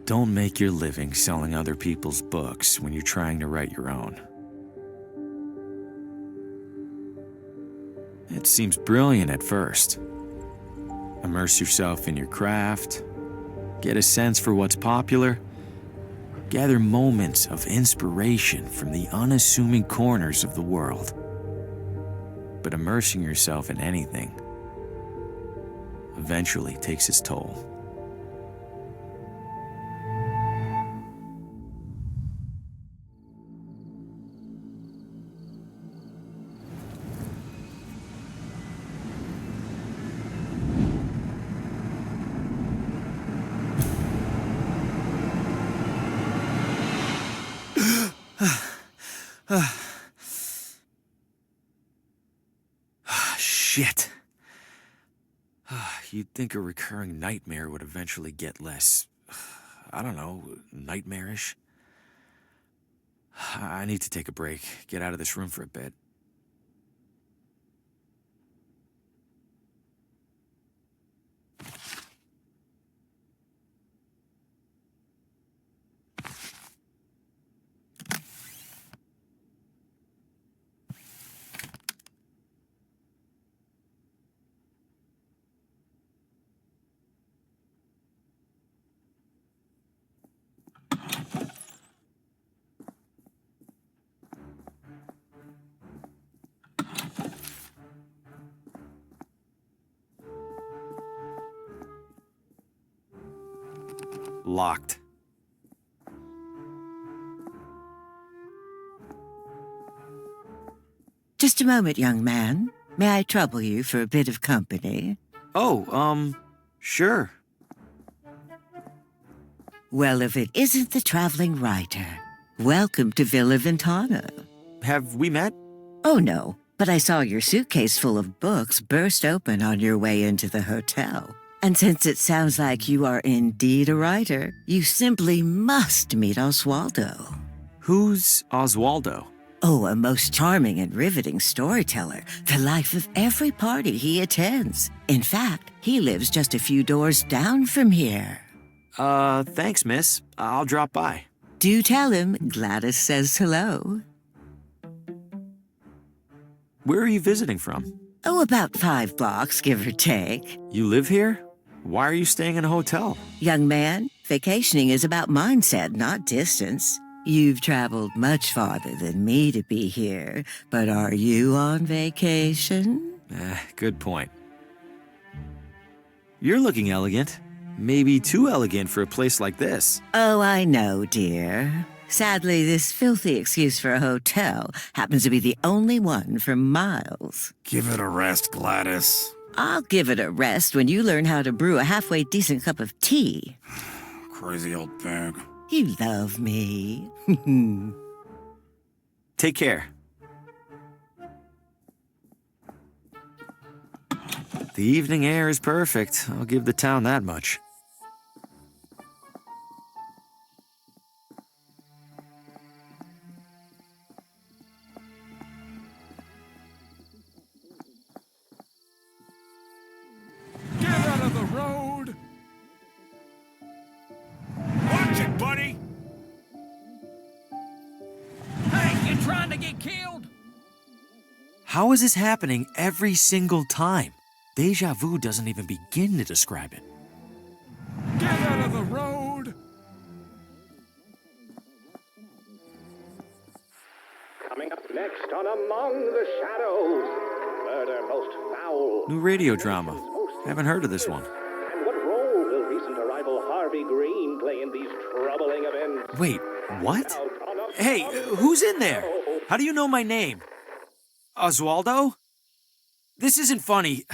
Don't make your living selling other people's books when you're trying to write your own. It seems brilliant at first. Immerse yourself in your craft, get a sense for what's popular, gather moments of inspiration from the unassuming corners of the world. But immersing yourself in anything eventually takes its toll. Shit. You'd think a recurring nightmare would eventually get less, I don't know, nightmarish. I need to take a break, get out of this room for a bit. Locked. Just a moment, young man. May I trouble you for a bit of company? Oh, sure. Well, if it isn't the traveling writer, welcome to Villa Ventana. Have we met? Oh, no, but I saw your suitcase full of books burst open on your way into the hotel. And since it sounds like you are indeed a writer, you simply must meet Oswaldo. Who's Oswaldo? Oh, a most charming and riveting storyteller, the life of every party he attends. In fact, he lives just a few doors down from here. Thanks, miss. I'll drop by. Do tell him Gladys says hello. Where are you visiting from? Oh, about 5 blocks, give or take. You live here? Why are you staying in a hotel? Young man, vacationing is about mindset, not distance. You've traveled much farther than me to be here, but are you on vacation? Good point. You're looking elegant. Maybe too elegant for a place like this. Oh, I know, dear. Sadly, this filthy excuse for a hotel happens to be the only one for miles. Give it a rest, Gladys. I'll give it a rest when you learn how to brew a halfway decent cup of tea. Crazy old pig. You love me. Take care. The evening air is perfect. I'll give the town that much. Get out of the road! Watch it, buddy! Hey, you trying to get killed? How is this happening every single time? Deja vu doesn't even begin to describe it. Get out of the road! Coming up next on Among the Shadows, murder most foul. New radio drama. Haven't heard of this one. And what role will recent arrival Harvey Green play in these troubling events? Wait, what? Hey, who's in there? How do you know my name? Oswaldo? This isn't funny.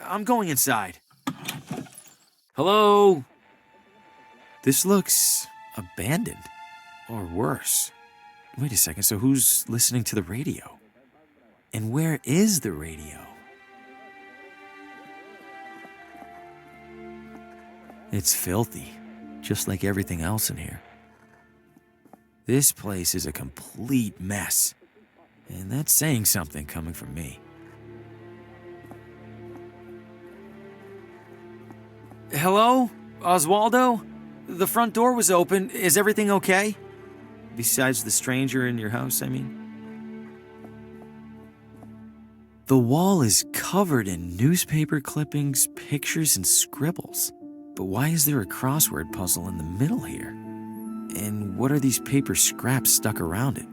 I'm going inside. Hello? This looks abandoned. Or worse. Wait a second, so who's listening to the radio? And where is the radio? It's filthy, just like everything else in here. This place is a complete mess. And that's saying something coming from me. Hello? Oswaldo? The front door was open. Is everything okay? Besides the stranger in your house, I mean. The wall is covered in newspaper clippings, pictures, and scribbles. But why is there a crossword puzzle in the middle here? And what are these paper scraps stuck around it?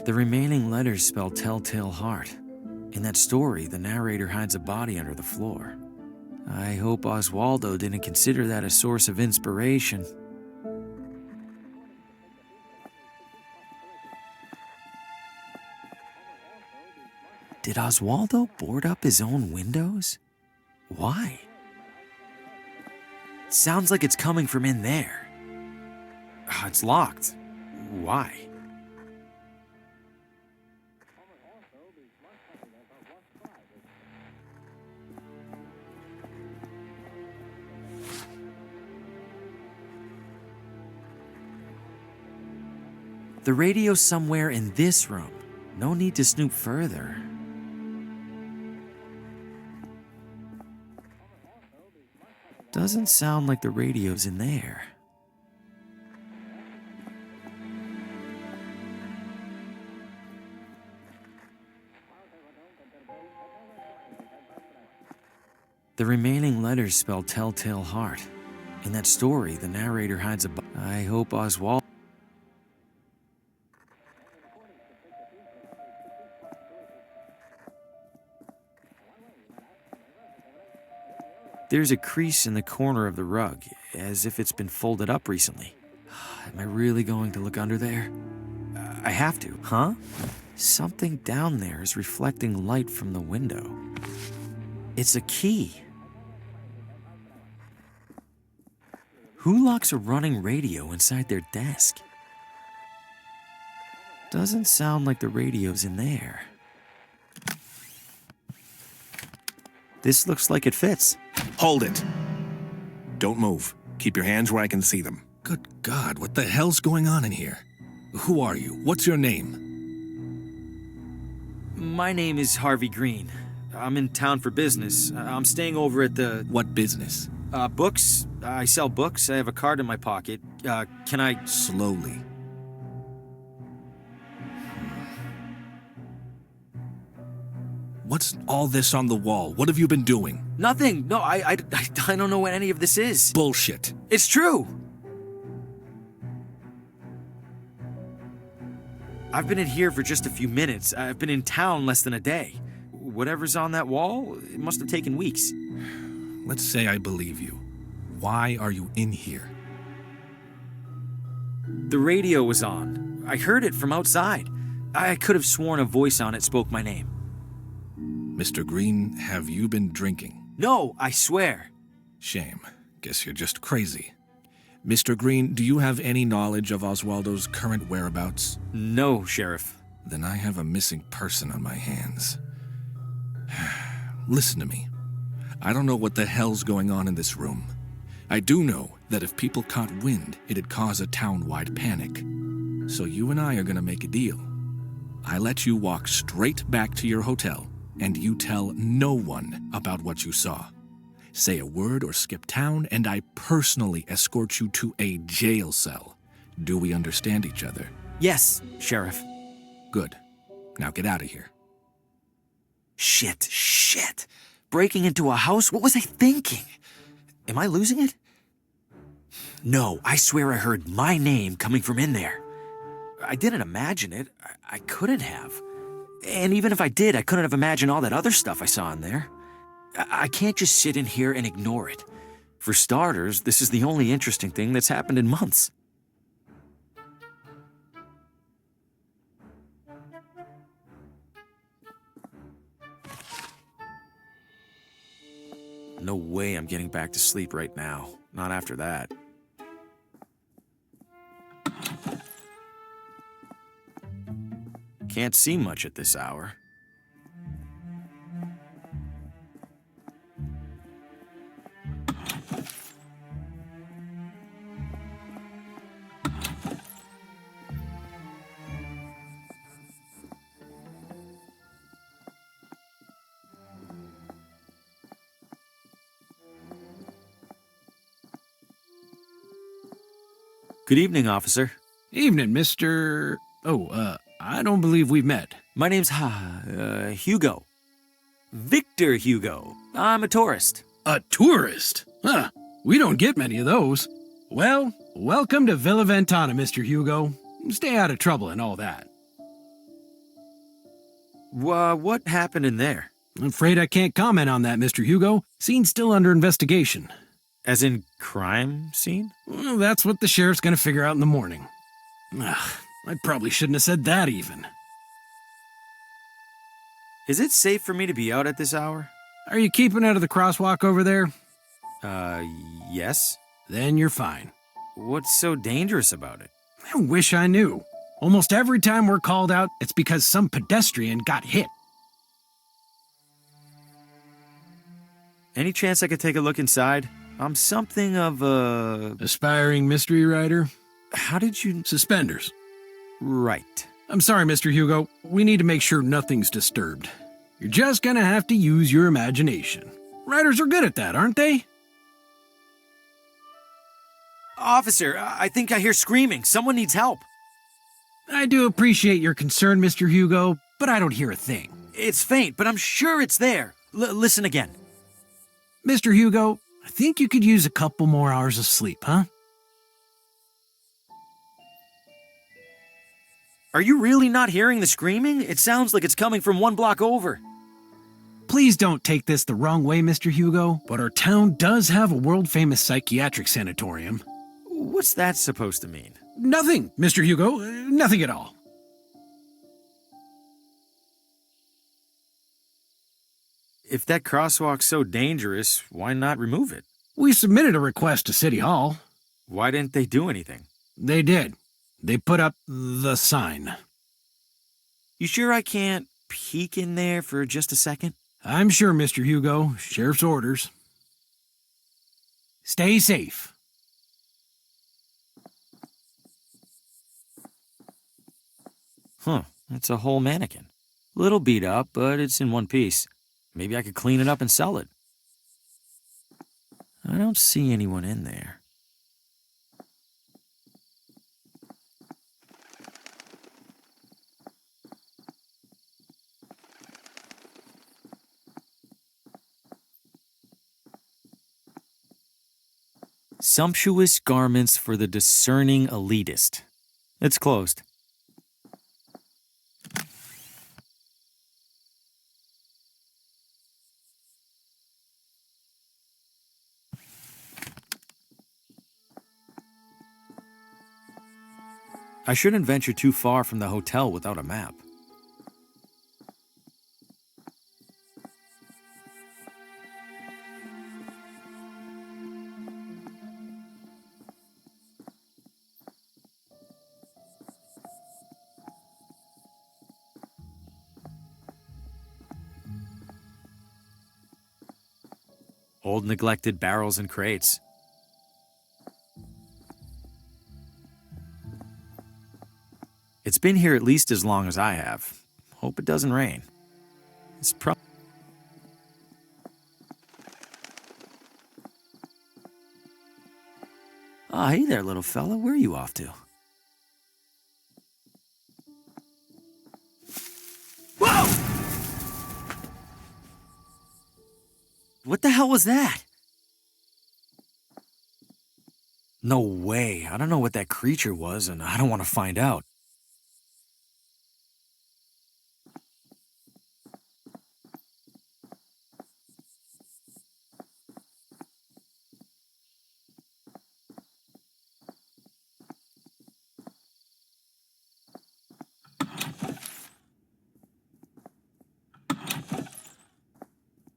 The remaining letters spell telltale heart. In that story, the narrator hides a body under the floor. I hope Oswaldo didn't consider that a source of inspiration. Did Oswaldo board up his own windows? Why? It sounds like it's coming from in there. It's locked. Why? The radio's somewhere in this room. No need to snoop further. Doesn't sound like the radio's in there. The remaining letters spell telltale heart. In that story, the narrator hides a I hope Oswaldo. There's a crease in the corner of the rug, as if it's been folded up recently. Am I really going to look under there? I have to, huh? Something down there is reflecting light from the window. It's a key. Who locks a running radio inside their desk? Doesn't sound like the radio's in there. This looks like it fits. Hold it. Don't move. Keep your hands where I can see them. Good God, what the hell's going on in here? Who are you? What's your name? My name is Harvey Green. I'm in town for business. I'm staying over at the... What business? Books. I sell books. I have a card in my pocket. Can I... Slowly. What's all this on the wall? What have you been doing? Nothing. No, I don't know what any of this is. Bullshit. It's true. I've been in here for just a few minutes. I've been in town less than a day. Whatever's on that wall, it must have taken weeks. Let's say I believe you. Why are you in here? The radio was on. I heard it from outside. I could have sworn a voice on it spoke my name. Mr. Green, have you been drinking? No, I swear. Shame. Guess you're just crazy. Mr. Green, do you have any knowledge of Oswaldo's current whereabouts? No, Sheriff. Then I have a missing person on my hands. Listen to me. I don't know what the hell's going on in this room. I do know that if people caught wind, it'd cause a town-wide panic. So you and I are gonna make a deal. I let you walk straight back to your hotel, and you tell no one about what you saw. Say a word or skip town, and I personally escort you to a jail cell. Do we understand each other? Yes, Sheriff. Good. Now get out of here. Shit. Breaking into a house? What was I thinking? Am I losing it? No, I swear I heard my name coming from in there. I didn't imagine it. I couldn't have. And even if I did, I couldn't have imagined all that other stuff I saw in there. I can't just sit in here and ignore it. For starters, this is the only interesting thing that's happened in months. No way I'm getting back to sleep right now. Not after that. Can't see much at this hour. Good evening, officer. Evening, Mr. I don't believe we've met. My name's Hugo. Victor Hugo. I'm a tourist. A tourist? Huh. We don't get many of those. Well, welcome to Villa Ventana, Mr. Hugo. Stay out of trouble and all that. What happened in there? I'm afraid I can't comment on that, Mr. Hugo. Scene's still under investigation. As in crime scene? Well, that's what the sheriff's gonna figure out in the morning. I probably shouldn't have said that even. Is it safe for me to be out at this hour? Are you keeping out of the crosswalk over there? Yes. Then you're fine. What's so dangerous about it? I wish I knew. Almost every time we're called out, it's because some pedestrian got hit. Any chance I could take a look inside? I'm something of a... Aspiring mystery writer? How did you... Suspenders. Right. I'm sorry, Mr. Hugo. We need to make sure nothing's disturbed. You're just gonna have to use your imagination. Writers are good at that, aren't they? Officer, I think I hear screaming. Someone needs help. I do appreciate your concern, Mr. Hugo, but I don't hear a thing. It's faint, but I'm sure it's there. Listen again. Mr. Hugo, I think you could use a couple more hours of sleep, huh? Are you really not hearing the screaming? It sounds like it's coming from one block over. Please don't take this the wrong way, Mr. Hugo, but our town does have a world-famous psychiatric sanatorium. What's that supposed to mean? Nothing, Mr. Hugo. Nothing at all. If that crosswalk's so dangerous, why not remove it? We submitted a request to City Hall. Why didn't they do anything? They did. They put up the sign. You sure I can't peek in there for just a second? I'm sure, Mr. Hugo. Sheriff's orders. Stay safe. Huh, it's a whole mannequin. Little beat up, but it's in one piece. Maybe I could clean it up and sell it. I don't see anyone in there. Sumptuous garments for the discerning elitist. It's closed. I shouldn't venture too far from the hotel without a map. Old neglected barrels and crates. It's been here at least as long as I have. Hope it doesn't rain. It's Oh, hey there, little fella. Where are you off to? Whoa! What the hell was that? No way. I don't know what that creature was, and I don't want to find out.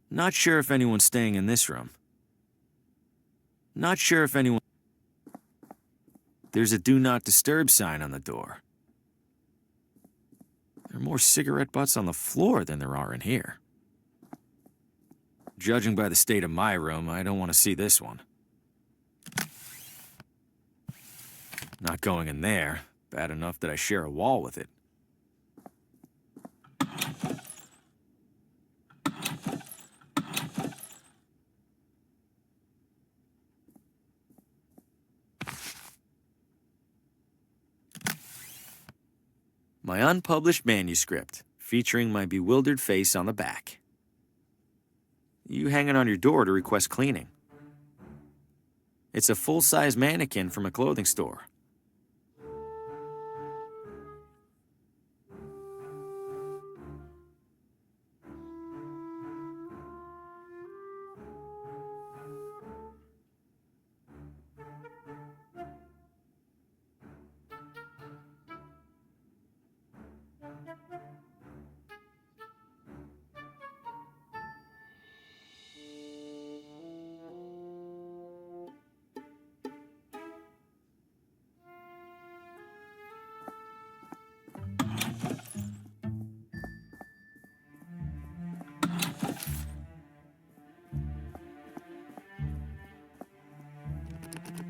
Not sure if anyone's staying in this room. Not sure if anyone... There's a do not disturb sign on the door. There are more cigarette butts on the floor than there are in here. Judging by the state of my room, I don't want to see this one. Not going in there. Bad enough that I share a wall with it. My unpublished manuscript, featuring my bewildered face on the back. You hang it on your door to request cleaning. It's a full-size mannequin from a clothing store.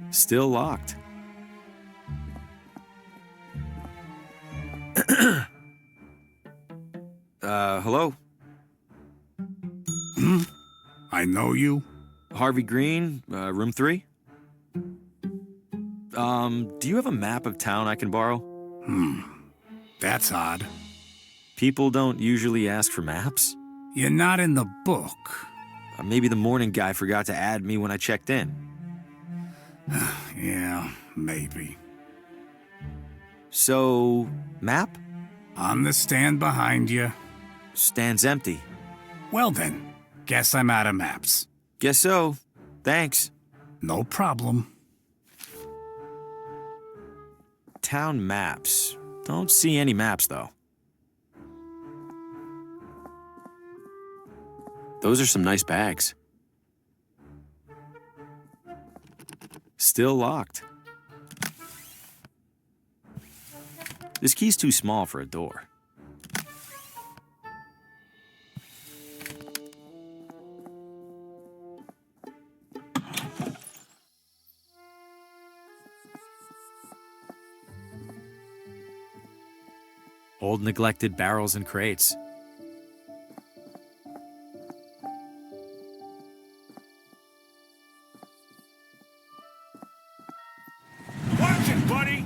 Still locked. Hello? I know you. Harvey Green, room 3? Do you have a map of town I can borrow? That's odd. People don't usually ask for maps. You're not in the book. Maybe the morning guy forgot to add me when I checked in. Yeah, maybe. So, map? On the stand behind you. Stand's empty. Well then, guess I'm out of maps. Guess so. Thanks. No problem. Town maps. Don't see any maps, though. Those are some nice bags. Still locked. This key's too small for a door. Old neglected barrels and crates. Watch it, buddy!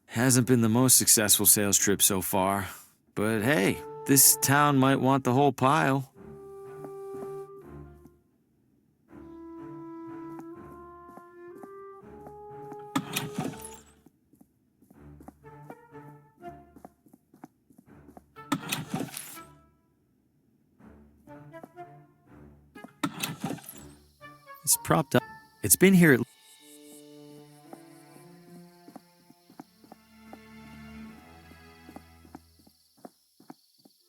Hasn't been the most successful sales trip so far, but hey, this town might want the whole pile. It's propped up. It's been here at...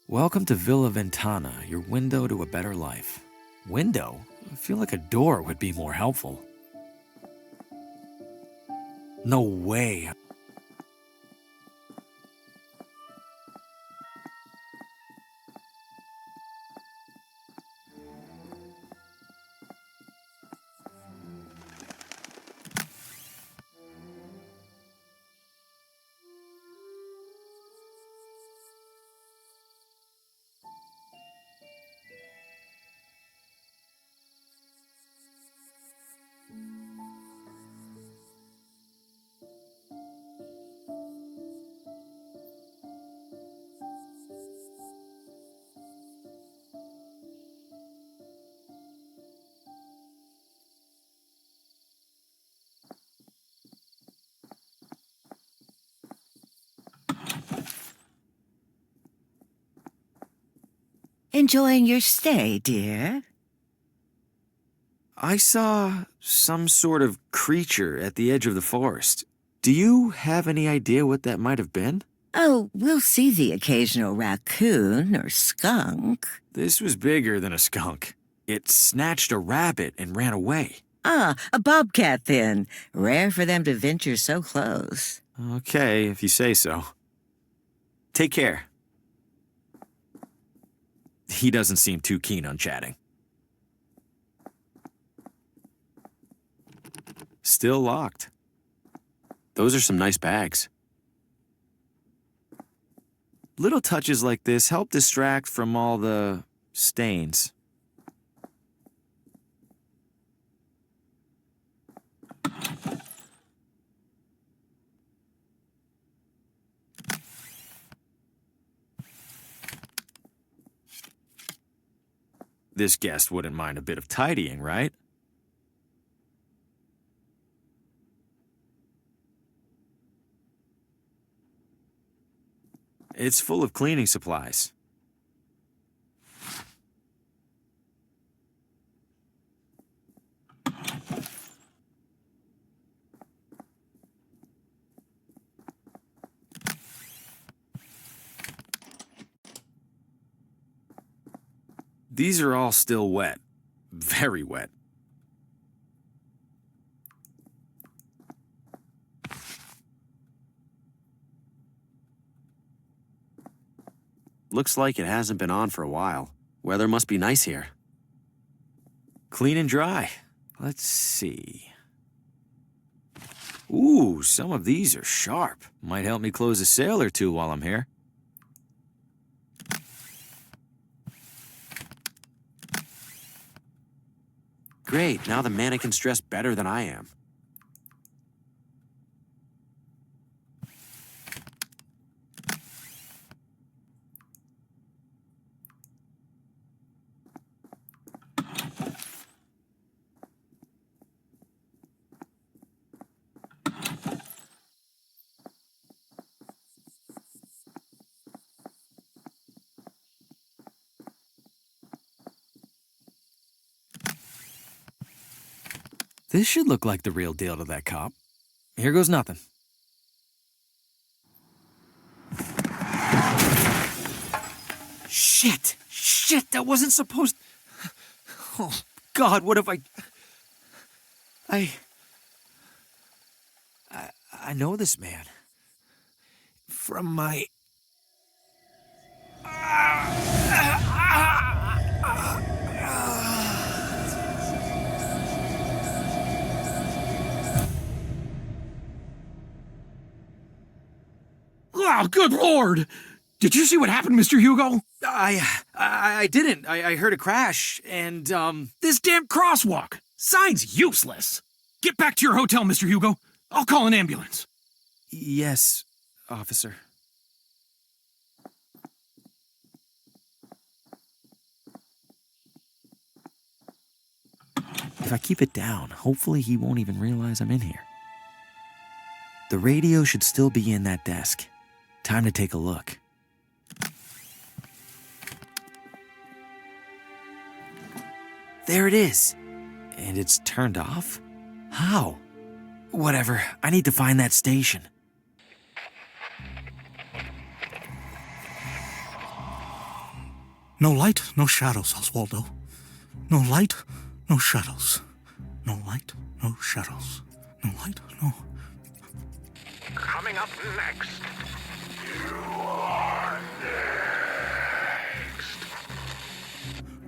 Well, Welcome to Villa Ventana, your window to a better life. Window? I feel like a door would be more helpful. No way. Enjoying your stay, dear? I saw some sort of creature at the edge of the forest. Do you have any idea what that might have been? Oh, we'll see the occasional raccoon or skunk. This was bigger than a skunk. It snatched a rabbit and ran away. Ah, a bobcat then. Rare for them to venture so close. Okay, if you say so. Take care. He doesn't seem too keen on chatting. Still locked. Those are some nice bags. Little touches like this help distract from all the stains. This guest wouldn't mind a bit of tidying, right? It's full of cleaning supplies. These are all still wet. Very wet. Looks like it hasn't been on for a while. Weather must be nice here. Clean and dry. Let's see. Ooh, some of these are sharp. Might help me close a sale or two while I'm here. Great, now the mannequin's dressed better than I am. This should look like the real deal to that cop. Here goes nothing. Shit! Shit, that wasn't supposed... Oh, God, what have I know this man. From my... Oh, good Lord! Did you see what happened, Mr. Hugo? I didn't. I heard a crash, and, This damn crosswalk! Sign's useless! Get back to your hotel, Mr. Hugo. I'll call an ambulance. Yes, officer. If I keep it down, hopefully he won't even realize I'm in here. The radio should still be in that desk. Time to take a look. There it is. And it's turned off? How? Whatever, I need to find that station. No light, no shadows, Oswaldo. No light, no shadows. No light, no shadows. No light, no... Coming up next.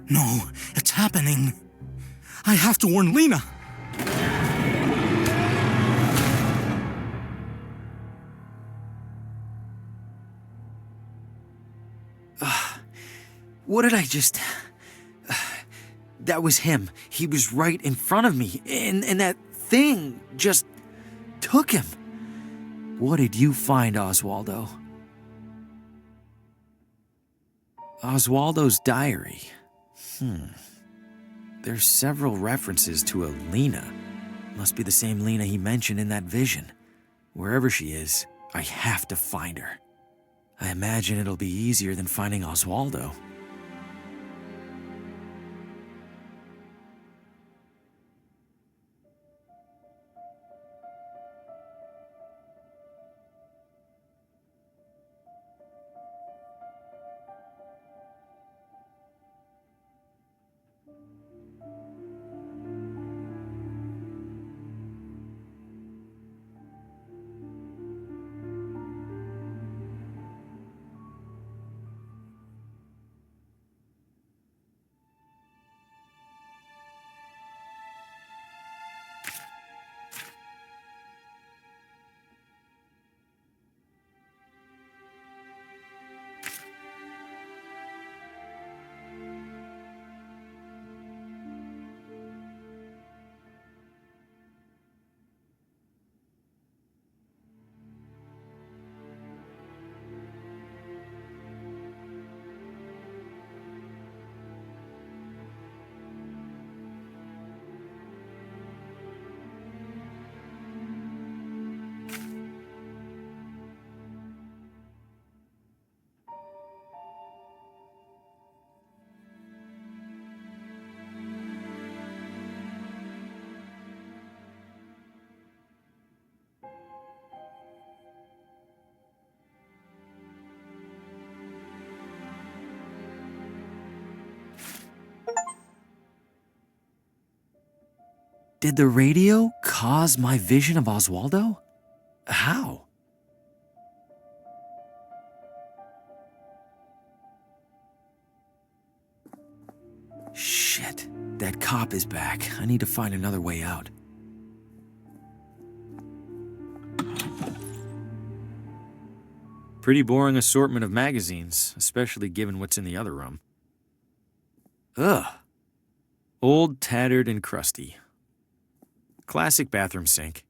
No, it's happening. I have to warn Lena. What did I just... That was him. He was right in front of me, and that thing just took him. What did you find, Oswaldo? Oswaldo's diary. There's several references to a Lena. Must be the same Lena he mentioned in that vision. Wherever she is, I have to find her. I imagine it'll be easier than finding Oswaldo. Did the radio cause my vision of Oswaldo? How? Shit, that cop is back. I need to find another way out. Pretty boring assortment of magazines, especially given what's in the other room. Ugh. Old, tattered, and crusty. Classic bathroom sink.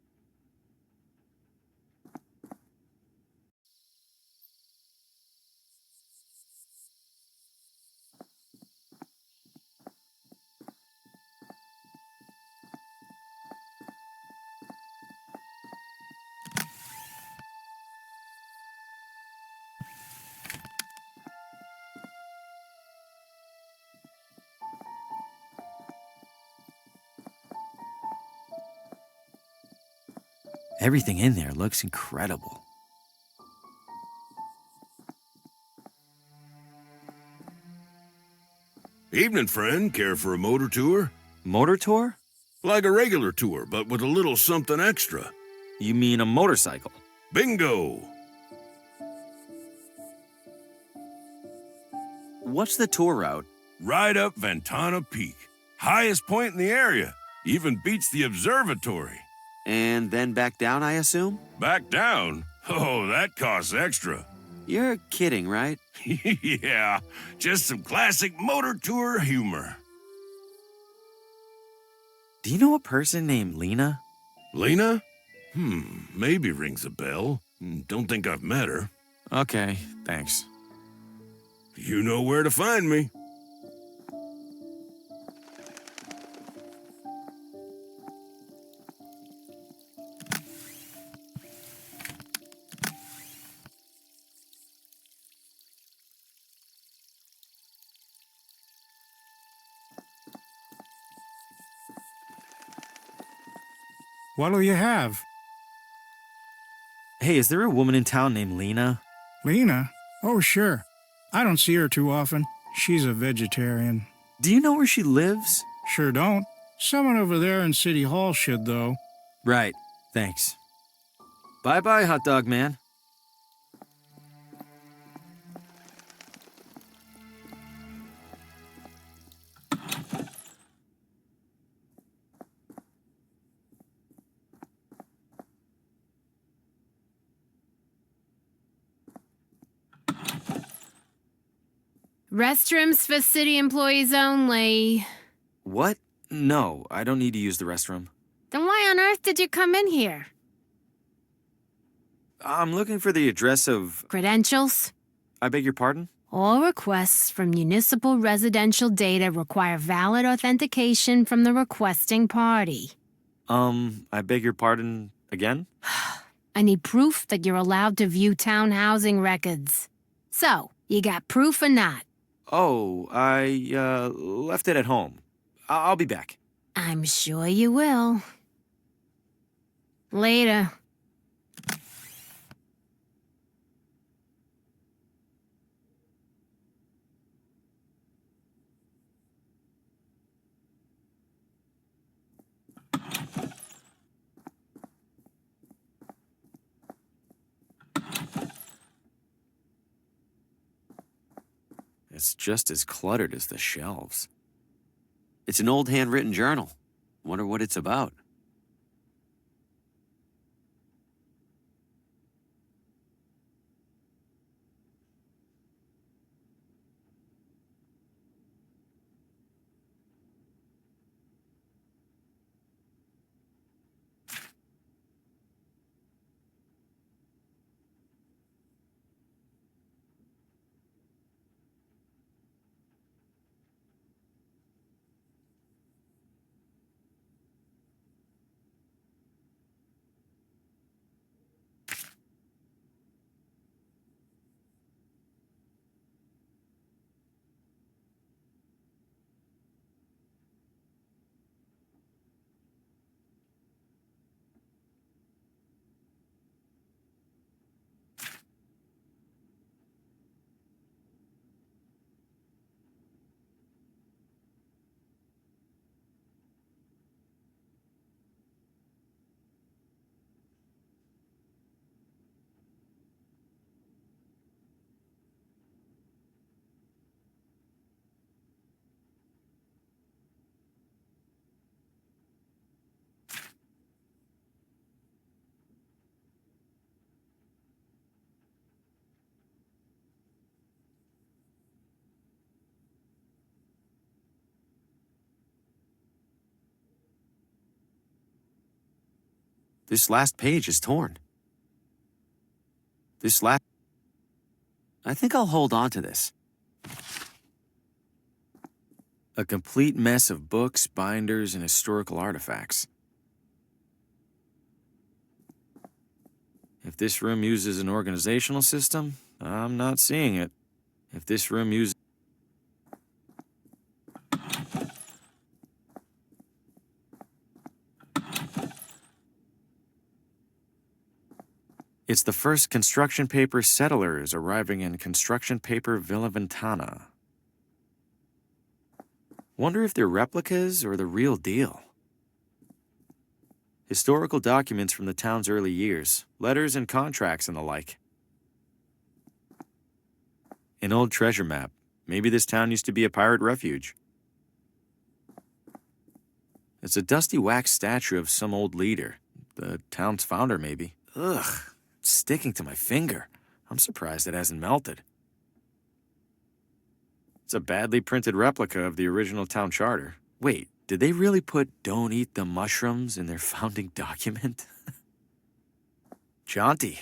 Everything in there looks incredible. Evening, friend. Care for a motor tour? Motor tour? Like a regular tour, but with a little something extra. You mean a motorcycle? Bingo! What's the tour route? Right up Ventana Peak. Highest point in the area. Even beats the observatory. And then back down, I assume? Back down? Oh, that costs extra. You're kidding, right? Yeah, just some classic motor tour humor. Do you know a person named Lena? Lena? Maybe rings a bell. Don't think I've met her. Okay, thanks. You know where to find me. What'll you have? Hey, is there a woman in town named Lena? Lena? Oh, sure. I don't see her too often. She's a vegetarian. Do you know where she lives? Sure don't. Someone over there in City Hall should, though. Right. Thanks. Bye-bye, hot dog man. Restrooms for city employees only. What? No, I don't need to use the restroom. Then why on earth did you come in here? I'm looking for the address of... Credentials? I beg your pardon? All requests for municipal residential data require valid authentication from the requesting party. I beg your pardon again? I need proof that you're allowed to view town housing records. So, you got proof or not? Oh, I, left it at home. I'll be back. I'm sure you will. Later. It's just as cluttered as the shelves. It's an old handwritten journal. Wonder what it's about. This last page is torn. I think I'll hold on to this. A complete mess of books, binders, and historical artifacts. If this room uses an organizational system, I'm not seeing it. If this room uses... It's the first construction paper settlers arriving in construction paper Villa Ventana. Wonder if they're replicas or the real deal. Historical documents from the town's early years, letters and contracts and the like. An old treasure map. Maybe this town used to be a pirate refuge. It's a dusty wax statue of some old leader. The town's founder, maybe. Ugh. Sticking to my finger. I'm surprised it hasn't melted. It's a badly printed replica of the original town charter. Wait, did they really put "don't eat the mushrooms" in their founding document? Jaunty.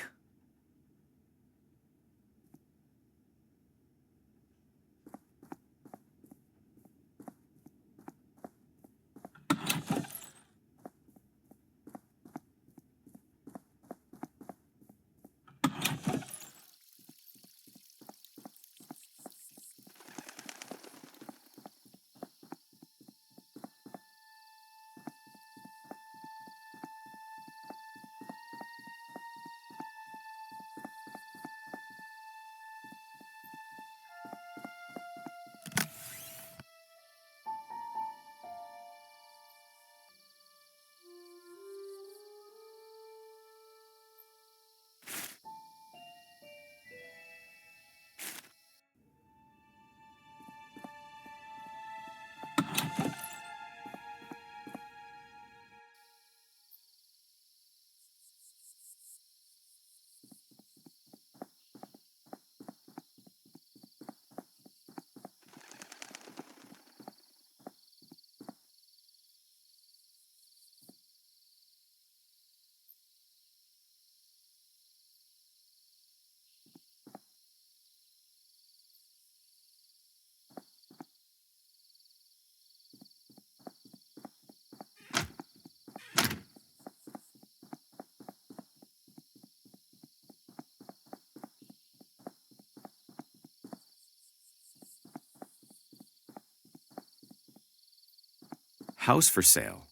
House for sale.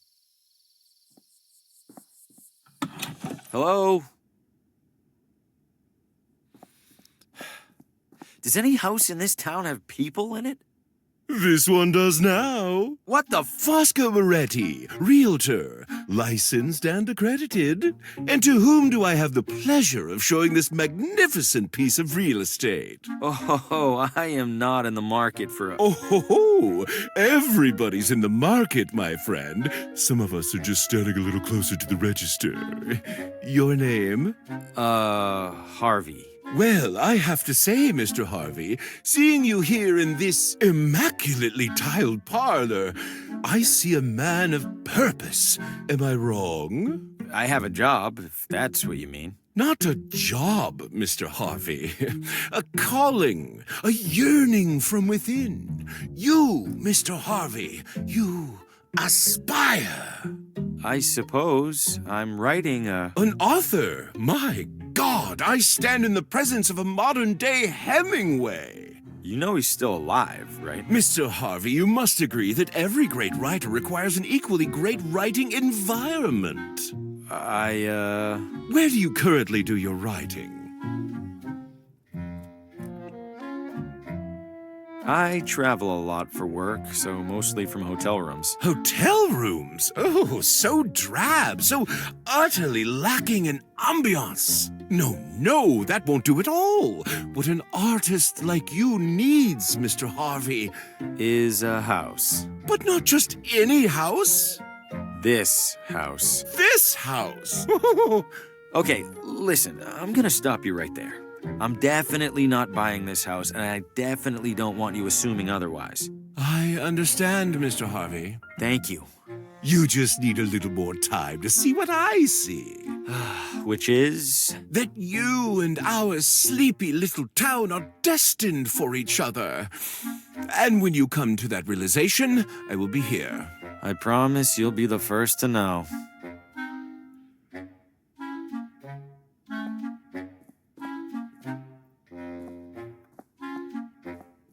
Hello? Does any house in this town have people in it? This one does now. What the Fosco Moretti, realtor, licensed and accredited. And to whom do I have the pleasure of showing this magnificent piece of real estate? Oh, I am not in the market for a... Oh, ho, ho. Everybody's in the market, my friend. Some of us are just standing a little closer to the register. Your name? Harvey. Well, I have to say, Mr. Harvey, seeing you here in this immaculately tiled parlor, I see a man of purpose. Am I wrong? I have a job, if that's what you mean. Not a job, Mr. Harvey. A calling, a yearning from within. You, Mr. Harvey, you aspire. I suppose I'm writing a... An author? My God, I stand in the presence of a modern-day Hemingway. You know he's still alive, right? Mr. Harvey, you must agree that every great writer requires an equally great writing environment. Where do you currently do your writing? I travel a lot for work, so mostly from hotel rooms. Hotel rooms? Oh, so drab, so utterly lacking in ambiance. No, that won't do at all. What an artist like you needs, Mr. Harvey, is a house. But not just any house. This house. This house? Okay, listen, I'm gonna stop you right there. I'm definitely not buying this house, and I definitely don't want you assuming otherwise. I understand, Mr. Harvey. Thank you. You just need a little more time to see what I see. Which is? That you and our sleepy little town are destined for each other. And when you come to that realization, I will be here. I promise you'll be the first to know.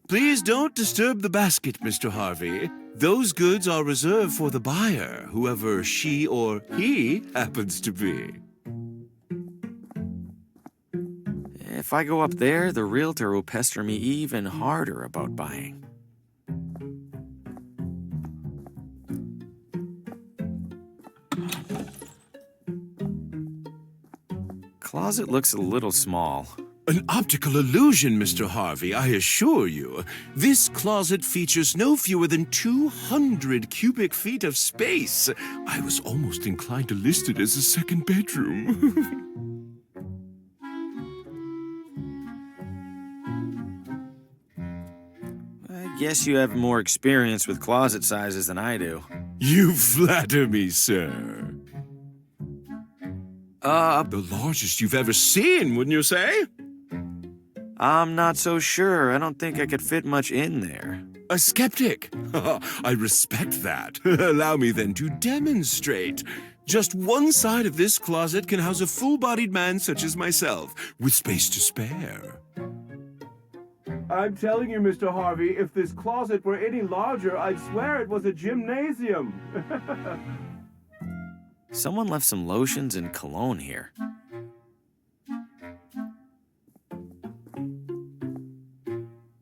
Please don't disturb the basket, Mr. Harvey. Those goods are reserved for the buyer, whoever she or he happens to be. If I go up there, the realtor will pester me even harder about buying. Closet looks a little small. An optical illusion, Mr. Harvey, I assure you. This closet features no fewer than 200 cubic feet of space. I was almost inclined to list it as a second bedroom. I guess you have more experience with closet sizes than I do. You flatter me, sir. The largest you've ever seen, wouldn't you say? I'm not so sure. I don't think I could fit much in there. A skeptic? I respect that. Allow me then to demonstrate. Just one side of this closet can house a full-bodied man such as myself, with space to spare. I'm telling you, Mr. Harvey, if this closet were any larger, I'd swear it was a gymnasium. Someone left some lotions and cologne here.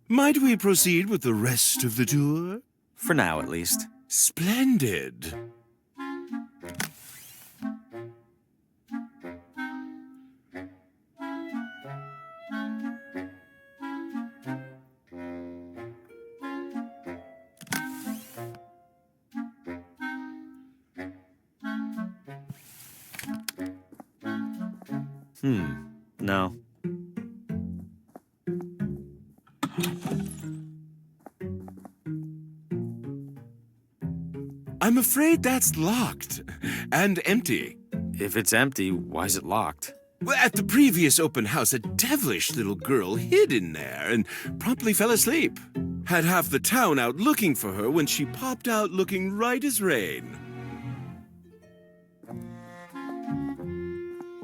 Might we proceed with the rest of the tour? For now, at least. Splendid. No. I'm afraid that's locked and empty. If it's empty, why's it locked? Well, at the previous open house, a devilish little girl hid in there and promptly fell asleep. Had half the town out looking for her when she popped out looking right as rain.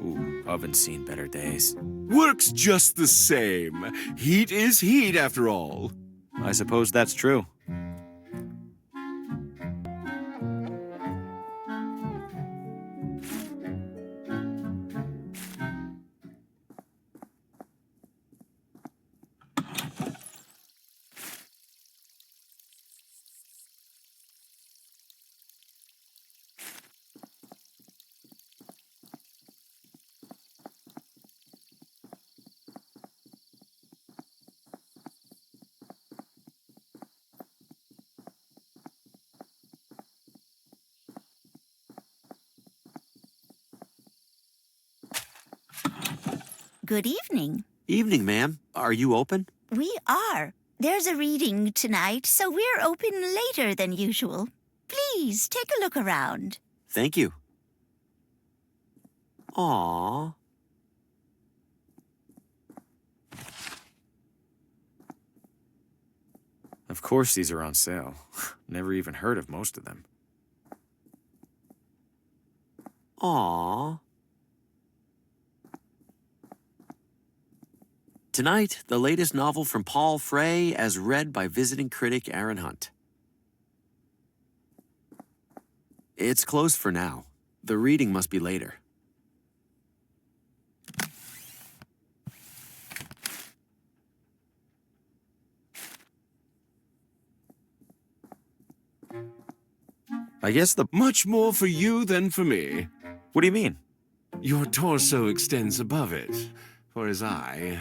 Ooh, oven's seen better days. Works just the same. Heat is heat, after all. I suppose that's true. Good evening. Evening, ma'am. Are you open? We are. There's a reading tonight, so we're open later than usual. Please, take a look around. Thank you. Aww. Of course these are on sale. Never even heard of most of them. Aww. Tonight, the latest novel from Paul Frey as read by visiting critic Aaron Hunt. It's closed for now. The reading must be later. I guess the... Much more for you than for me. What do you mean? Your torso extends above it, for his eye.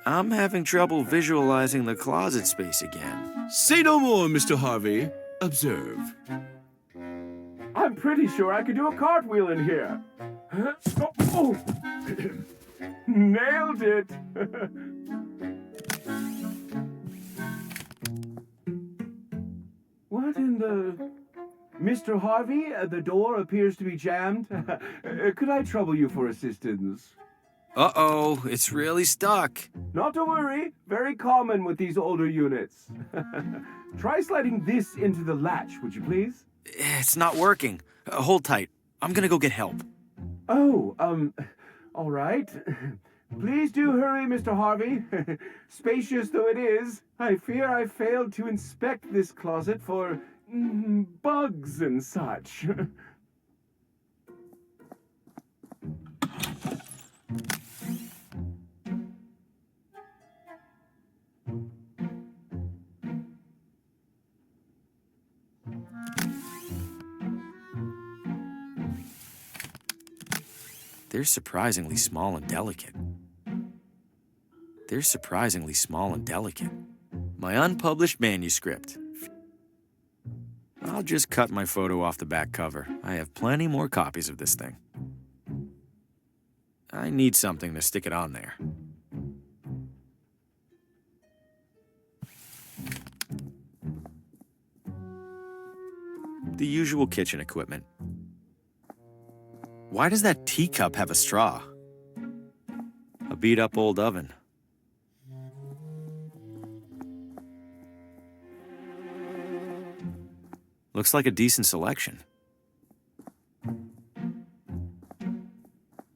I'm having trouble visualizing the closet space again. Say no more, Mr. Harvey. Observe. I'm pretty sure I could do a cartwheel in here. Oh. Nailed it. What in the... Mr. Harvey, the door appears to be jammed. Could I trouble you for assistance? Uh-oh, it's really stuck. Not to worry. Very common with these older units. Try sliding this into the latch, would you please? It's not working. Hold tight. I'm gonna go get help. Oh, all right. Please do hurry, Mr. Harvey. Spacious though it is, I fear I failed to inspect this closet for bugs and such. They're surprisingly small and delicate. My unpublished manuscript. I'll just cut my photo off the back cover. I have plenty more copies of this thing. I need something to stick it on there. The usual kitchen equipment. Why does that teacup have a straw? A beat-up old oven. Looks like a decent selection.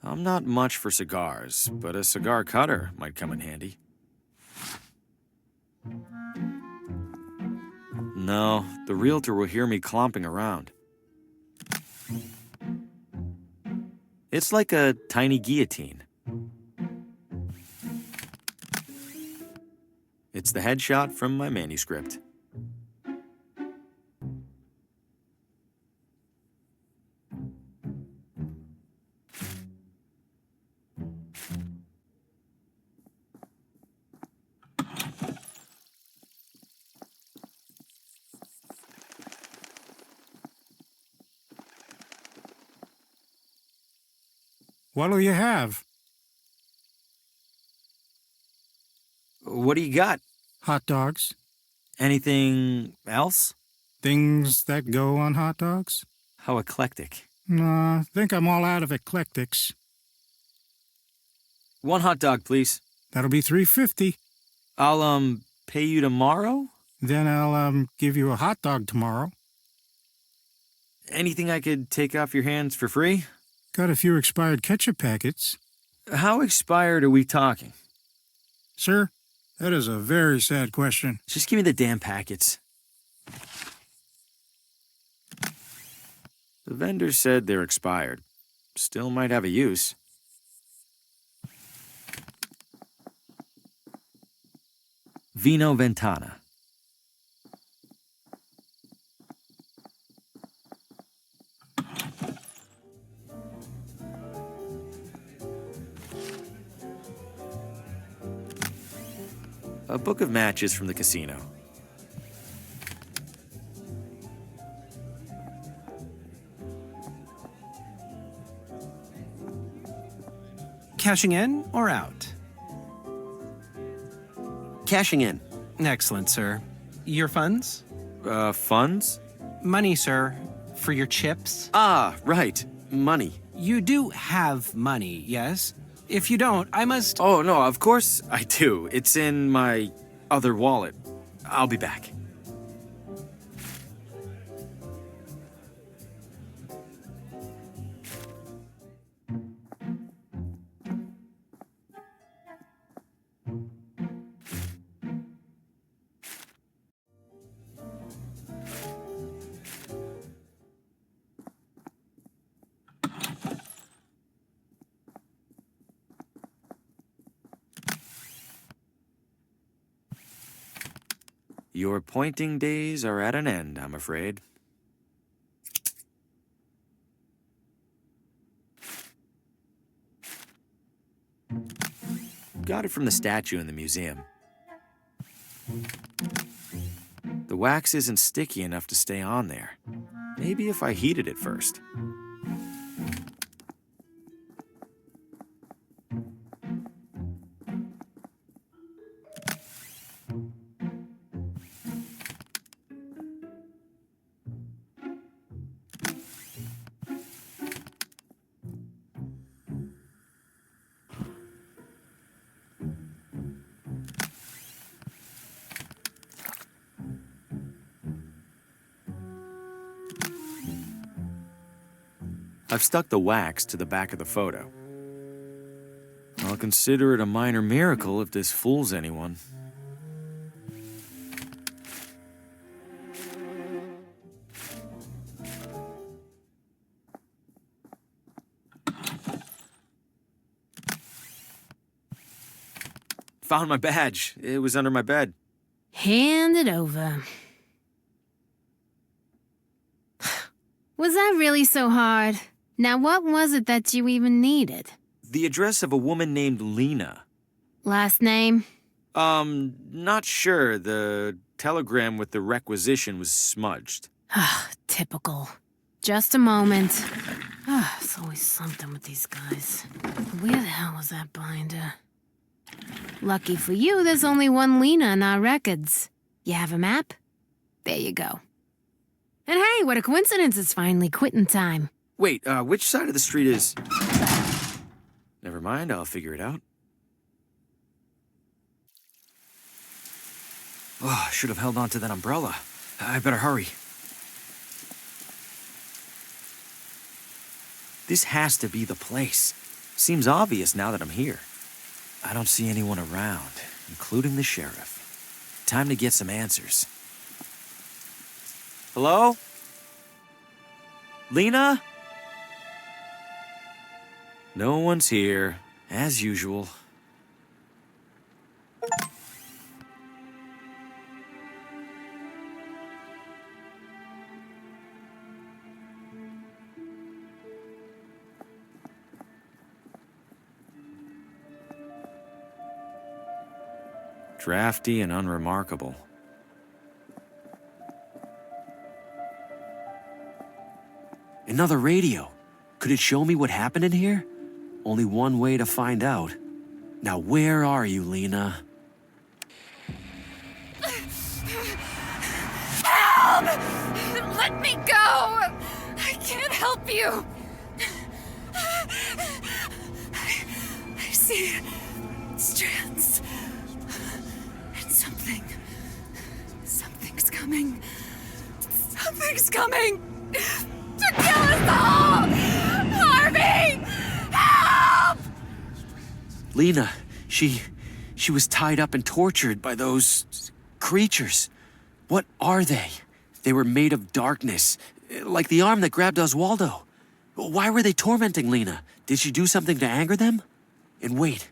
I'm not much for cigars, but a cigar cutter might come in handy. No, the realtor will hear me clomping around. It's like a tiny guillotine. It's the headshot from my manuscript. What'll you have? What do you got? Hot dogs. Anything else? Things that go on hot dogs? How eclectic. Nah, think I'm all out of eclectics. One hot dog, please. That'll be $3.50. I'll, pay you tomorrow? Then I'll, give you a hot dog tomorrow. Anything I could take off your hands for free? Got a few expired ketchup packets. How expired are we talking? Sir, that is a very sad question. Just give me the damn packets. The vendor said they're expired. Still might have a use. Vino Ventana. A book of matches from the casino. Cashing in or out? Cashing in. Excellent, sir. Your funds? Funds? Money, sir. For your chips? Ah, right. Money. You do have money, yes? If you don't, I must... Oh, no, of course I do. It's in my other wallet. I'll be back. Your pointing days are at an end, I'm afraid. Got it from the statue in the museum. The wax isn't sticky enough to stay on there. Maybe if I heated it first. I've stuck the wax to the back of the photo. I'll consider it a minor miracle if this fools anyone. Found my badge. It was under my bed. Hand it over. Was that really so hard? Now, what was it that you even needed? The address of a woman named Lena. Last name? Not sure. The telegram with the requisition was smudged. Typical. Just a moment. It's always something with these guys. Where the hell was that binder? Lucky for you, there's only one Lena in our records. You have a map? There you go. And hey, what a coincidence, it's finally quitting time. Wait, which side of the street is... Never mind, I'll figure it out. Oh, I should have held on to that umbrella. I better hurry. This has to be the place. Seems obvious now that I'm here. I don't see anyone around, including the sheriff. Time to get some answers. Hello? Lena? No one's here, as usual. Drafty and unremarkable. Another radio. Could it show me what happened in here? Only one way to find out. Now, where are you, Lena? Help! Let me go! I can't help you! I see strands. And something's coming. Something's coming! To kill us all! Harvey! Help! Lena, she was tied up and tortured by those creatures. What are they? They were made of darkness, like the arm that grabbed Oswaldo. Why were they tormenting Lena? Did she do something to anger them? And wait,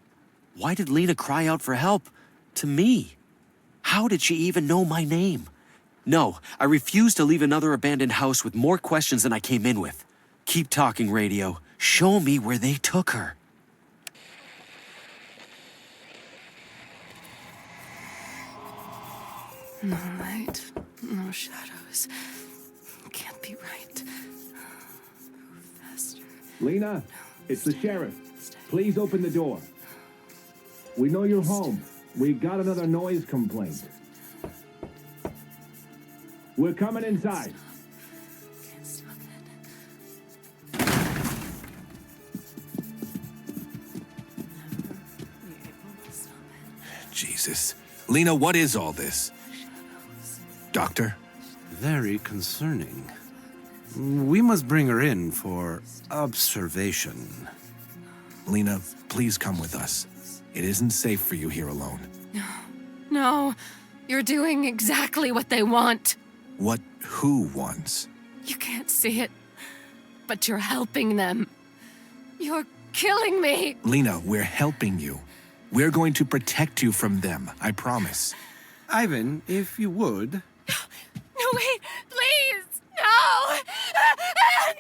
why did Lena cry out for help to me? How did she even know my name? No, I refuse to leave another abandoned house with more questions than I came in with. Keep talking, radio. Show me where they took her. No light, no shadows. Can't be right. Move faster. Lena, it's the sheriff. Please open the door. We know you're home. We got another noise complaint. We're coming inside. Jesus. Lena, what is all this? Doctor? Very concerning. We must bring her in for observation. Lena, please come with us. It isn't safe for you here alone. No, you're doing exactly what they want. What who wants? You can't see it, but you're helping them. You're killing me. Lena, we're helping you. We're going to protect you from them, I promise. Ivan, if you would. No, wait, please. No!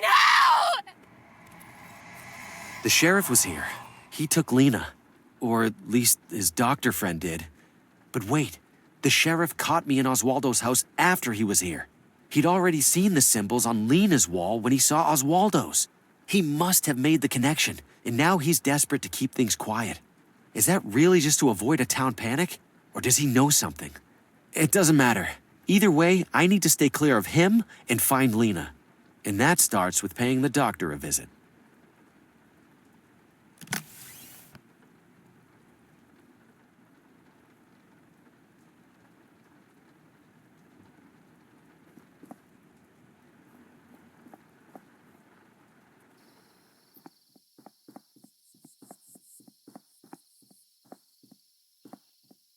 No! The sheriff was here. He took Lena. Or at least his doctor friend did. But wait, the sheriff caught me in Oswaldo's house after he was here. He'd already seen the symbols on Lena's wall when he saw Oswaldo's. He must have made the connection, and now he's desperate to keep things quiet. Is that really just to avoid a town panic? Or does he know something? It doesn't matter. Either way, I need to stay clear of him and find Lena. And that starts with paying the doctor a visit.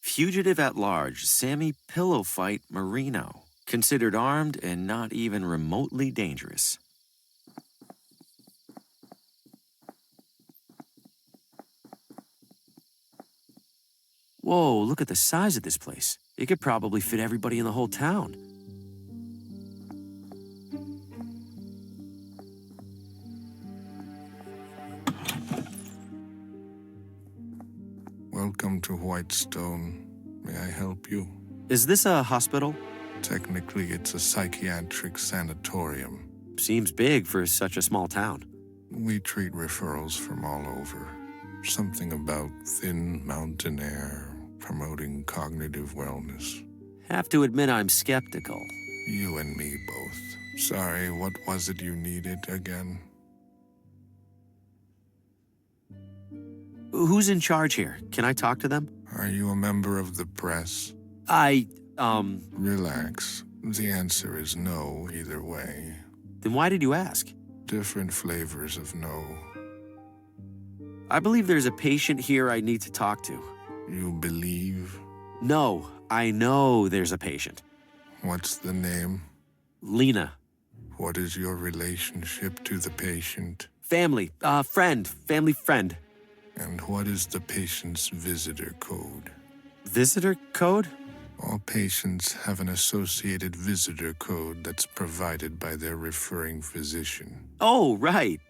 Fugitive at large, Sammy Pillow Fight Marino. Considered armed and not even remotely dangerous. Whoa, look at the size of this place. It could probably fit everybody in the whole town. Welcome to Whitestone. May I help you? Is this a hospital? Technically, it's a psychiatric sanatorium. Seems big for such a small town. We treat referrals from all over. Something about thin mountain air, promoting cognitive wellness. Have to admit I'm skeptical. You and me both. Sorry, what was it you needed again? Who's in charge here? Can I talk to them? Are you a member of the press? Relax. The answer is no either way. Then why did you ask? Different flavors of no. I believe there's a patient here I need to talk to. You believe? No, I know there's a patient. What's the name? Lena. What is your relationship to the patient? Family friend. And what is the patient's visitor code? Visitor code? All patients have an associated visitor code that's provided by their referring physician. Oh, right.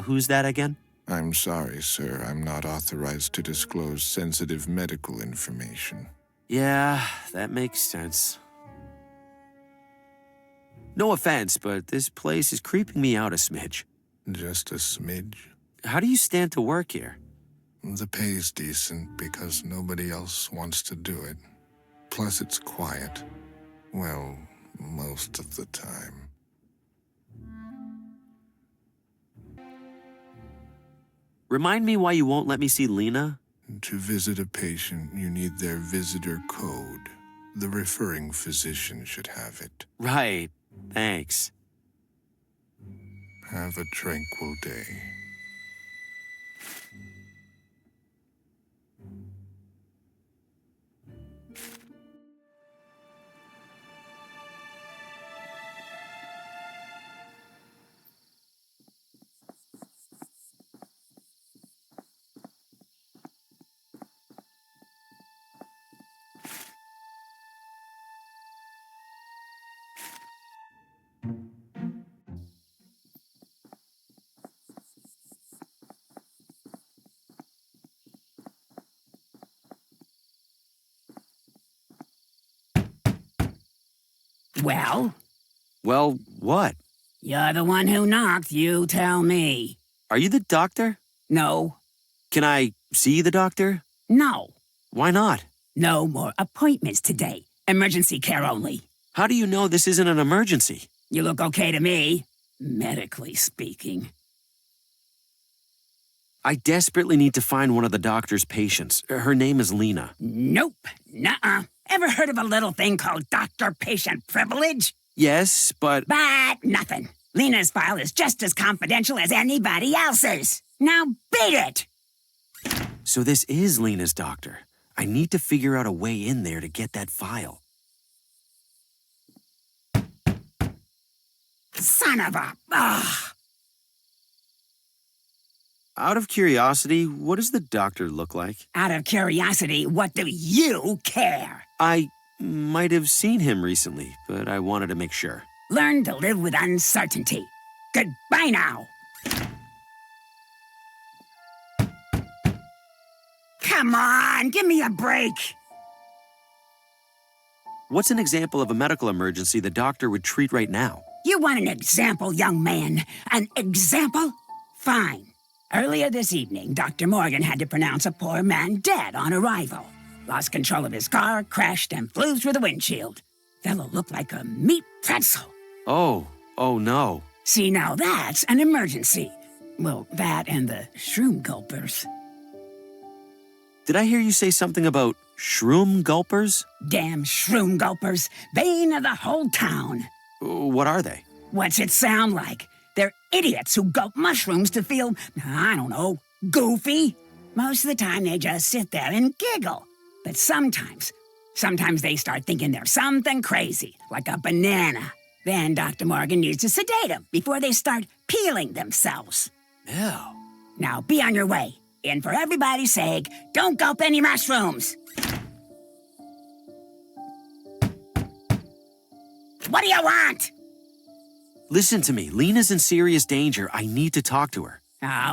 Who's that again? I'm sorry, sir. I'm not authorized to disclose sensitive medical information. Yeah, that makes sense. No offense, but this place is creeping me out a smidge. Just a smidge? How do you stand to work here? The pay's decent because nobody else wants to do it. Plus it's quiet. Well, most of the time. Remind me why you won't let me see Lena? To visit a patient, you need their visitor code. The referring physician should have it. Right. Thanks. Have a tranquil day. Well? Well, what? You're the one who knocked, you tell me. Are you the doctor? No, Can I see the doctor? No. Why not? No more appointments today. Emergency care only. How do you know this isn't an emergency? You look okay to me, medically speaking. I desperately need to find one of the doctor's patients. Her name is Lena. Nope. Nuh-uh. Ever heard of a little thing called doctor-patient privilege? Yes, but... But nothing. Lena's file is just as confidential as anybody else's. Now beat it! So this is Lena's doctor. I need to figure out a way in there to get that file. Son of a... Ugh. Out of curiosity, what does the doctor look like? Out of curiosity, what do you care? I might have seen him recently, but I wanted to make sure. Learn to live with uncertainty. Goodbye now. Come on, give me a break. What's an example of a medical emergency the doctor would treat right now? You want an example, young man? An example? Fine. Earlier this evening, Dr. Morgan had to pronounce a poor man dead on arrival. Lost control of his car, crashed, and flew through the windshield. Fellow looked like a meat pretzel. Oh no. See, now that's an emergency. Well, that and the shroom gulpers. Did I hear you say something about shroom gulpers? Damn shroom gulpers. Bane of the whole town. What are they? What's it sound like? They're idiots who gulp mushrooms to feel, I don't know, goofy. Most of the time they just sit there and giggle. But sometimes they start thinking they're something crazy, like a banana. Then Dr. Morgan needs to sedate them before they start peeling themselves. Ew. Now be on your way. And for everybody's sake, don't gulp any mushrooms. What do you want? Listen to me. Lena's in serious danger. I need to talk to her.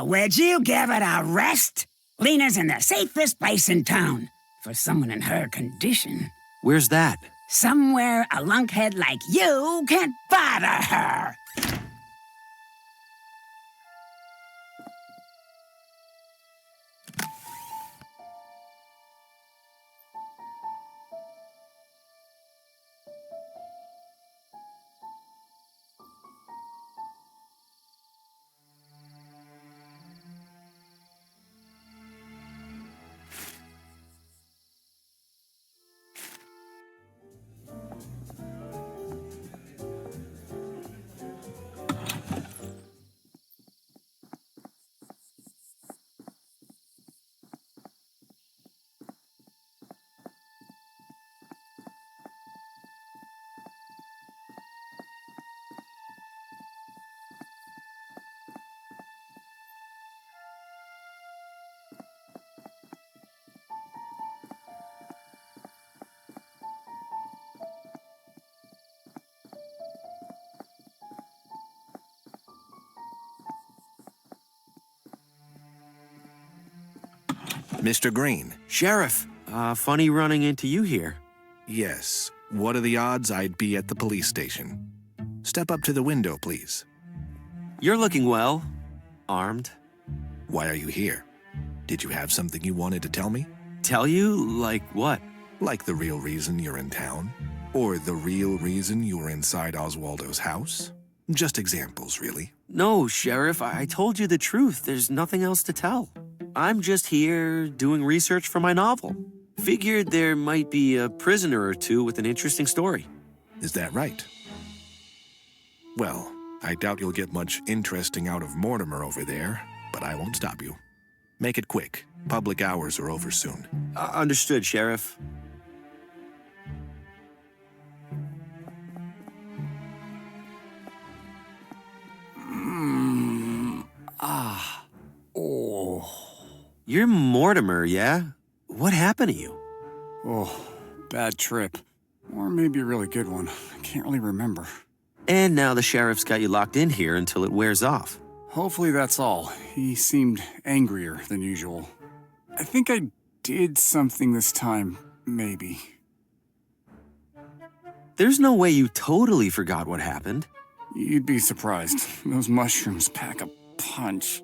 Would you give it a rest? Lena's in the safest place in town. For someone in her condition. Where's that? Somewhere a lunkhead like you can't bother her. Mr. Green. Sheriff, funny running into you here. Yes. What are the odds I'd be at the police station? Step up to the window, please. You're looking well. Armed. Why are you here? Did you have something you wanted to tell me? Tell you? Like what? Like the real reason you're in town? Or the real reason you were inside Oswaldo's house? Just examples, really. No, Sheriff, I told you the truth. There's nothing else to tell. I'm just here doing research for my novel. Figured there might be a prisoner or two with an interesting story. Is that right? Well, I doubt you'll get much interesting out of Mortimer over there, but I won't stop you. Make it quick. Public hours are over soon. Understood, Sheriff. You're Mortimer, yeah? What happened to you? Oh, bad trip. Or maybe a really good one. I can't really remember. And now the sheriff's got you locked in here until it wears off. Hopefully that's all. He seemed angrier than usual. I think I did something this time, maybe. There's no way you totally forgot what happened. You'd be surprised. Those mushrooms pack a punch.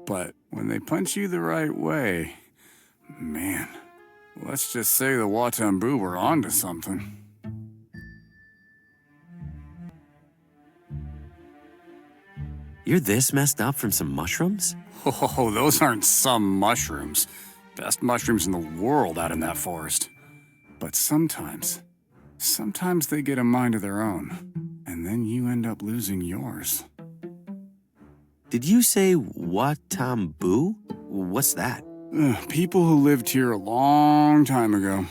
but when they punch you the right way, man, let's just say the Watambu were onto something. You're this messed up from some mushrooms? Oh, those aren't some mushrooms. Best mushrooms in the world out in that forest. But sometimes they get a mind of their own, and then you end up losing yours. Did you say Watambu? What's that? People who lived here a long time ago.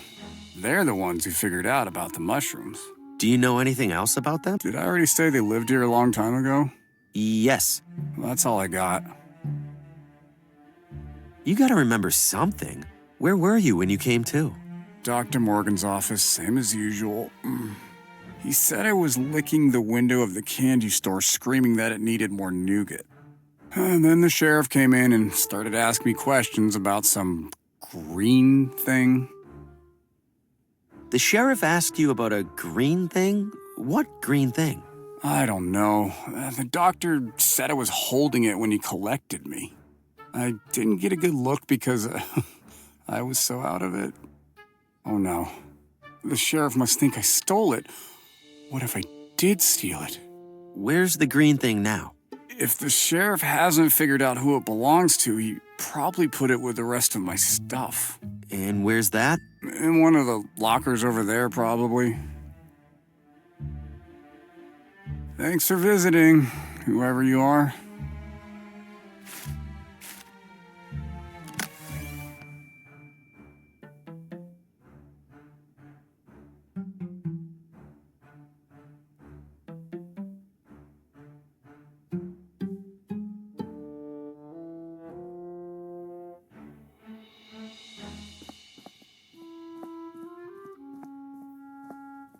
They're the ones who figured out about the mushrooms. Do you know anything else about them? Did I already say they lived here a long time ago? Yes. Well, that's all I got. You gotta remember something. Where were you when you came to? Dr. Morgan's office, same as usual. He said I was licking the window of the candy store screaming that it needed more nougat. And then the sheriff came in and started asking me questions about some green thing. The sheriff asked you about a green thing? What green thing? I don't know. The doctor said I was holding it when he collected me. I didn't get a good look because I was so out of it. Oh no. The sheriff must think I stole it. What if I did steal it? Where's the green thing now? If the sheriff hasn't figured out who it belongs to, he probably put it with the rest of my stuff. And where's that? In one of the lockers over there, probably. Thanks for visiting, whoever you are.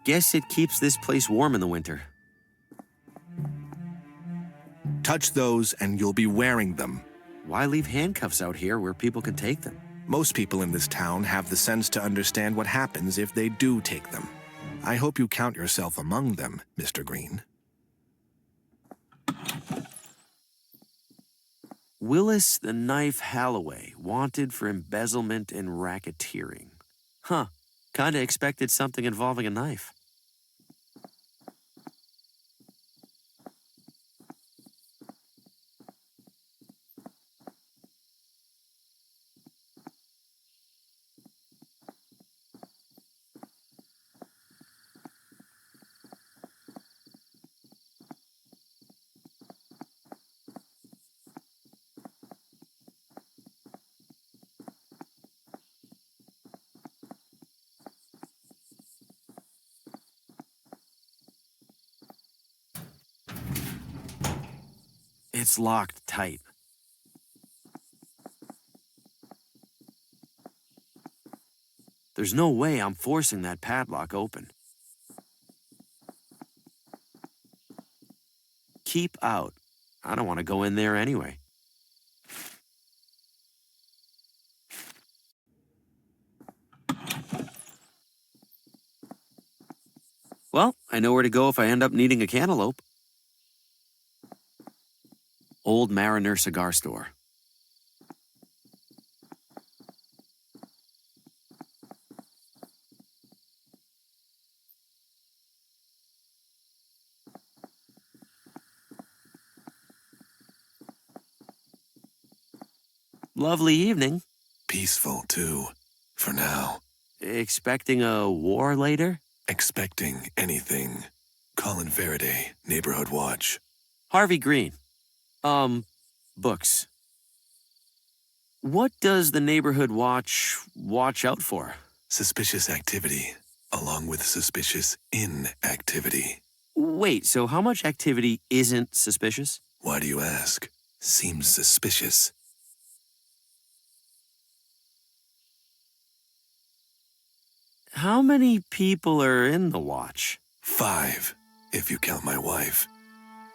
Guess it keeps this place warm in the winter. Touch those and you'll be wearing them. Why leave handcuffs out here where people can take them? Most people in this town have the sense to understand what happens if they do take them. I hope you count yourself among them, Mr. Green. Willis the Knife Halloway, wanted for embezzlement and racketeering. Huh, kinda expected something involving a knife. It's locked tight. There's no way I'm forcing that padlock open. Keep out. I don't want to go in there anyway. Well, I know where to go if I end up needing a cantaloupe. Old Mariner Cigar Store. Lovely evening. Peaceful, too, for now. Expecting a war later? Expecting anything. Colin Faraday, Neighborhood Watch. Harvey Green. Books. What does the Neighborhood Watch watch out for? Suspicious activity, along with suspicious inactivity. Wait, so how much activity isn't suspicious? Why do you ask? Seems suspicious. How many people are in the watch? 5, if you count my wife.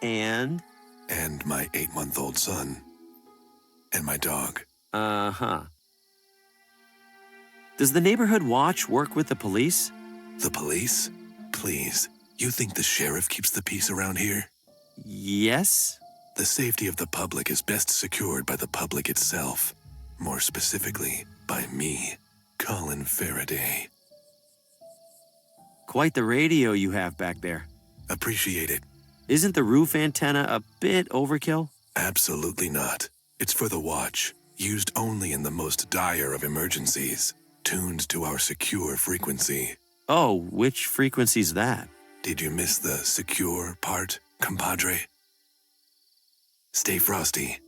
And? And my 8-month-old son. And my dog. Uh-huh. Does the Neighborhood Watch work with the police? The police? Please, you think the sheriff keeps the peace around here? Yes. The safety of the public is best secured by the public itself. More specifically, by me, Colin Faraday. Quite the radio you have back there. Appreciate it. Isn't the roof antenna a bit overkill? Absolutely not. It's for the watch, used only in the most dire of emergencies, tuned to our secure frequency. Oh, which frequency's that? Did you miss the secure part, compadre? Stay frosty.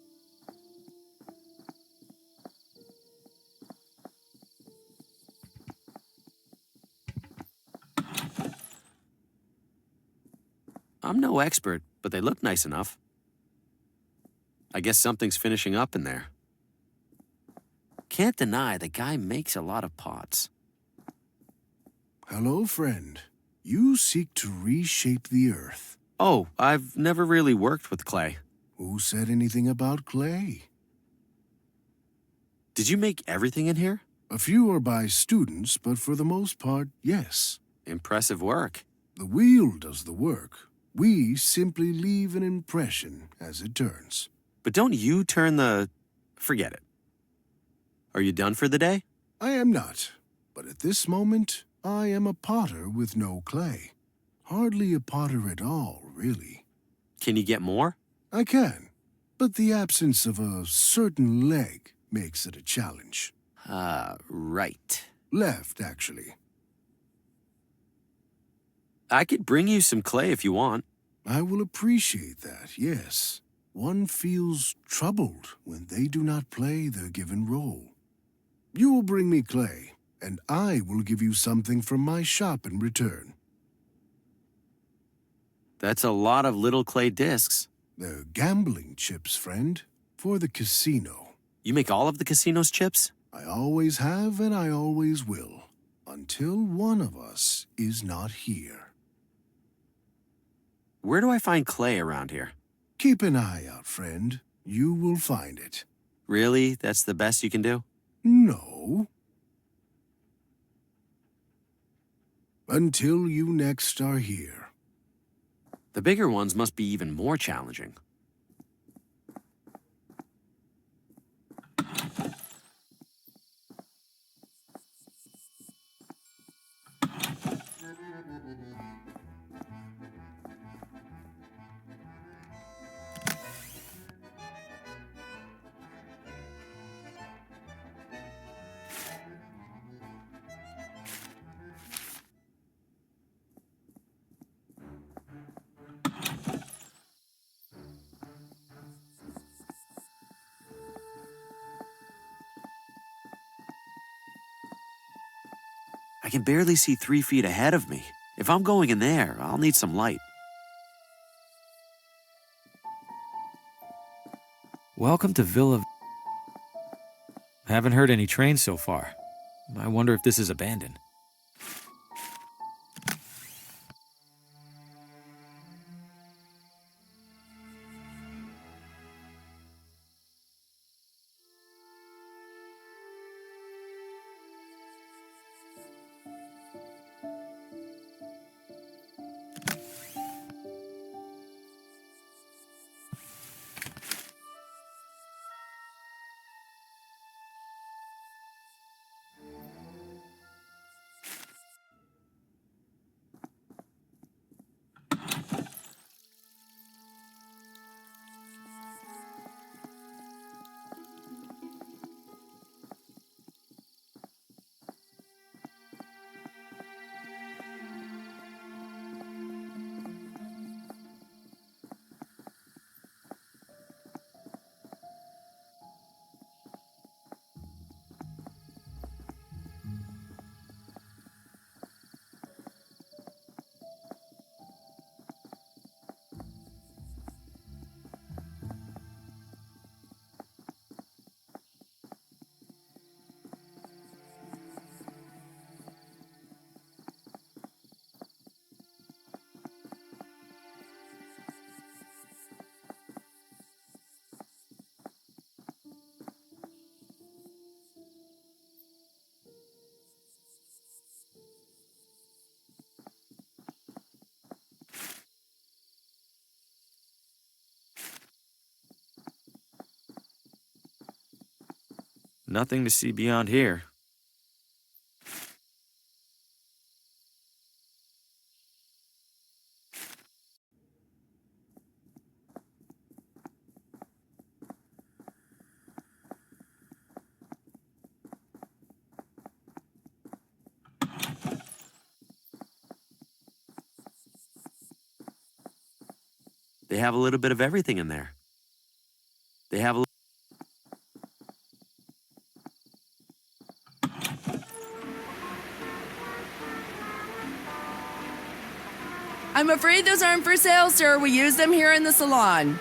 I'm no expert, but they look nice enough. I guess something's finishing up in there. Can't deny the guy makes a lot of pots. Hello, friend. You seek to reshape the earth. Oh, I've never really worked with clay. Who said anything about clay? Did you make everything in here? A few are by students, but for the most part, yes. Impressive work. The wheel does the work. We simply leave an impression as it turns. But don't you turn the... Forget it. Are you done for the day? I am not. But at this moment, I am a potter with no clay. Hardly a potter at all, really. Can you get more? I can. But the absence of a certain leg makes it a challenge. Right. Left, actually. I could bring you some clay if you want. I will appreciate that, yes. One feels troubled when they do not play their given role. You will bring me clay, and I will give you something from my shop in return. That's a lot of little clay discs. They're gambling chips, friend, for the casino. You make all of the casino's chips? I always have and I always will, until one of us is not here. Where do I find clay around here? Keep an eye out, friend. You will find it. Really? That's the best you can do? No. Until you next are here. The bigger ones must be even more challenging. I can barely see 3 feet ahead of me. If I'm going in there, I'll need some light. Welcome to Villa... Haven't heard any trains so far. I wonder if this is abandoned. Nothing to see beyond here. They have a little bit of everything in there. They have a I'm afraid those aren't for sale, sir. We use them here in the salon.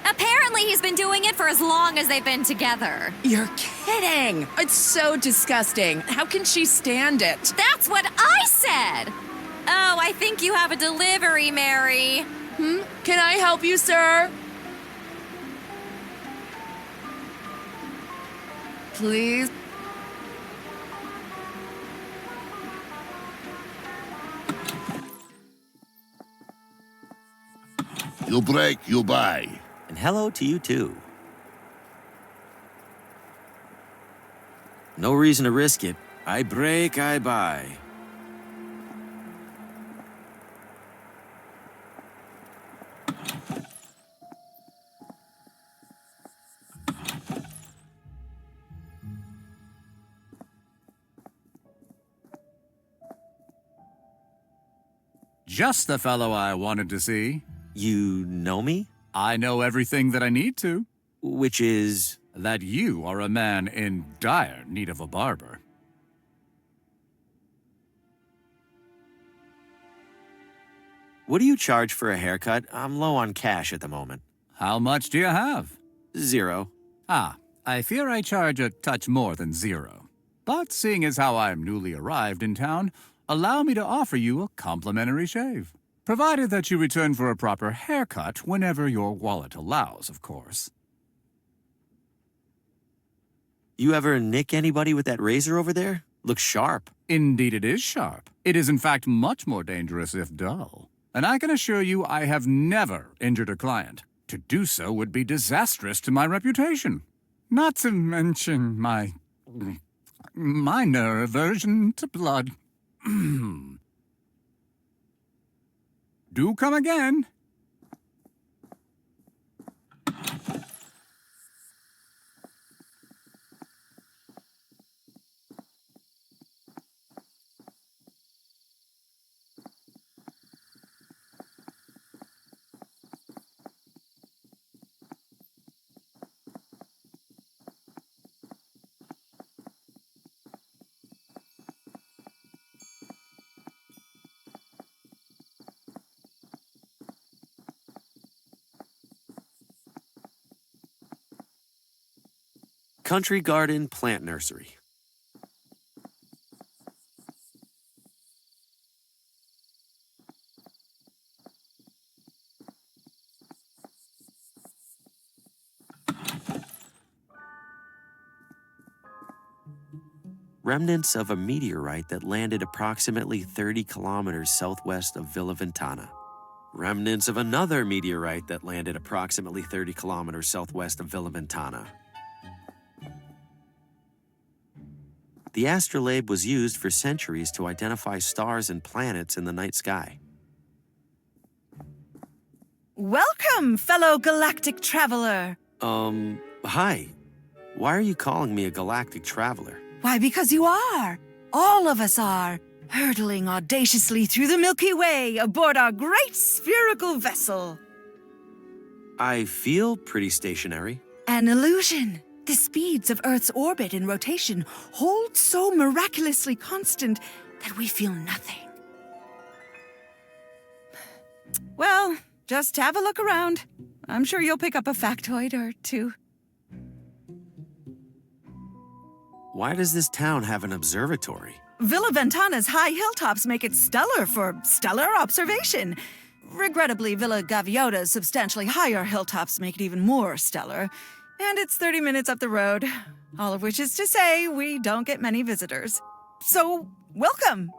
Apparently he's been doing it for as long as they've been together. You're kidding. It's so disgusting. How can she stand it? That's what I said! Oh, I think you have a delivery, Mary. Can I help you, sir? Please? You break, you buy. And hello to you too. No reason to risk it. I break, I buy. Just the fellow I wanted to see. You know me? I know everything that I need to. Which is? That you are a man in dire need of a barber. What do you charge for a haircut? I'm low on cash at the moment. How much do you have? 0. Ah, I fear I charge a touch more than 0. But seeing as how I'm newly arrived in town, allow me to offer you a complimentary shave. Provided that you return for a proper haircut whenever your wallet allows, of course. You ever nick anybody with that razor over there? Looks sharp. Indeed it is sharp. It is in fact much more dangerous if dull. And I can assure you I have never injured a client. To do so would be disastrous to my reputation. Not to mention my minor aversion to blood. Do come again. Country Garden Plant Nursery. Remnants of a meteorite that landed approximately 30 kilometers southwest of Villa Ventana. Remnants of another meteorite that landed approximately 30 kilometers southwest of Villa Ventana. The astrolabe was used for centuries to identify stars and planets in the night sky. Welcome, fellow galactic traveler. Hi. Why are you calling me a galactic traveler? Why, because you are. All of us are. Hurtling audaciously through the Milky Way aboard our great spherical vessel. I feel pretty stationary. An illusion. The speeds of Earth's orbit and rotation hold so miraculously constant that we feel nothing. Well, just have a look around. I'm sure you'll pick up a factoid or two. Why does this town have an observatory? Villa Ventana's high hilltops make it stellar for stellar observation. Regrettably, Villa Gaviota's substantially higher hilltops make it even more stellar. And it's 30 minutes up the road, all of which is to say we don't get many visitors. So, welcome!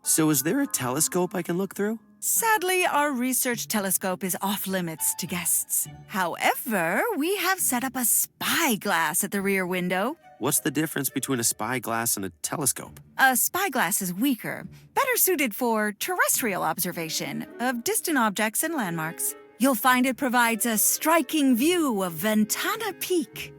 So is there a telescope I can look through? Sadly, our research telescope is off limits to guests. However, we have set up a spyglass at the rear window. What's the difference between a spyglass and a telescope? A spyglass is weaker, better suited for terrestrial observation of distant objects and landmarks. You'll find it provides a striking view of Ventana Peak.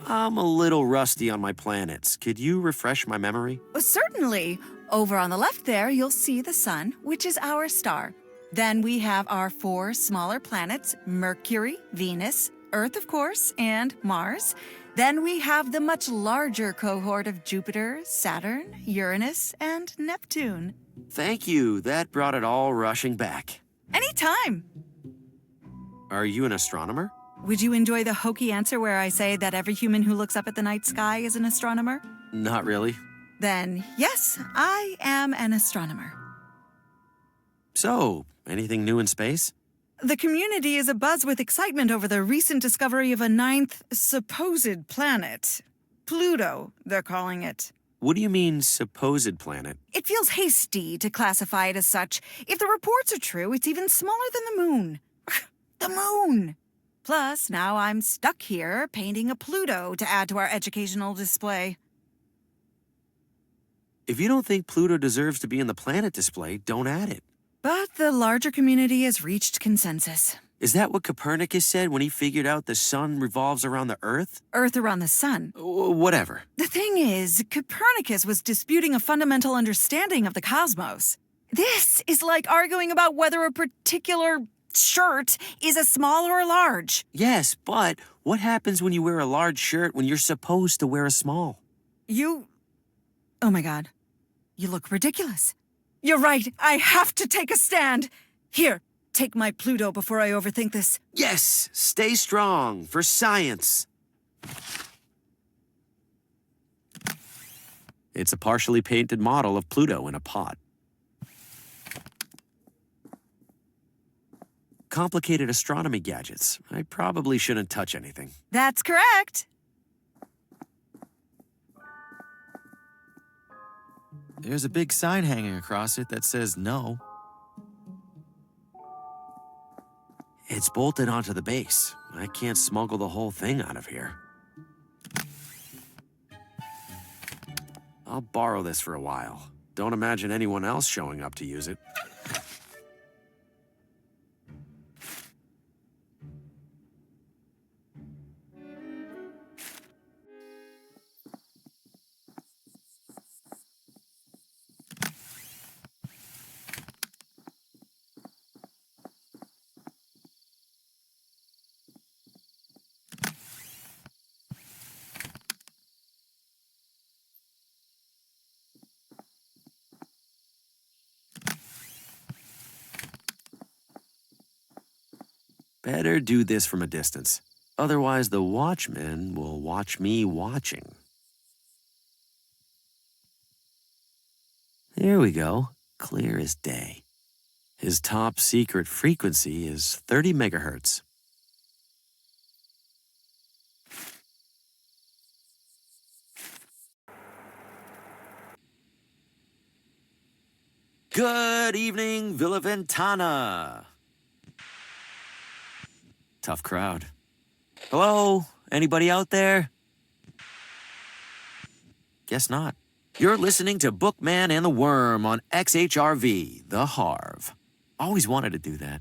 I'm a little rusty on my planets. Could you refresh my memory? Certainly. Over on the left there, you'll see the sun, which is our star. Then we have our 4 smaller planets, Mercury, Venus, Earth, of course, and Mars. Then we have the much larger cohort of Jupiter, Saturn, Uranus, and Neptune. Thank you. That brought it all rushing back. Anytime. Are you an astronomer? Would you enjoy the hokey answer where I say that every human who looks up at the night sky is an astronomer? Not really. Then, yes, I am an astronomer. So, anything new in space? The community is abuzz with excitement over the recent discovery of a 9th supposed planet. Pluto, they're calling it. What do you mean, supposed planet? It feels hasty to classify it as such. If the reports are true, it's even smaller than the moon. The moon! Plus, now I'm stuck here painting a Pluto to add to our educational display. If you don't think Pluto deserves to be in the planet display, don't add it. But the larger community has reached consensus. Is that what Copernicus said when he figured out the sun revolves around the Earth? Earth around the sun. Whatever. The thing is, Copernicus was disputing a fundamental understanding of the cosmos. This is like arguing about whether a particular shirt is a small or a large. Yes, but what happens when you wear a large shirt when you're supposed to wear a small? Oh my God. You look ridiculous. You're right. I have to take a stand. Here, take my Pluto before I overthink this. Yes, stay strong for science. It's a partially painted model of Pluto in a pot. Complicated astronomy gadgets. I probably shouldn't touch anything. That's correct. There's a big sign hanging across it that says no. It's bolted onto the base. I can't smuggle the whole thing out of here. I'll borrow this for a while. Don't imagine anyone else showing up to use it. Better do this from a distance. Otherwise, the watchman will watch me watching. There we go. Clear as day. His top secret frequency is 30 megahertz. Good evening, Villa Ventana. Tough crowd. Hello? Anybody out there? Guess not. You're listening to Bookman and the Worm on XHRV, The Harv. Always wanted to do that.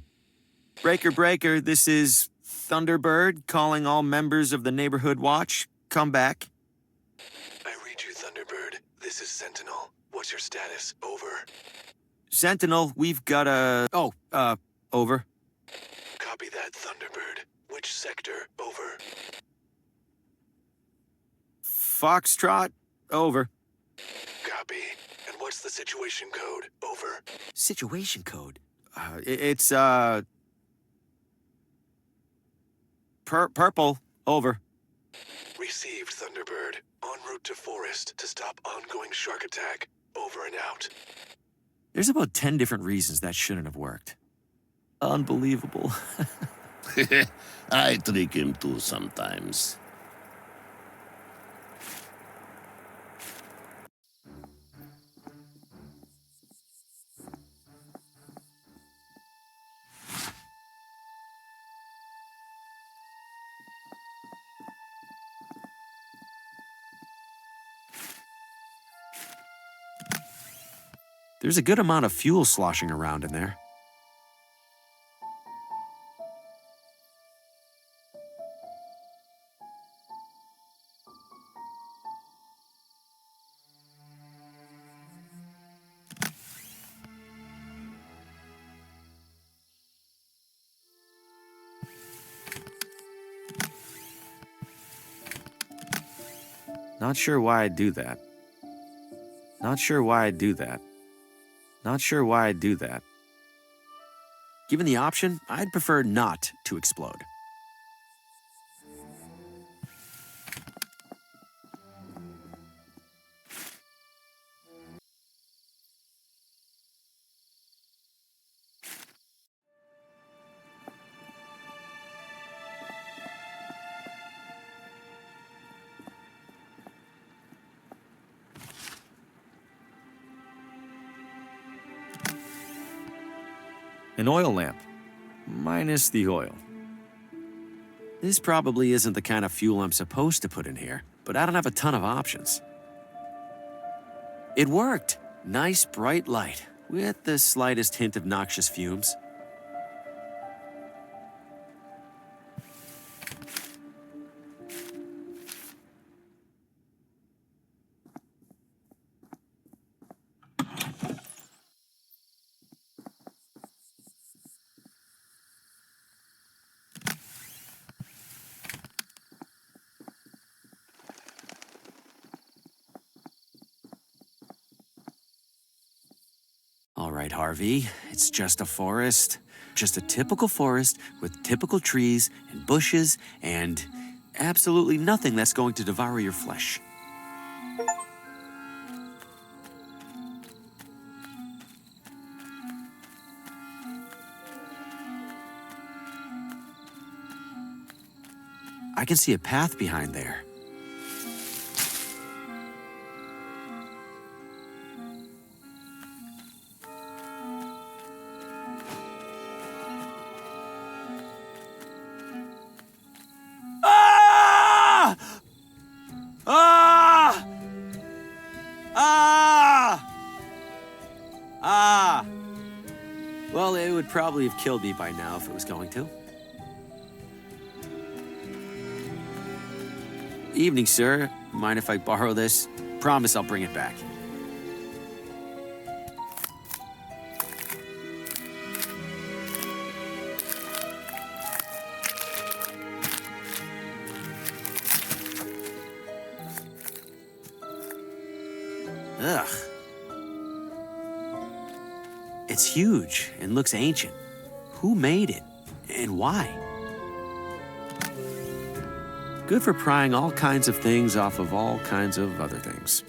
Breaker, breaker, this is Thunderbird calling all members of the Neighborhood Watch. Come back. I read you, Thunderbird. This is Sentinel. What's your status? Over. Sentinel, we've got a... over. Copy that, Thunderbird. Which sector? Over. Foxtrot, over. Copy. And what's the situation code? Over. Situation code? It's, purple, over. Received, Thunderbird. En route to forest to stop ongoing shark attack. Over and out. There's about 10 different reasons that shouldn't have worked. Unbelievable. I trick him too sometimes. There's a good amount of fuel sloshing around in there. Not sure why I'd do that. Not sure why I'd do that. Not sure why I'd do that. Given the option, I'd prefer not to explode. An oil lamp, minus the oil. This probably isn't the kind of fuel I'm supposed to put in here, but I don't have a ton of options. It worked. Nice bright light, with the slightest hint of noxious fumes. All right, Harvey, it's just a forest. Just a typical forest with typical trees and bushes and absolutely nothing that's going to devour your flesh. I can see a path behind there. Well, it would probably have killed me by now if it was going to. Evening, sir. Mind if I borrow this? Promise I'll bring it back. Ugh. It's huge and looks ancient. Who made it? And why? Good for prying all kinds of things off of all kinds of other things.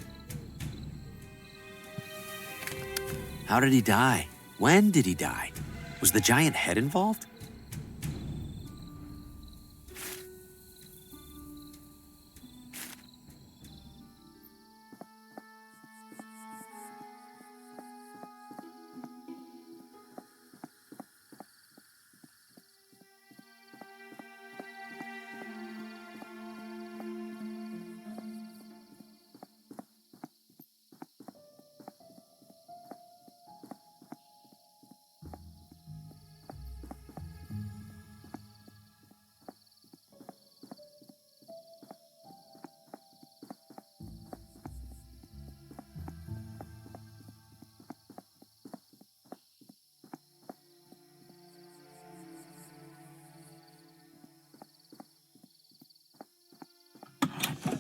How did he die? When did he die? Was the giant head involved?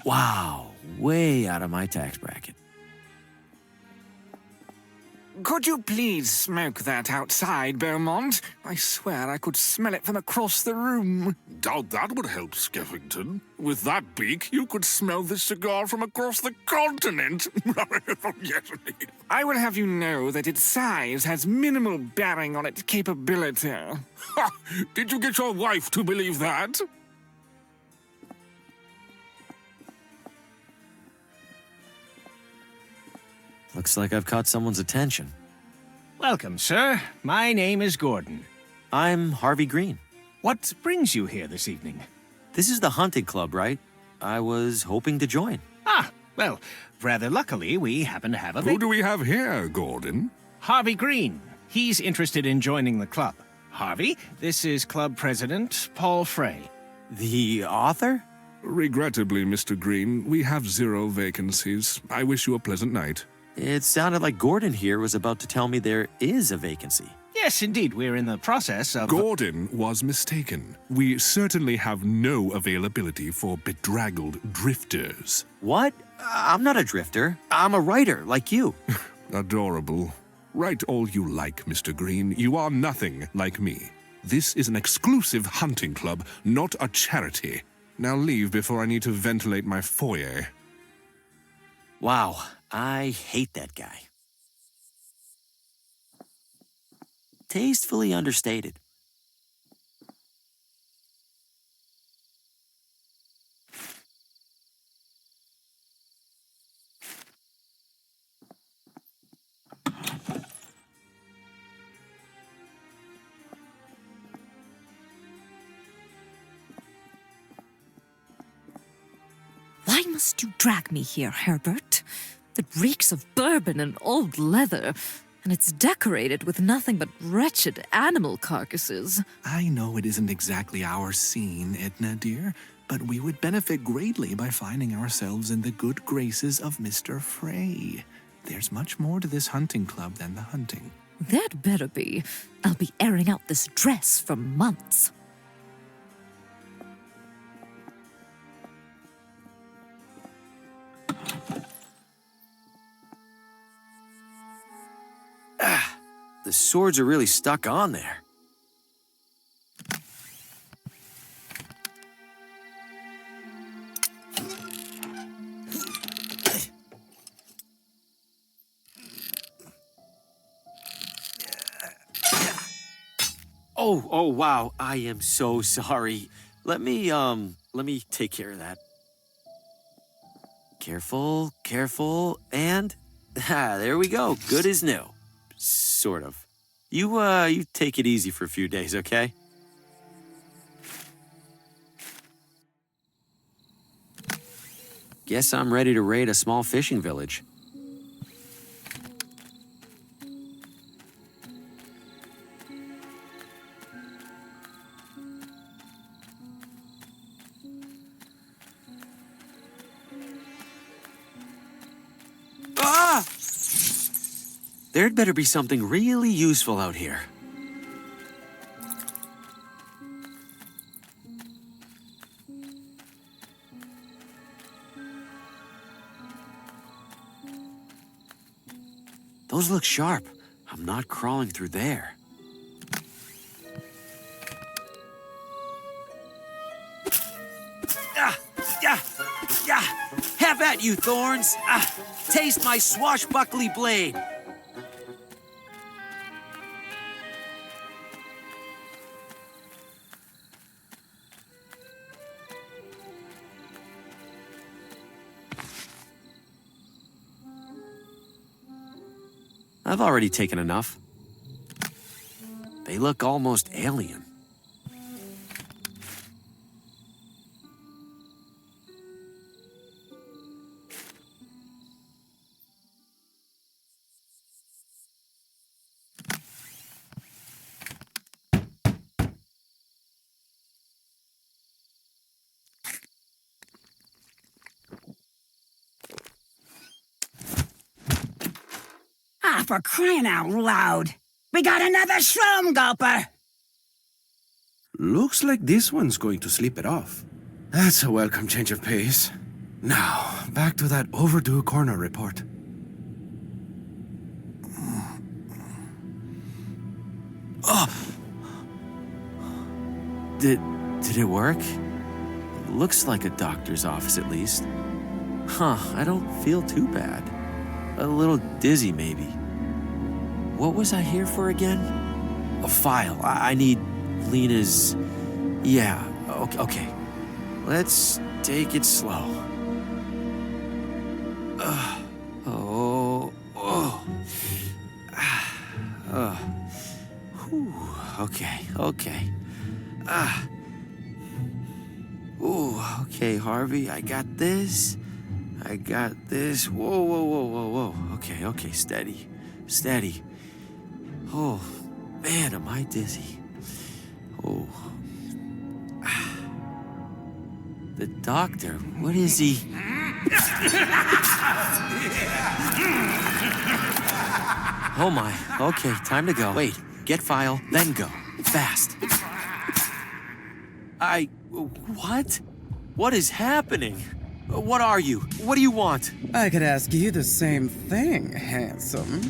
Wow, way out of my tax bracket. Could you please smoke that outside, Beaumont? I swear I could smell it from across the room. Doubt that would help, Skeffington. With that beak, you could smell this cigar from across the continent. Yes, indeed. I will have you know that its size has minimal bearing on its capability. Ha! Did you get your wife to believe that? Looks like I've caught someone's attention. Welcome, sir. My name is Gordon. I'm Harvey Green. What brings you here this evening? This is the hunting club, right? I was hoping to join. Ah, well, rather luckily, we happen to have a... Who do we have here, Gordon? Harvey Green. He's interested in joining the club. Harvey, this is club president Paul Frey. The author? Regrettably, Mr. Green, we have 0 vacancies. I wish you a pleasant night. It sounded like Gordon here was about to tell me there is a vacancy. Yes, indeed, we're in the process of... Gordon was mistaken. We certainly have no availability for bedraggled drifters. What? I'm not a drifter. I'm a writer, like you. Adorable. Write all you like, Mr. Green. You are nothing like me. This is an exclusive hunting club, not a charity. Now leave before I need to ventilate my foyer. Wow, I hate that guy. Tastefully understated. Why must you drag me here, Herbert? It reeks of bourbon and old leather, and it's decorated with nothing but wretched animal carcasses. I know it isn't exactly our scene, Edna dear, but we would benefit greatly by finding ourselves in the good graces of Mr. Frey. There's much more to this hunting club than the hunting. There'd better be. I'll be airing out this dress for months. The swords are really stuck on there. Oh, wow. I am so sorry. Let me take care of that. Careful, and... there we go. Good as new. Sort of. You take it easy for a few days, okay? Guess I'm ready to raid a small fishing village. Ah! There'd better be something really useful out here. Those look sharp. I'm not crawling through there. Have at you, thorns! Taste my swashbuckly blade! I've already taken enough. They look almost alien. For crying out loud. We got another shroom gulper. Looks like this one's going to sleep it off. That's a welcome change of pace. Now, back to that overdue coroner report. Oh! Did it work? Looks like a doctor's office at least. Huh, I don't feel too bad. A little dizzy maybe. What was I here for again? A file. I need Lena's... Yeah, okay. Let's take it slow. Okay. Okay, Harvey, I got this. Whoa. Okay, steady. Oh, man, am I dizzy. Oh. The doctor, what is he? Oh my, okay, time to go. Wait, get file, then go. Fast. What? What is happening? What are you? What do you want? I could ask you the same thing, handsome.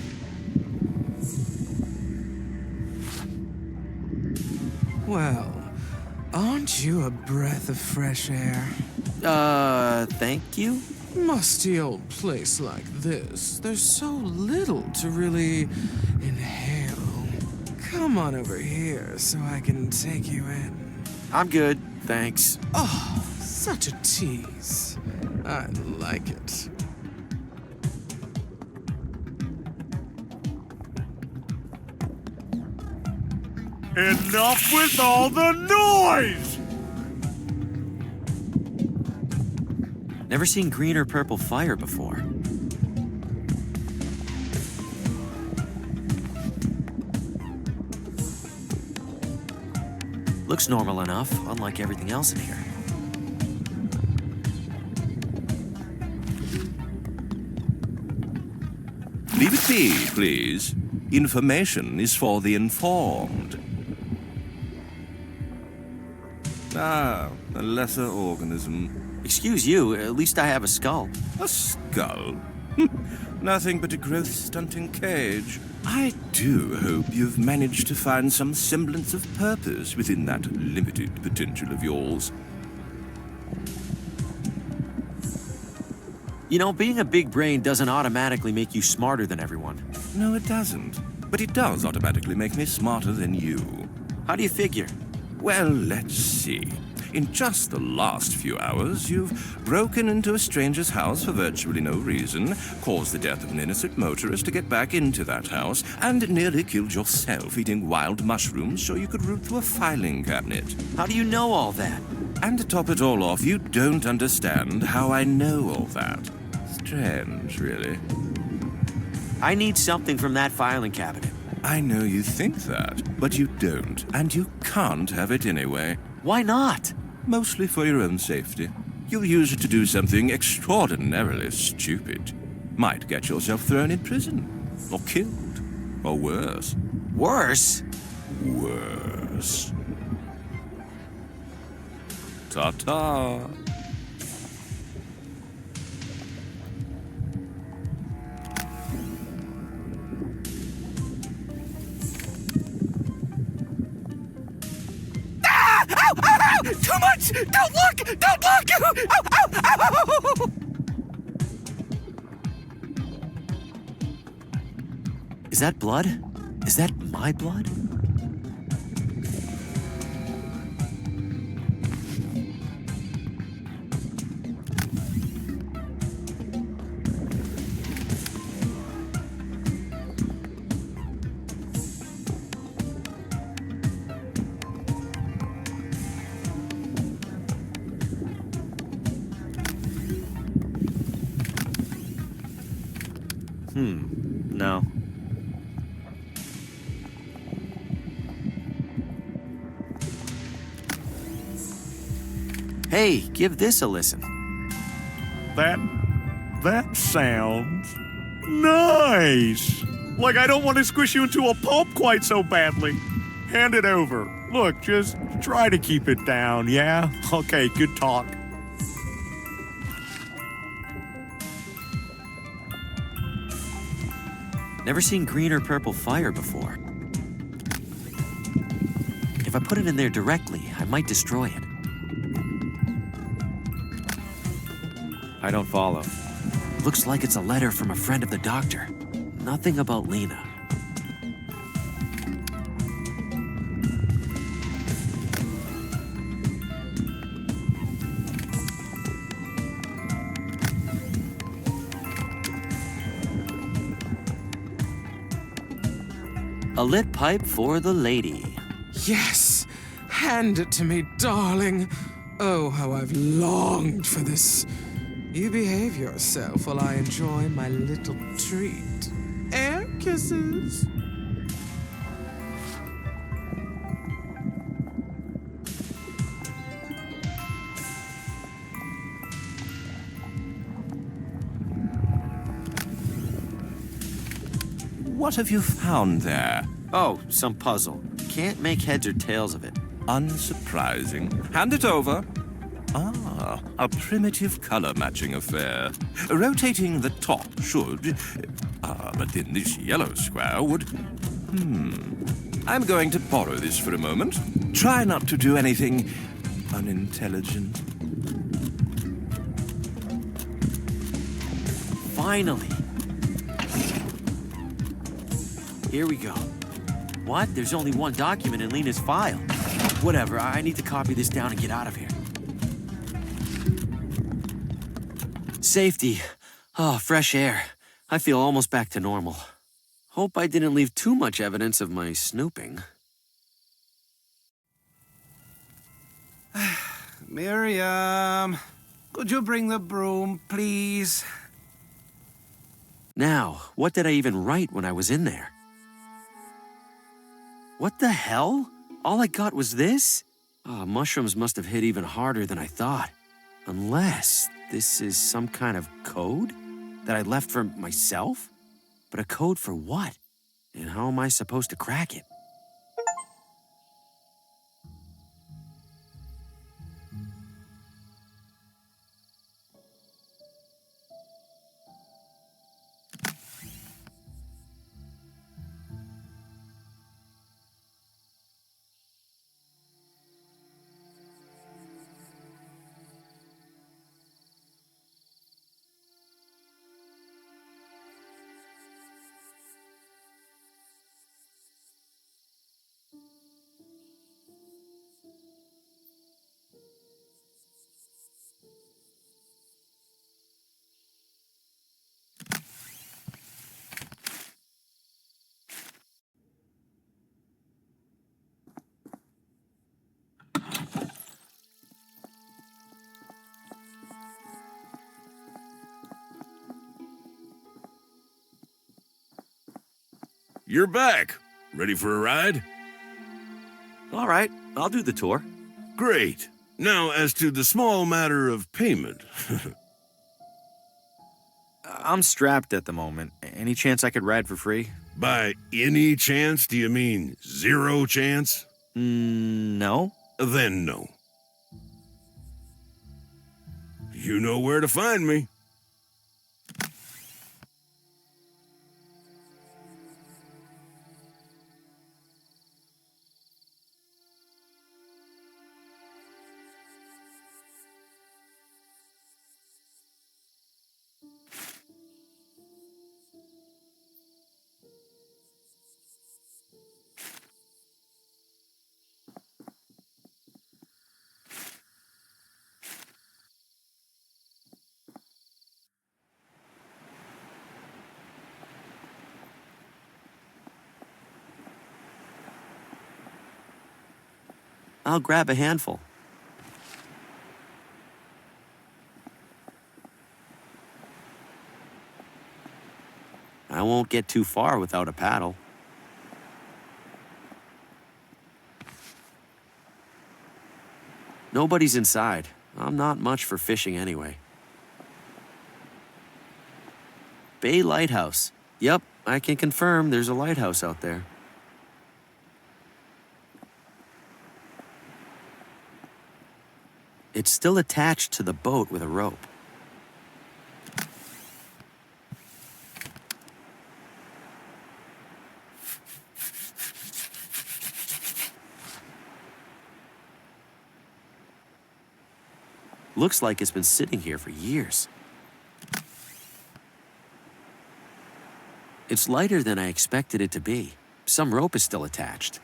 Well, aren't you a breath of fresh air? Thank you? Musty old place like this, there's so little to really inhale. Come on over here so I can take you in. I'm good, thanks. Oh, such a tease. I like it. Enough with all the noise! Never seen green or purple fire before. Looks normal enough, unlike everything else in here. Leave it be, please. Information is for the informed. Ah, a lesser organism. Excuse you, at least I have a skull. A skull? Nothing but a growth-stunting cage. I do hope you've managed to find some semblance of purpose within that limited potential of yours. You know, being a big brain doesn't automatically make you smarter than everyone. No, it doesn't. But it does automatically make me smarter than you. How do you figure? Well, let's see. In just the last few hours, you've broken into a stranger's house for virtually no reason, caused the death of an innocent motorist to get back into that house, and nearly killed yourself eating wild mushrooms so you could root through a filing cabinet. How do you know all that? And to top it all off, you don't understand how I know all that. Strange, really. I need something from that filing cabinet. I know you think that, but you don't, and you can't have it anyway. Why not? Mostly for your own safety. You'll use it to do something extraordinarily stupid. Might get yourself thrown in prison, or killed, or worse. Worse? Worse. Ta-ta. Too much! Don't look! Don't look! Ow, ow, ow! Is that blood? Is that my blood? No. Hey, give this a listen. That sounds nice. Like I don't want to squish you into a pulp quite so badly. Hand it over. Look, just try to keep it down, yeah? Okay, good talk. Never seen green or purple fire before. If I put it in there directly, I might destroy it. I don't follow. Looks like it's a letter from a friend of the doctor. Nothing about Lena. A lit pipe for the lady. Yes! Hand it to me, darling. Oh, how I've longed for this. You behave yourself while I enjoy my little treat. Air kisses. What have you found there? Oh, some puzzle. Can't make heads or tails of it. Unsurprising. Hand it over. Ah, a primitive color-matching affair. Rotating the top should... but then this yellow square would... I'm going to borrow this for a moment. Try not to do anything unintelligent. Finally. Here we go. What? There's only one document in Lena's file. Whatever, I need to copy this down and get out of here. Safety. Oh, fresh air. I feel almost back to normal. Hope I didn't leave too much evidence of my snooping. Miriam, could you bring the broom, please? Now, what did I even write when I was in there? What the hell? All I got was this? Oh, mushrooms must have hit even harder than I thought. Unless this is some kind of code that I left for myself? But a code for what? And how am I supposed to crack it? You're back. Ready for a ride? All right, I'll do the tour. Great. Now, as to the small matter of payment. I'm strapped at the moment. Any chance I could ride for free? By any chance, do you mean zero chance? No. Then no. You know where to find me. I'll grab a handful. I won't get too far without a paddle. Nobody's inside. I'm not much for fishing anyway. Bay Lighthouse. Yep, I can confirm there's a lighthouse out there. It's still attached to the boat with a rope. Looks like it's been sitting here for years. It's lighter than I expected it to be. Some rope is still attached.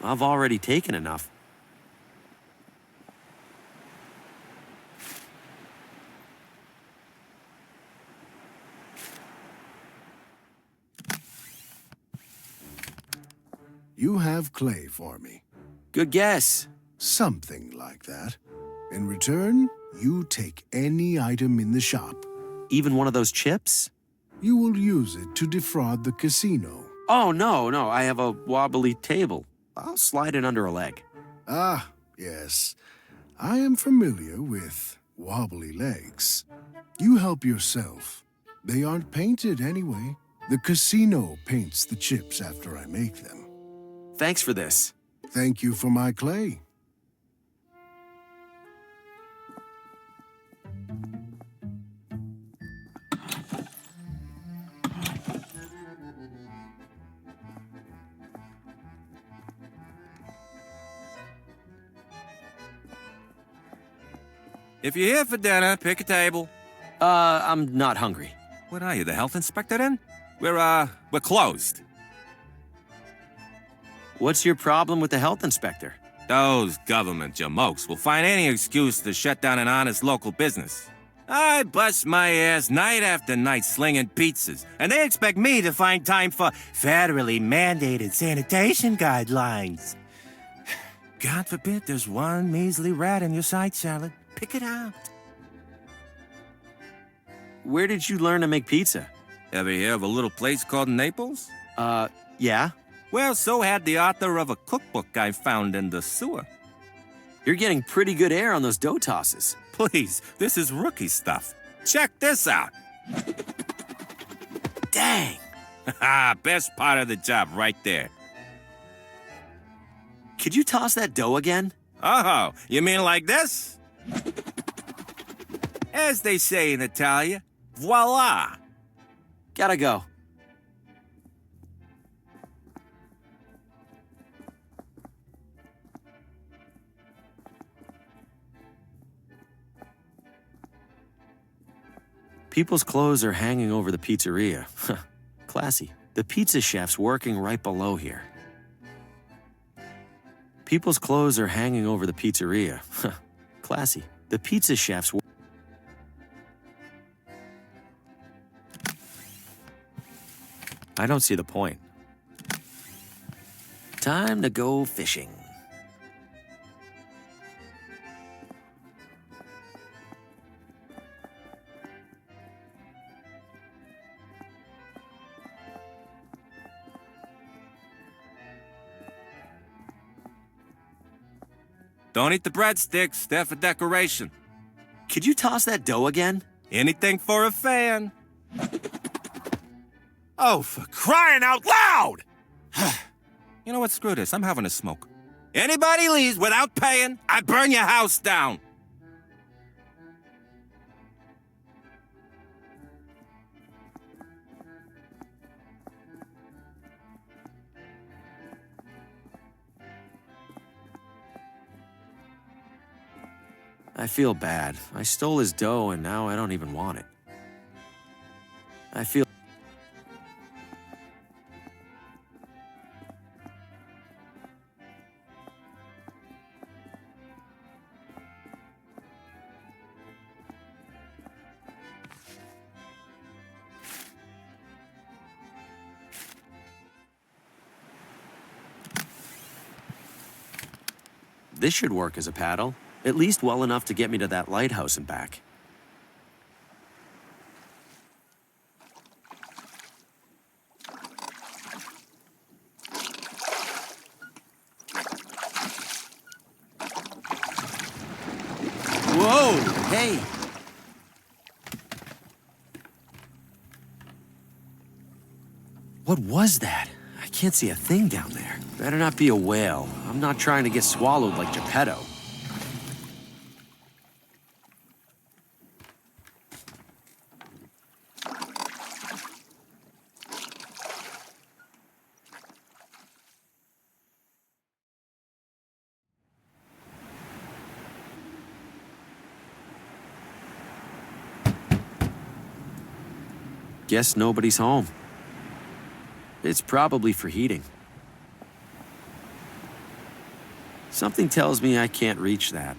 I've already taken enough. You have clay for me. Good guess. Something like that. In return, you take any item in the shop. Even one of those chips? You will use it to defraud the casino. Oh, no, I have a wobbly table. I'll slide it under a leg. Ah, yes. I am familiar with wobbly legs. You help yourself. They aren't painted anyway. The casino paints the chips after I make them. Thanks for this. Thank you for my clay. If you're here for dinner, pick a table. I'm not hungry. What are you, the health inspector then? We're closed. What's your problem with the health inspector? Those government jamokes will find any excuse to shut down an honest local business. I bust my ass night after night slinging pizzas, and they expect me to find time for federally mandated sanitation guidelines. God forbid there's one measly rat in your side salad. Pick it out. Where did you learn to make pizza? Ever hear of a little place called Naples? Yeah. Well, so had the author of a cookbook I found in the sewer. You're getting pretty good air on those dough tosses. Please, this is rookie stuff. Check this out. Dang! Best part of the job right there. Could you toss that dough again? Oh, you mean like this? As they say in Italia, voila! Gotta go. People's clothes are hanging over the pizzeria. Classy. The pizza chef's working right below here. People's clothes are hanging over the pizzeria. Classy. The pizza chef's I don't see the point. Time to go fishing. Don't eat the breadsticks, they're for decoration. Could you toss that dough again? Anything for a fan. Oh, for crying out loud! You know what, screw this, I'm having a smoke. Anybody leaves without paying, I burn your house down. I feel bad. I stole his dough and now I don't even want it. I feel... This should work as a paddle. At least well enough to get me to that lighthouse and back. Whoa! Hey! What was that? I can't see a thing down there. Better not be a whale. I'm not trying to get swallowed like Geppetto. Guess nobody's home. It's probably for heating. Something tells me I can't reach that.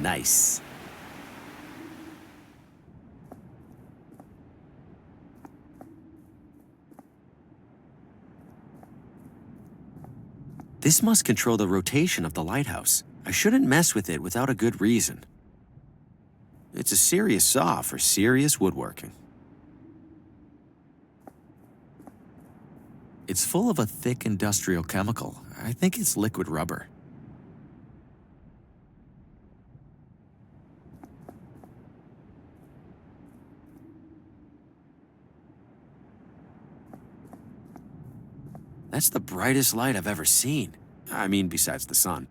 Nice. This must control the rotation of the lighthouse. I shouldn't mess with it without a good reason. It's a serious saw for serious woodworking. It's full of a thick industrial chemical. I think it's liquid rubber. That's the brightest light I've ever seen. I mean, besides the sun.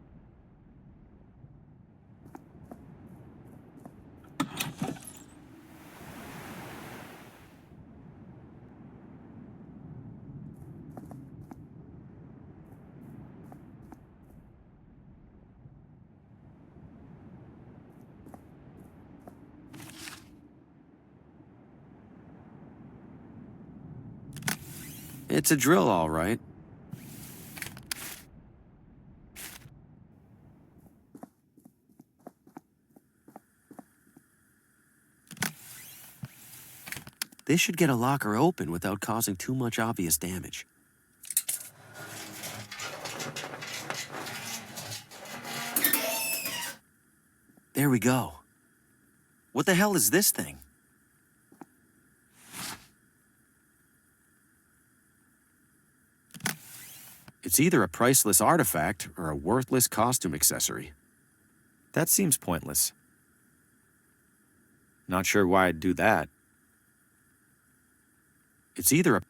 It's a drill, all right. This should get a locker open without causing too much obvious damage. There we go. What the hell is this thing? It's either a priceless artifact or a worthless costume accessory. That seems pointless. Not sure why I'd do that. It's either a...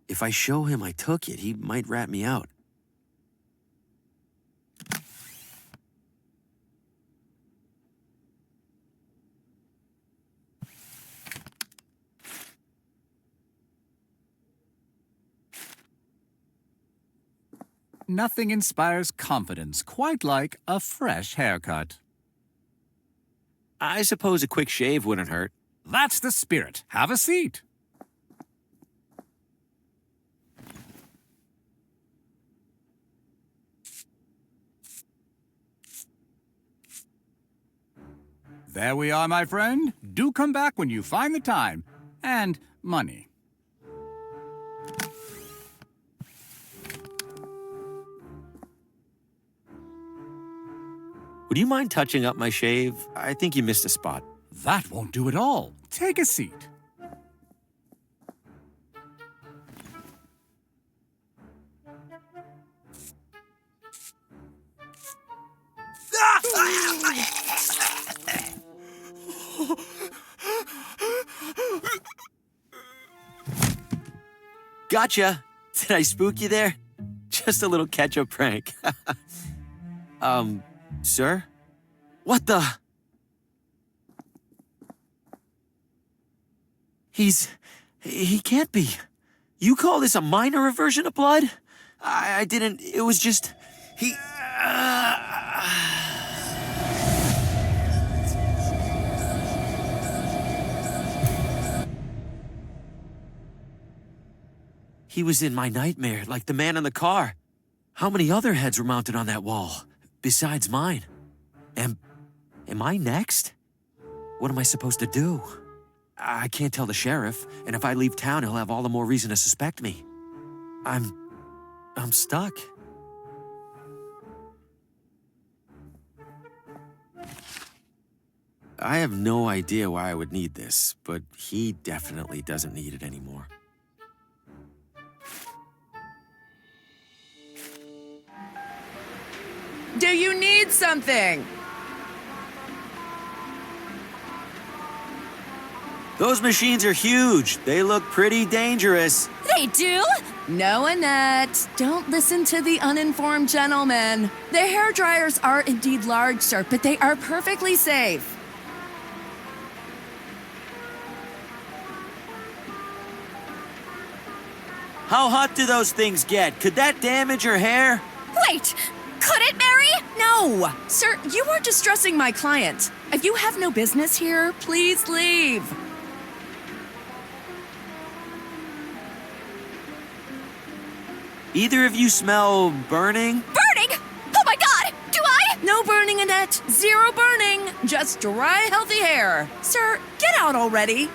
If I show him I took it, he might rat me out. Nothing inspires confidence quite like a fresh haircut. I suppose a quick shave wouldn't hurt. That's the spirit. Have a seat. There we are, my friend. Do come back when you find the time. And money. Would you mind touching up my shave? I think you missed a spot. That won't do at all. Take a seat. Gotcha! Did I spook you there? Just a little ketchup prank. Sir? What the? He can't be. You call this a minor reversion of blood? I didn't, it was just, He was in my nightmare, like the man in the car. How many other heads were mounted on that wall, besides mine? Am I next? What am I supposed to do? I can't tell the sheriff, and if I leave town, he'll have all the more reason to suspect me. I'm stuck. I have no idea why I would need this, but he definitely doesn't need it anymore. Do you need something? Those machines are huge. They look pretty dangerous. They do? No, Annette. Don't listen to the uninformed gentleman. The hair dryers are indeed large, sir, but they are perfectly safe. How hot do those things get? Could that damage your hair? Wait! Could it, Mary? No! Sir, you are distressing my client. If you have no business here, please leave. Either of you smell burning? Burning? Oh my god! Do I? No burning, Annette. Zero burning. Just dry, healthy hair. Sir, get out already.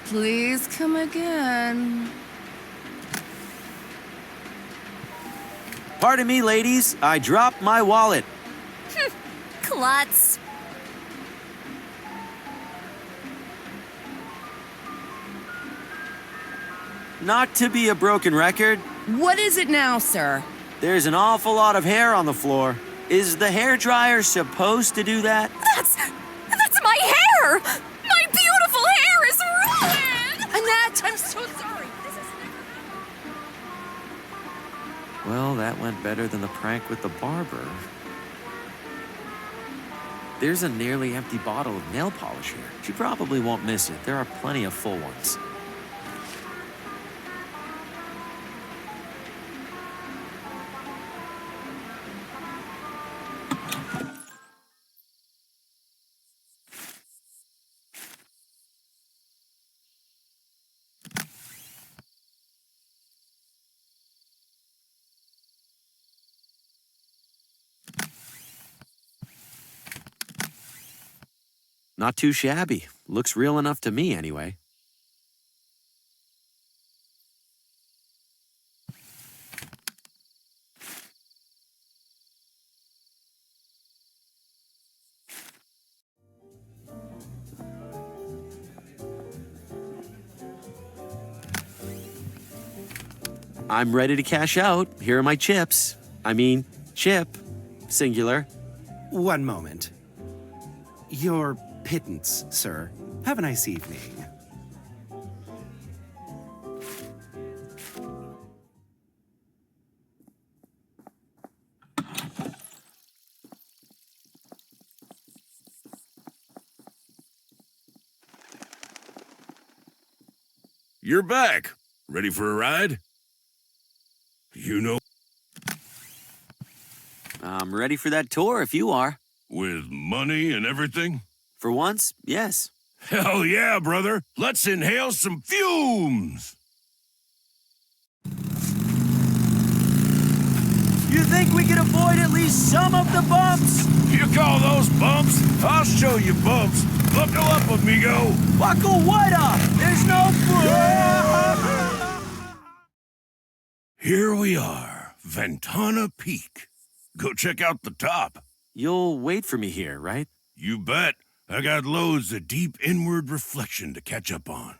Please come again. Pardon me, ladies. I dropped my wallet. Klutz. Not to be a broken record. What is it now, sir? There's an awful lot of hair on the floor. Is the hairdryer supposed to do that? That's my hair! My beautiful hair is ruined! Annette, I'm so sorry. Well, that went better than the prank with the barber. There's a nearly empty bottle of nail polish here. She probably won't miss it. There are plenty of full ones. Not too shabby. Looks real enough to me, anyway. I'm ready to cash out. Here are my chips. I mean, chip. Singular. One moment. Your pittance, sir. Have a nice evening. You're back. Ready for a ride? You know... I'm ready for that tour if you are. With money and everything? For once, yes. Hell yeah, brother. Let's inhale some fumes. You think we can avoid at least some of the bumps? You call those bumps? I'll show you bumps. Buckle up, amigo. Buckle what up? There's no... Here we are, Ventana Peak. Go check out the top. You'll wait for me here, right? You bet. I got loads of deep inward reflection to catch up on.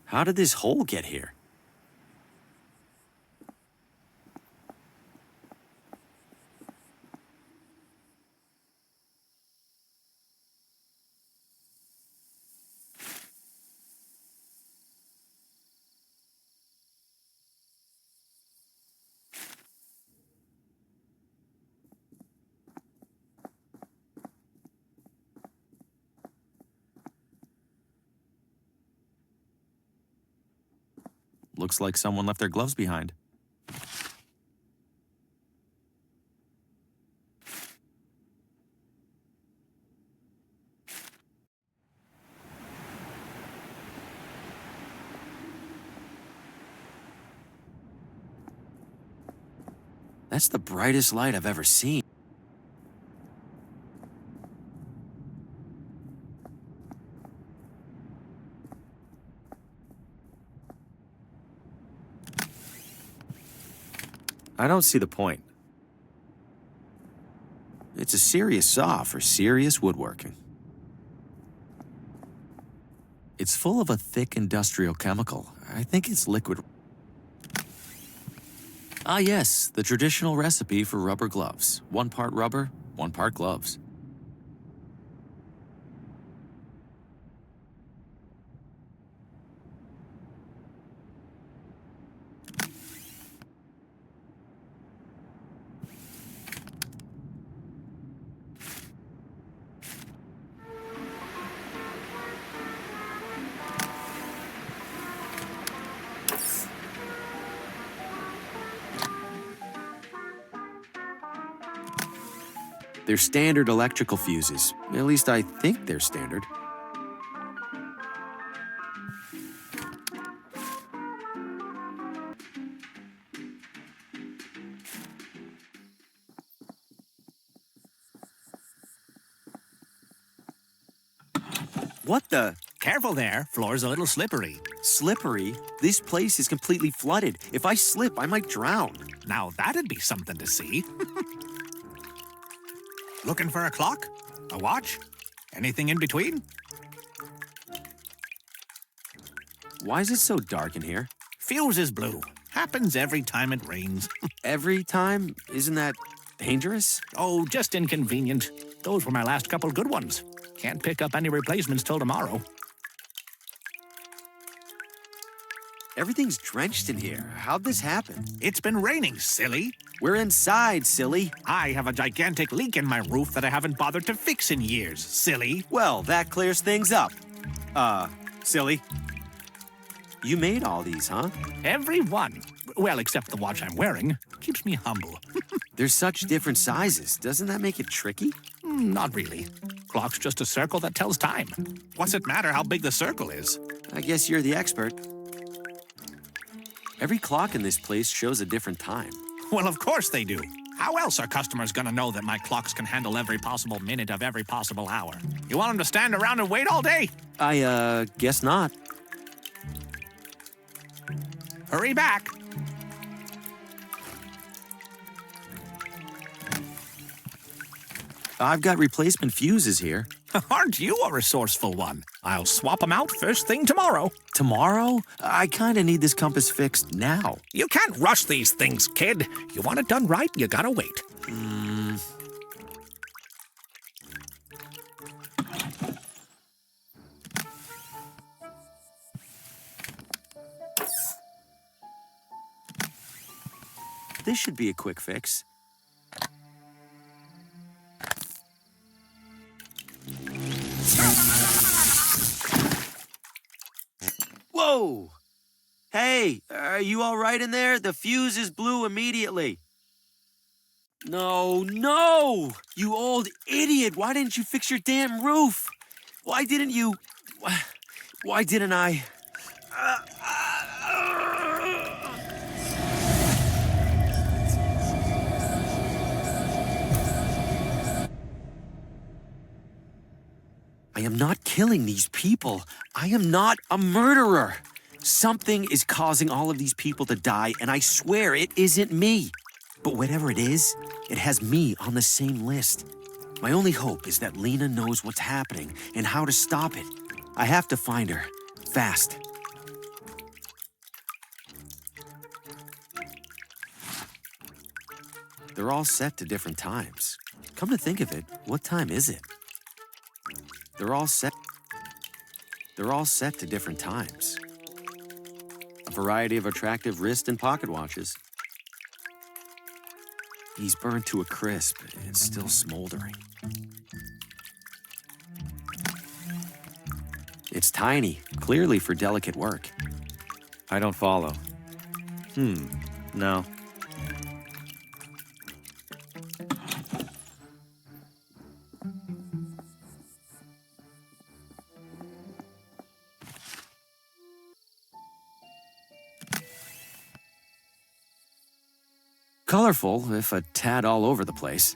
How did this hole get here? Looks like someone left their gloves behind. That's the brightest light I've ever seen. I don't see the point. It's a serious saw for serious woodworking. It's full of a thick industrial chemical. I think it's liquid. Ah, yes, the traditional recipe for rubber gloves. 1 part rubber, 1 part gloves. They're standard electrical fuses. At least I think they're standard. What the? Careful there. Floor's a little slippery. Slippery? This place is completely flooded. If I slip, I might drown. Now that'd be something to see. Looking for a clock? A watch? Anything in between? Why is it so dark in here? Fuse is blue. Happens every time it rains. Every time? Isn't that dangerous? Oh, just inconvenient. Those were my last couple good ones. Can't pick up any replacements till tomorrow. Everything's drenched in here. How'd this happen? It's been raining, silly. We're inside, silly. I have a gigantic leak in my roof that I haven't bothered to fix in years, silly. Well, that clears things up. Silly. You made all these, huh? Every one. Well, except the watch I'm wearing. Keeps me humble. There's such different sizes. Doesn't that make it tricky? Not really. Clock's just a circle that tells time. What's it matter how big the circle is? I guess you're the expert. Every clock in this place shows a different time. Well, of course they do. How else are customers gonna know that my clocks can handle every possible minute of every possible hour? You want them to stand around and wait all day? I, guess not. Hurry back. I've got replacement fuses here. Aren't you a resourceful one? I'll swap them out first thing tomorrow. Tomorrow? I kinda need this compass fixed now. You can't rush these things, kid. You want it done right, you gotta wait. This should be a quick fix. Whoa! Hey, are you all right in there? The fuse is blue immediately. No, no! You old idiot! Why didn't you fix your damn roof? Why didn't you... Why didn't I... I am not killing these people. I am not a murderer. Something is causing all of these people to die, and I swear it isn't me. But whatever it is, it has me on the same list. My only hope is that Lena knows what's happening and how to stop it. I have to find her. Fast. They're all set to different times. Come to think of it, what time is it? They're all set to different times. A variety of attractive wrist and pocket watches. He's burned to a crisp and still smoldering. It's tiny, clearly for delicate work. I don't follow. No. Colorful, if a tad all over the place.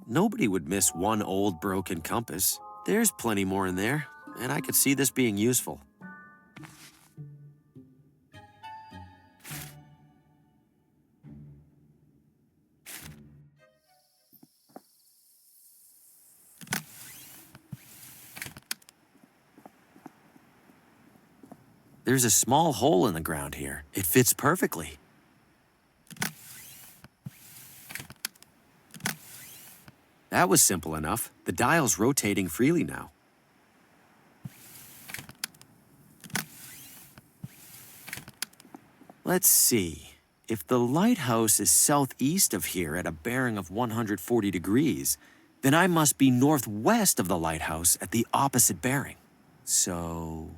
Nobody would miss one old broken compass. There's plenty more in there, and I could see this being useful. There's a small hole in the ground here. It fits perfectly. That was simple enough. The dial's rotating freely now. Let's see. If the lighthouse is southeast of here at a bearing of 140 degrees, then I must be northwest of the lighthouse at the opposite bearing. So...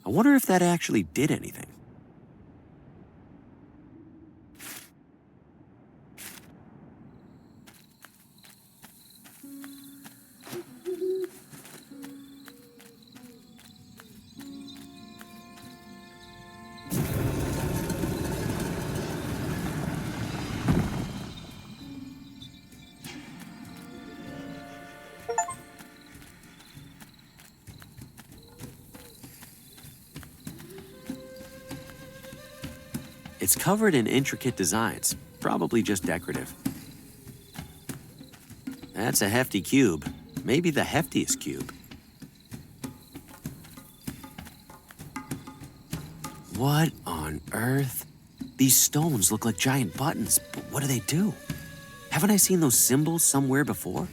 I wonder if that actually did anything. It's covered in intricate designs, probably just decorative. That's a hefty cube, maybe the heftiest cube. What on earth? These stones look like giant buttons, but what do they do? Haven't I seen those symbols somewhere before?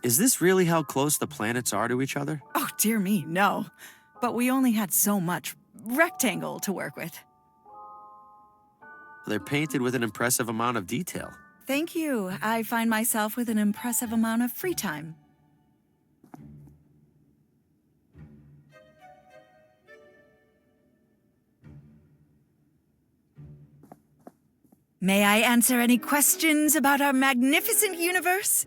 Is this really how close the planets are to each other? Oh, dear me, no. But we only had so much rectangle to work with. They're painted with an impressive amount of detail. Thank you. I find myself with an impressive amount of free time. May I answer any questions about our magnificent universe?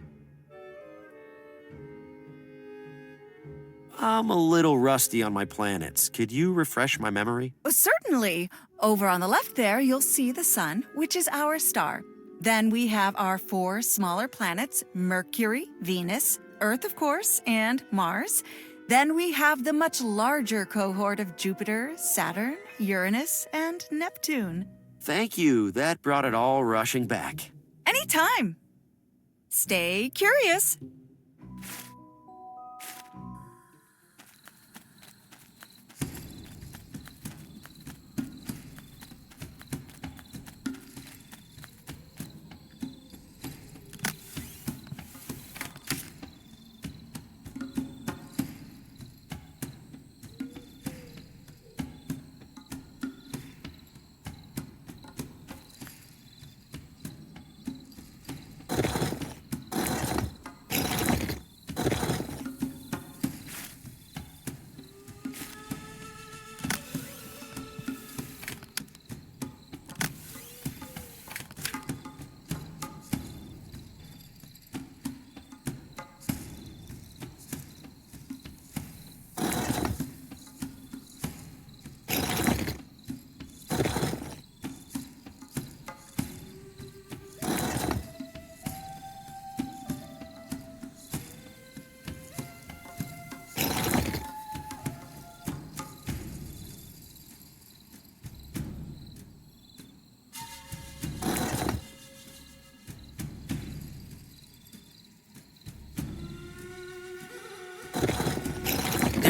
I'm a little rusty on my planets. Could you refresh my memory? Certainly. Over on the left there, you'll see the sun, which is our star. Then we have our 4 smaller planets, Mercury, Venus, Earth, of course, and Mars. Then we have the much larger cohort of Jupiter, Saturn, Uranus, and Neptune. Thank you. That brought it all rushing back. Anytime. Stay curious.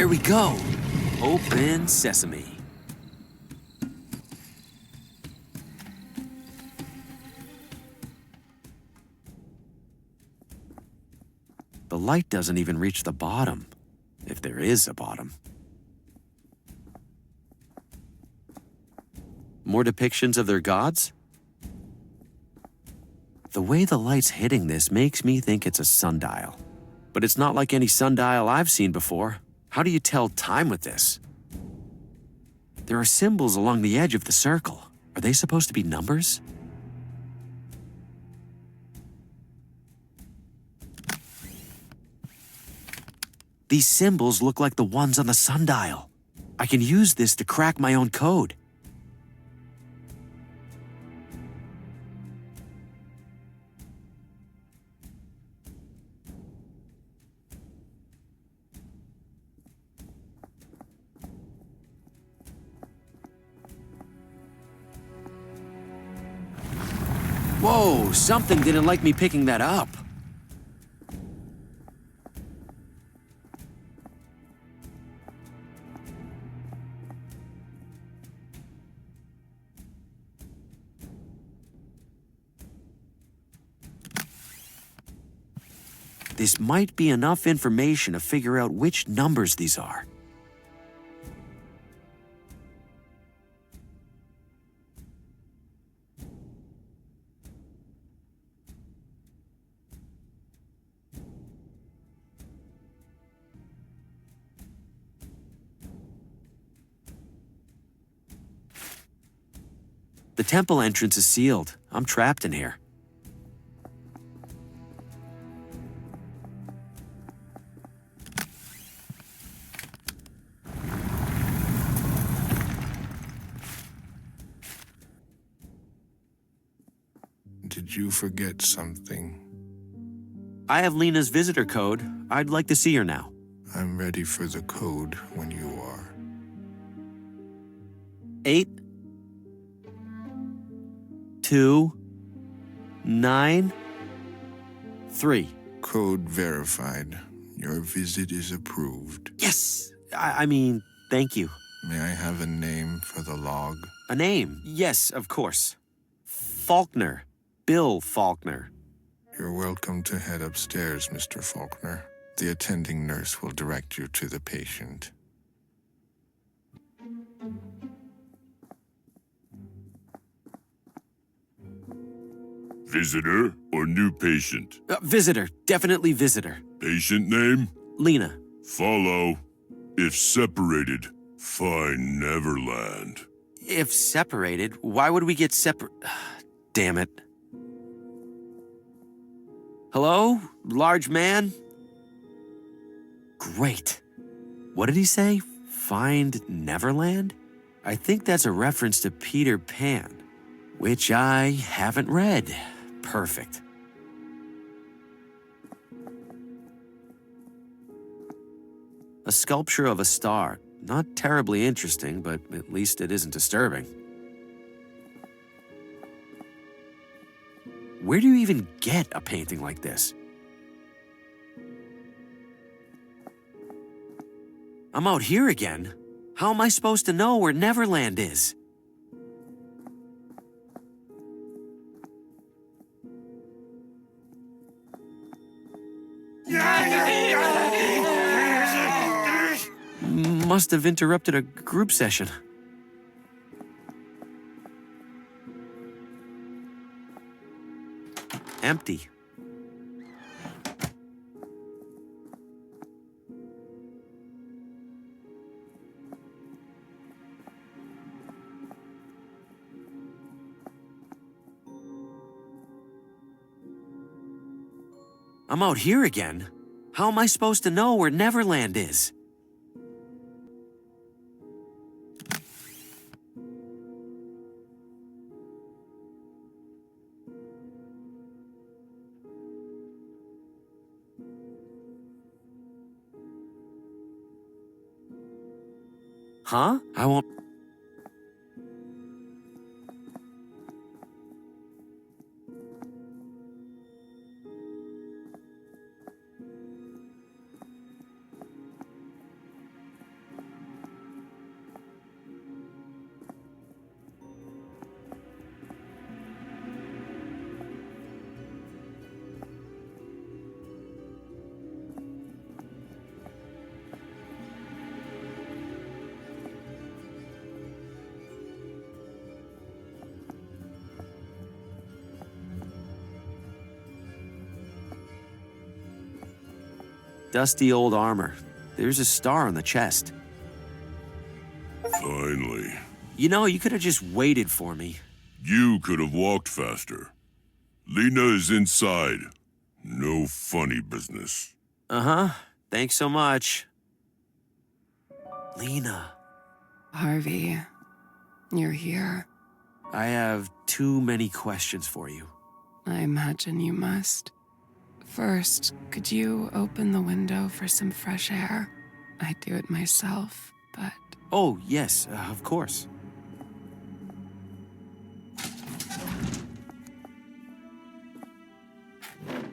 Here we go. Open sesame. The light doesn't even reach the bottom, if there is a bottom. More depictions of their gods? The way the light's hitting this makes me think it's a sundial. But it's not like any sundial I've seen before. How do you tell time with this? There are symbols along the edge of the circle. Are they supposed to be numbers? These symbols look like the ones on the sundial. I can use this to crack my own code. Whoa, something didn't like me picking that up. This might be enough information to figure out which numbers these are. The temple entrance is sealed. I'm trapped in here. Did you forget something? I have Lena's visitor code. I'd like to see her now. I'm ready for the code when you are. 8, 2, 9, 3. Code verified. Your visit is approved. Yes! I mean, thank you. May I have a name for the log? A name? Yes, of course. Faulkner. Bill Faulkner. You're welcome to head upstairs, Mr. Faulkner. The attending nurse will direct you to the patient. Visitor or new patient? Visitor. Definitely visitor. Patient name? Lena. Follow. If separated, find Neverland. If separated, why would we get separate? Damn it. Hello? Large man? Great. What did he say? Find Neverland? I think that's a reference to Peter Pan, which I haven't read. Perfect. A sculpture of a star. Not terribly interesting, but at least it isn't disturbing. Where do you even get a painting like this? I'm out here again. How am I supposed to know where Neverland is? Must have interrupted a group session. Empty. I'm out here again. How am I supposed to know where Neverland is? Huh? I won't... Dusty old armor. There's a star on the chest. Finally. You know, you could have just waited for me. You could have walked faster. Lena is inside. No funny business. Uh-huh. Thanks so much. Lena. Harvey, you're here. I have too many questions for you. I imagine you must. First, could you open the window for some fresh air? I'd do it myself, but... Oh, yes, of course.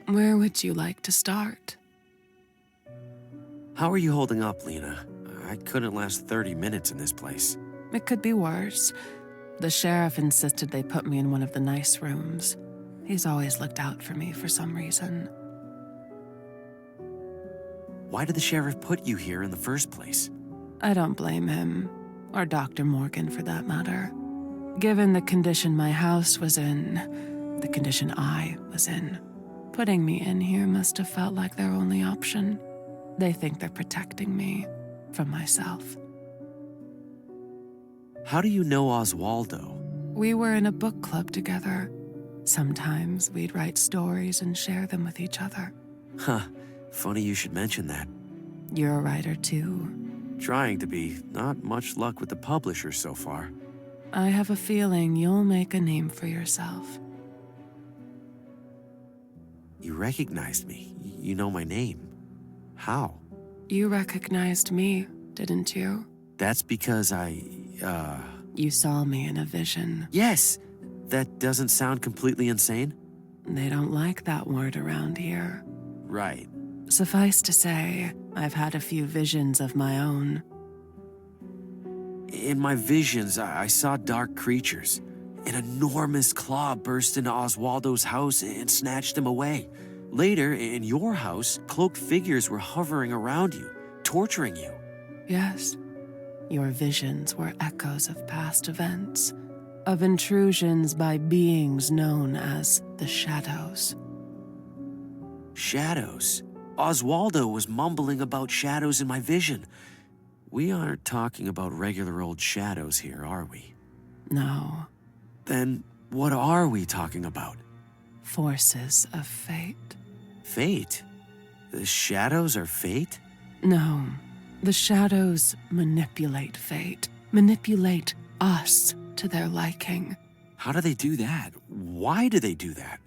Where would you like to start? How are you holding up, Lena? I couldn't last 30 minutes in this place. It could be worse. The sheriff insisted they put me in one of the nice rooms. He's always looked out for me for some reason. Why did the sheriff put you here in the first place? I don't blame him, or Dr. Morgan for that matter. Given the condition my house was in, the condition I was in, putting me in here must have felt like their only option. They think they're protecting me from myself. How do you know Oswaldo? We were in a book club together. Sometimes we'd write stories and share them with each other. Huh, funny you should mention that. You're a writer too. Trying to be. Not much luck with the publisher so far. I have a feeling you'll make a name for yourself. You recognized me. You know my name. How? You recognized me, didn't you? That's because You saw me in a vision. Yes! That doesn't sound completely insane? They don't like that word around here. Right. Suffice to say, I've had a few visions of my own. In my visions, I saw dark creatures. An enormous claw burst into Oswaldo's house and snatched him away. Later, in your house, cloaked figures were hovering around you, torturing you. Yes. Your visions were echoes of past events, of intrusions by beings known as the Shadows. Shadows? Oswaldo was mumbling about shadows in my vision. We aren't talking about regular old shadows here, are we? No. Then what are we talking about? Forces of fate. Fate? The shadows are fate? No. The shadows manipulate fate, manipulate us to their liking. How do they do that? Why do they do that?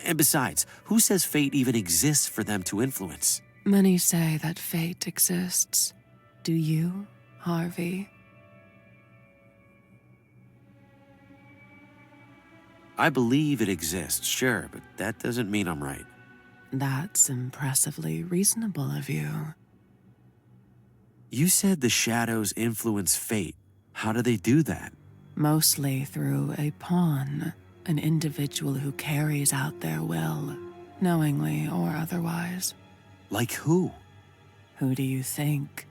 And besides, who says fate even exists for them to influence? Many say that fate exists. Do you, Harvey? I believe it exists, sure, but that doesn't mean I'm right. That's impressively reasonable of you. You said the shadows influence fate. How do they do that? Mostly through a pawn, an individual who carries out their will, knowingly or otherwise. Like who? Who do you think?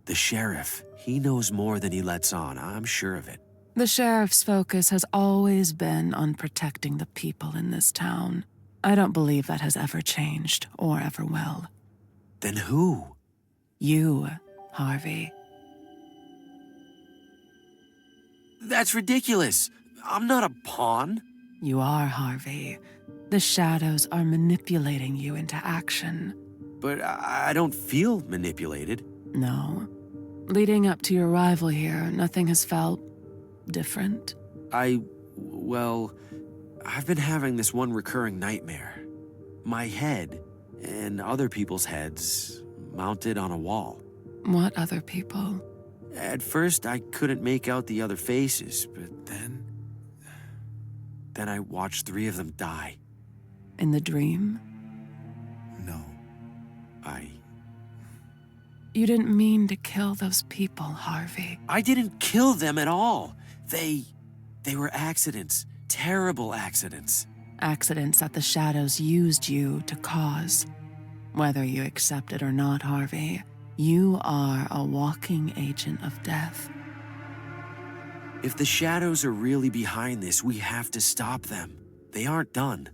The sheriff. He knows more than he lets on, I'm sure of it. The sheriff's focus has always been on protecting the people in this town. I don't believe that has ever changed, or ever will. Then who? You, Harvey. That's ridiculous. I'm not a pawn. You are, Harvey. The shadows are manipulating you into action. But I don't feel manipulated. No. Leading up to your arrival here, nothing has felt different. Well, I've been having this one recurring nightmare. My head and other people's heads mounted on a wall. What other people? At first, I couldn't make out the other faces, but then I watched 3 of them die. In the dream? No. You didn't mean to kill those people, Harvey. I didn't kill them at all. They were accidents. Terrible accidents. Accidents that the shadows used you to cause. Whether you accept it or not, Harvey, you are a walking agent of death. If the shadows are really behind this, we have to stop them. They aren't done.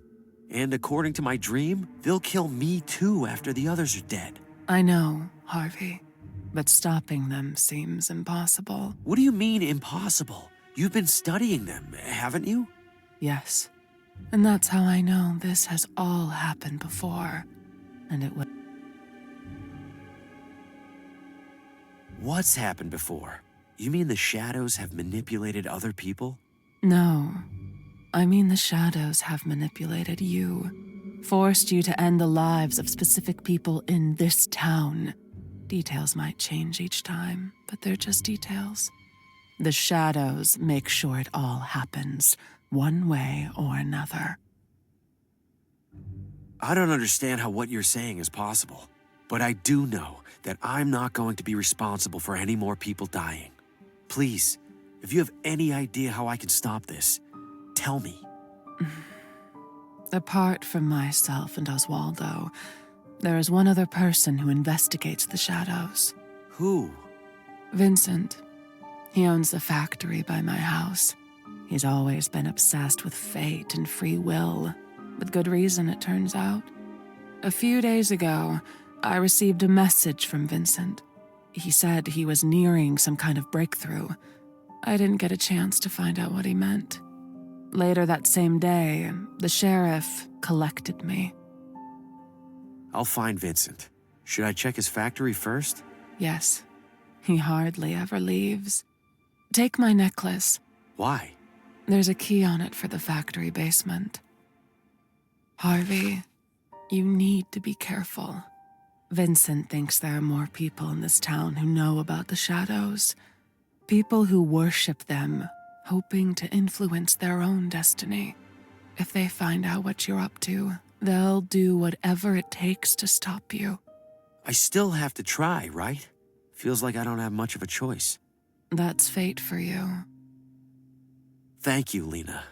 And according to my dream, they'll kill me too after the others are dead. I know, Harvey, but stopping them seems impossible. What do you mean, impossible? You've been studying them, haven't you? Yes, and that's how I know this has all happened before, and it will. What's happened before? You mean the shadows have manipulated other people? No, I mean the shadows have manipulated you, forced you to end the lives of specific people in this town. Details might change each time, but they're just details. The shadows make sure it all happens, one way or another. I don't understand how what you're saying is possible, but I do know that I'm not going to be responsible for any more people dying. Please, if you have any idea how I can stop this, tell me. Apart from myself and Oswaldo, there is one other person who investigates the shadows. Who? Vincent. He owns the factory by my house. He's always been obsessed with fate and free will, with good reason, it turns out. A few days ago, I received a message from Vincent. He said he was nearing some kind of breakthrough. I didn't get a chance to find out what he meant. Later that same day, the sheriff collected me. I'll find Vincent. Should I check his factory first? Yes. He hardly ever leaves. Take my necklace. Why? There's a key on it for the factory basement. Harvey, you need to be careful. Vincent thinks there are more people in this town who know about the shadows. People who worship them, hoping to influence their own destiny. If they find out what you're up to, they'll do whatever it takes to stop you. I still have to try, right? Feels like I don't have much of a choice. That's fate for you. Thank you, Lena.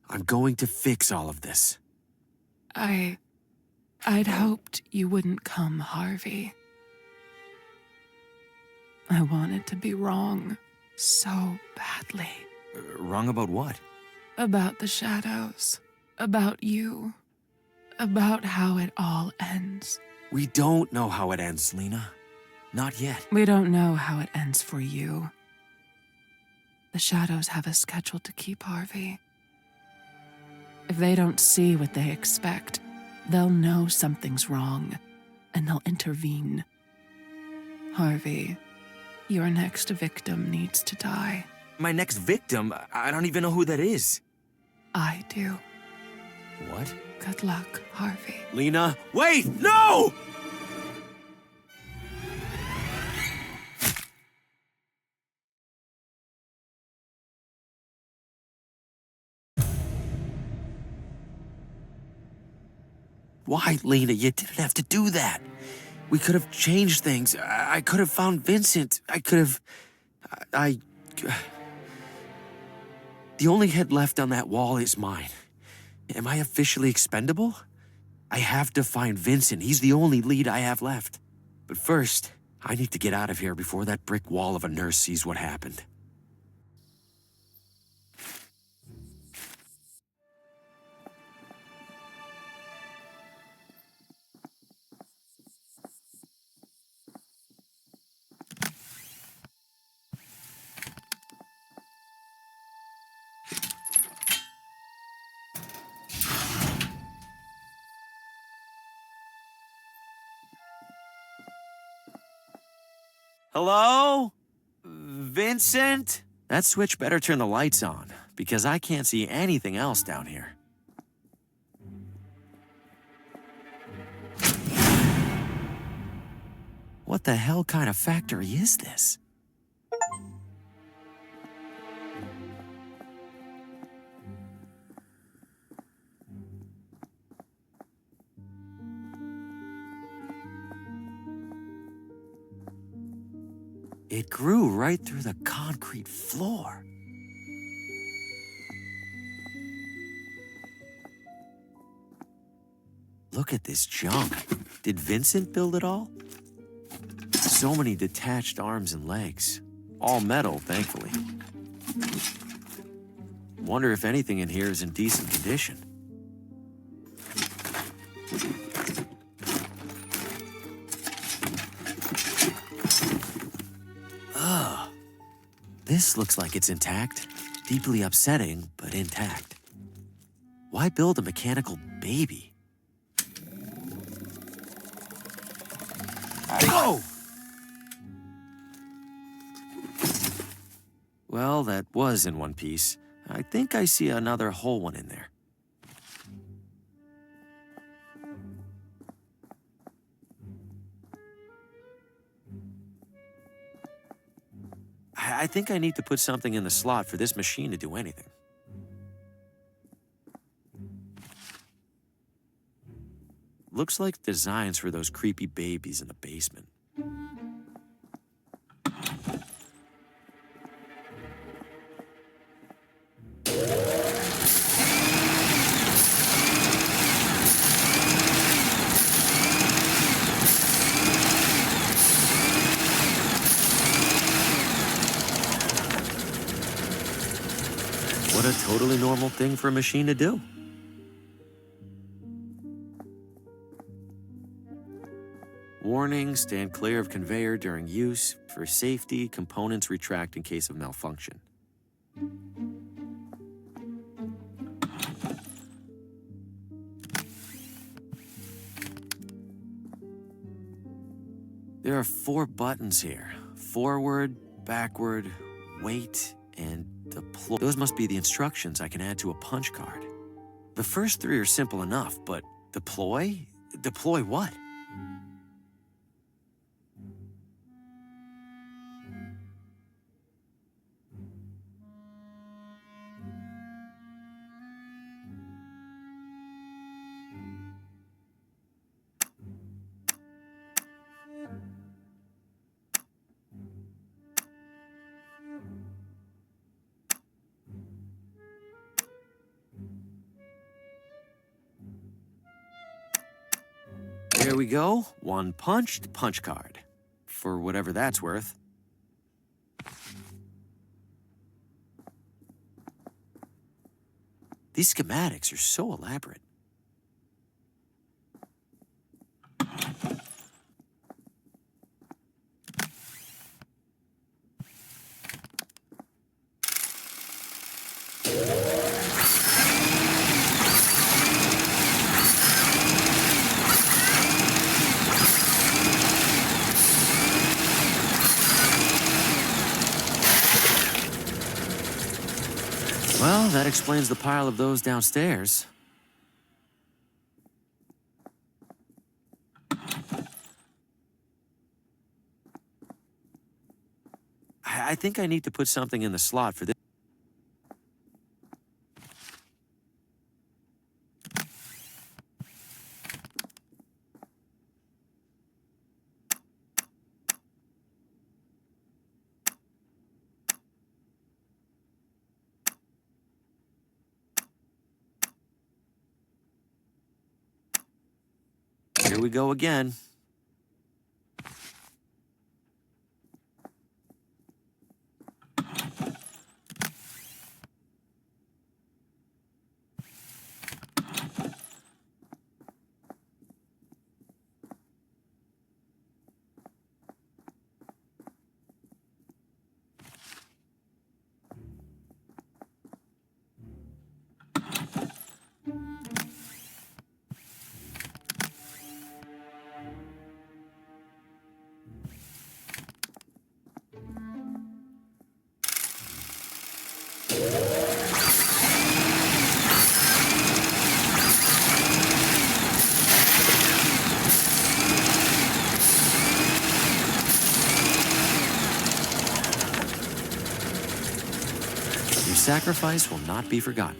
I'm going to fix all of this. I'd hoped you wouldn't come, Harvey. I wanted to be wrong so badly. Wrong about what? About the shadows. About you. About how it all ends. We don't know how it ends, Lena. Not yet. We don't know how it ends for you. The shadows have a schedule to keep, Harvey. If they don't see what they expect, they'll know something's wrong, and they'll intervene. Harvey, your next victim needs to die. My next victim? I don't even know who that is. I do. What? Good luck, Harvey. Lena, wait! No! Why, Lena? You didn't have to do that. We could have changed things. I could have found Vincent. I could have... The only head left on that wall is mine. Am I officially expendable? I have to find Vincent. He's the only lead I have left. But first, I need to get out of here before that brick wall of a nurse sees what happened. Hello? Vincent? That switch better turn the lights on, because I can't see anything else down here. What the hell kind of factory is this? It grew right through the concrete floor. Look at this junk. Did Vincent build it all? So many detached arms and legs. All metal, thankfully. Wonder if anything in here is in decent condition. Ugh. This looks like it's intact. Deeply upsetting, but intact. Why build a mechanical baby? Oh! Well, that was in one piece. I think I see another whole one in there. I think I need to put something in the slot for this machine to do anything. Looks like designs for those creepy babies in the basement. What a totally normal thing for a machine to do. Warning, stand clear of conveyor during use. For safety, components retract in case of malfunction. There are 4 buttons here. Forward, backward, wait, and deploy. Those must be the instructions I can add to a punch card. The first 3 are simple enough, but deploy? Deploy what? There we go. 1 punched punch card. For whatever that's worth. These schematics are so elaborate. Well, that explains the pile of those downstairs. I think I need to put something in the slot for this. Here we go again. Your sacrifice will not be forgotten.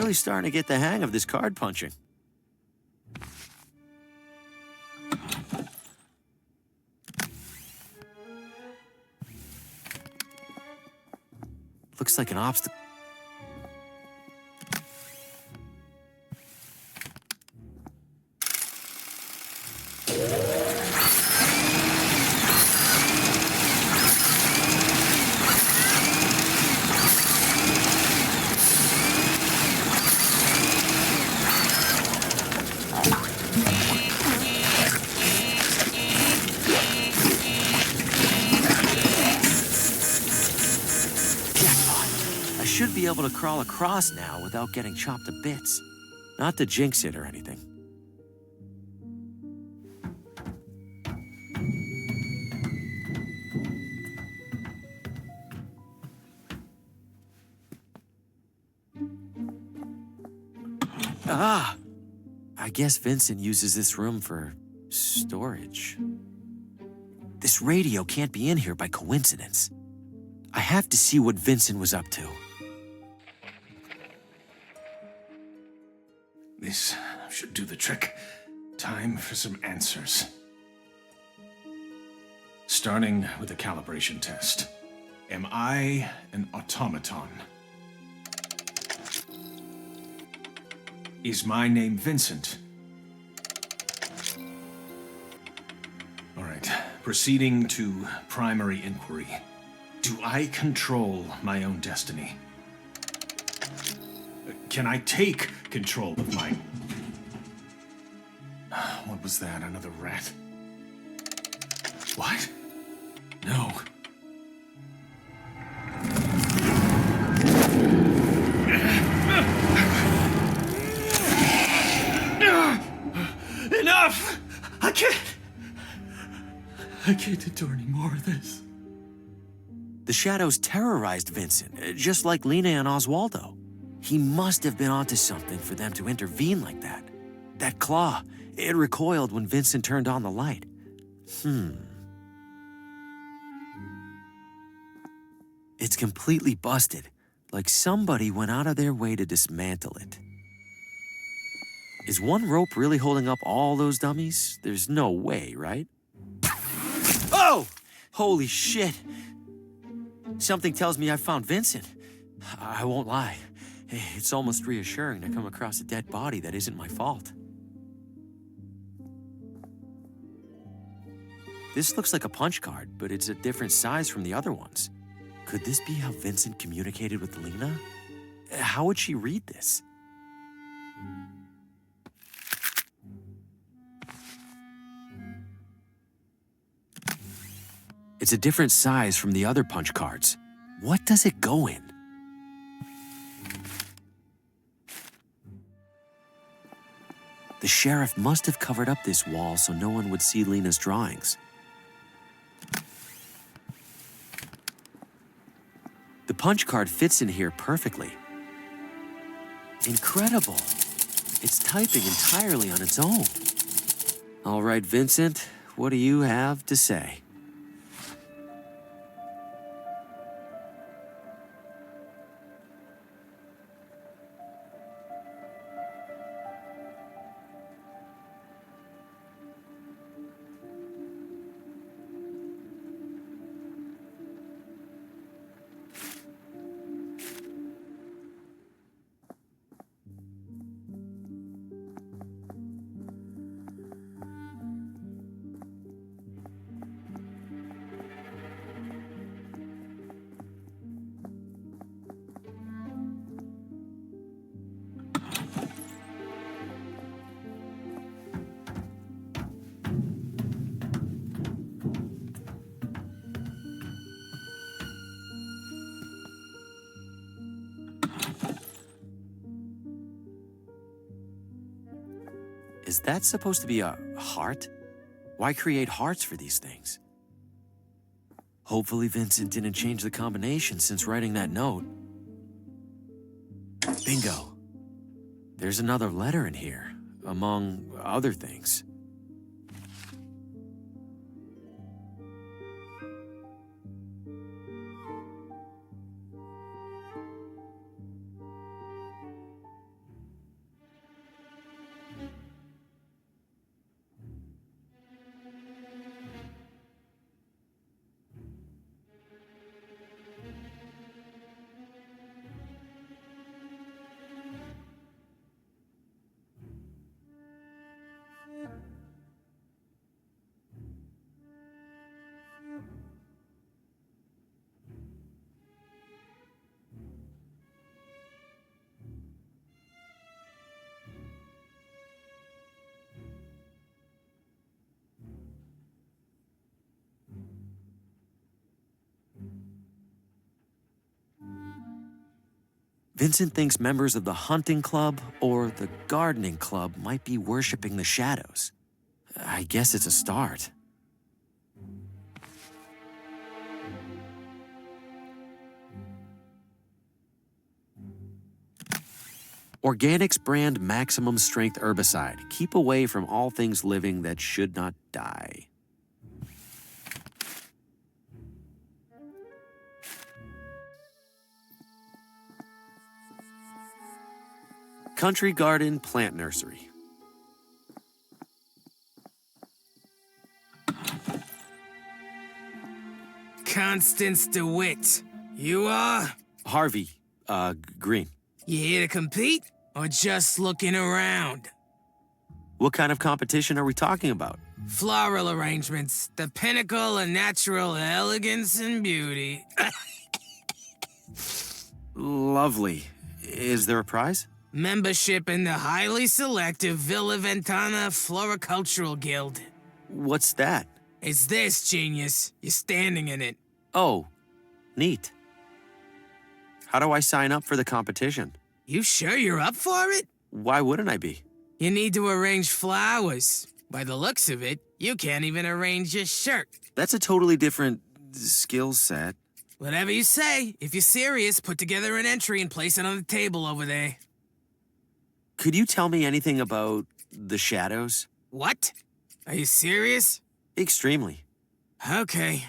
really starting to get the hang of this card punching. Looks like an obstacle. Should be able to crawl across now without getting chopped to bits. Not to jinx it or anything. Ah! I guess Vincent uses this room for storage. This radio can't be in here by coincidence. I have to see what Vincent was up to. This should do the trick. Time for some answers. Starting with a calibration test. Am I an automaton? Is my name Vincent? All right, proceeding to primary inquiry. Do I control my own destiny? Can I take control of mine? What was that? Another rat? What? No. Enough! I can't endure any more of this. The shadows terrorized Vincent, just like Lena and Oswaldo. He must have been onto something for them to intervene like that. That claw, it recoiled when Vincent turned on the light. It's completely busted, like somebody went out of their way to dismantle it. Is one rope really holding up all those dummies? There's no way, right? Oh! Holy shit! Something tells me I found Vincent. I won't lie. It's almost reassuring to come across a dead body that isn't my fault. This looks like a punch card, but it's a different size from the other ones. Could this be how Vincent communicated with Lena? How would she read this? It's a different size from the other punch cards. What does it go in? The sheriff must have covered up this wall so no one would see Lena's drawings. The punch card fits in here perfectly. Incredible. It's typing entirely on its own. All right, Vincent, what do you have to say? Is that supposed to be a heart? Why create hearts for these things? Hopefully Vincent didn't change the combination since writing that note. Bingo. There's another letter in here, among other things. Vincent thinks members of the hunting club or the gardening club might be worshipping the shadows. I guess it's a start. Organics brand maximum strength herbicide. Keep away from all things living that should not die. Country Garden Plant Nursery. Constance DeWitt. You are? Harvey, Green. You here to compete or just looking around? What kind of competition are we talking about? Floral arrangements, the pinnacle of natural elegance and beauty. Lovely. Is there a prize? Membership in the highly selective Villa Ventana Floricultural Guild. What's that? It's this, genius. You're standing in it. Oh, neat. How do I sign up for the competition? You sure you're up for it? Why wouldn't I be? You need to arrange flowers. By the looks of it, you can't even arrange your shirt. That's a totally different skill set. Whatever you say. If you're serious, put together an entry and place it on the table over there. Could you tell me anything about the shadows? What? Are you serious? Extremely. Okay.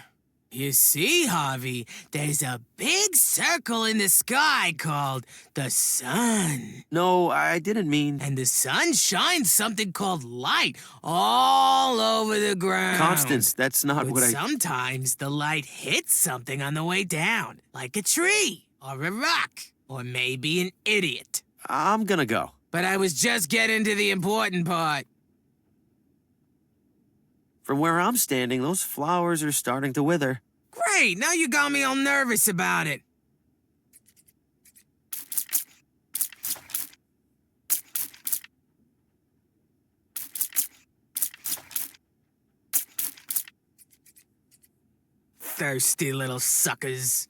You see, Harvey, there's a big circle in the sky called the sun. No, I didn't mean... And the sun shines something called light all over the ground. Constance, that's not what I... Sometimes the light hits something on the way down, like a tree, or a rock, or maybe an idiot. I'm gonna go. But I was just getting to the important part. From where I'm standing, those flowers are starting to wither. Great, now you got me all nervous about it. Thirsty little suckers.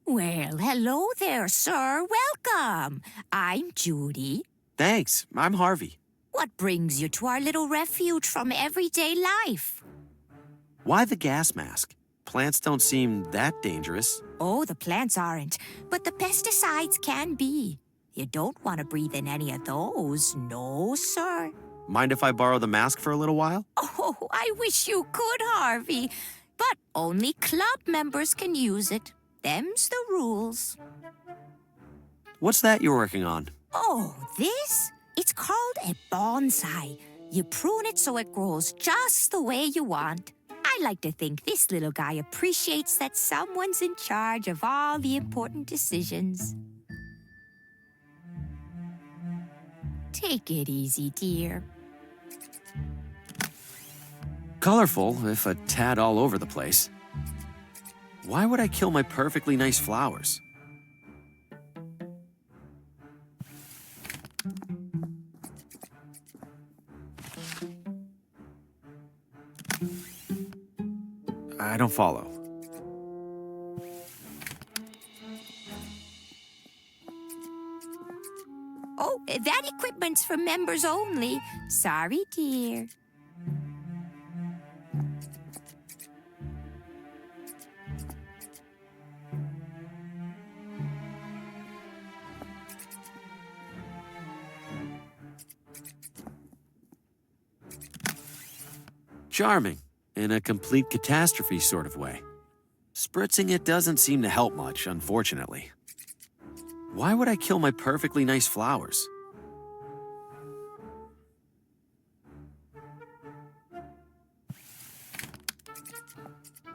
Well, hello there, sir. Welcome. I'm Judy. Thanks, I'm Harvey. What brings you to our little refuge from everyday life? Why the gas mask? Plants don't seem that dangerous. Oh, the plants aren't, but the pesticides can be. You don't want to breathe in any of those, no, sir. Mind if I borrow the mask for a little while? Oh, I wish you could, Harvey. But only club members can use it. Them's the rules. What's that you're working on? Oh, this? It's called a bonsai. You prune it so it grows just the way you want. I like to think this little guy appreciates that someone's in charge of all the important decisions. Take it easy, dear. Colorful, if a tad all over the place. Why would I kill my perfectly nice flowers? I don't follow. Oh, that equipment's for members only. Sorry, dear. Charming, in a complete catastrophe sort of way. Spritzing it doesn't seem to help much, unfortunately. Why would I kill my perfectly nice flowers?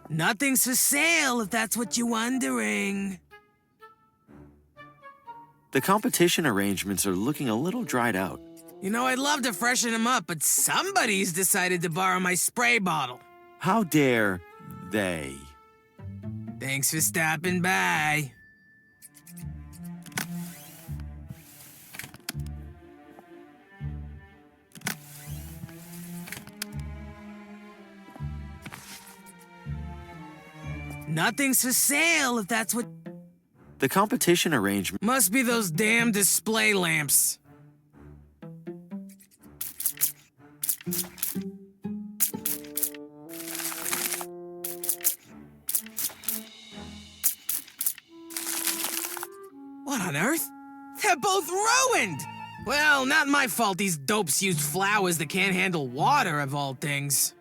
Nothing's for sale, if that's what you're wondering. The competition arrangements are looking a little dried out. You know, I'd love to freshen them up, but somebody's decided to borrow my spray bottle. How dare they? Thanks for stopping by. Nothing's for sale if that's what... The competition arrangement... Must be those damn display lamps. What on earth? They're both ruined! Well, not my fault these dopes used flowers that can't handle water, of all things.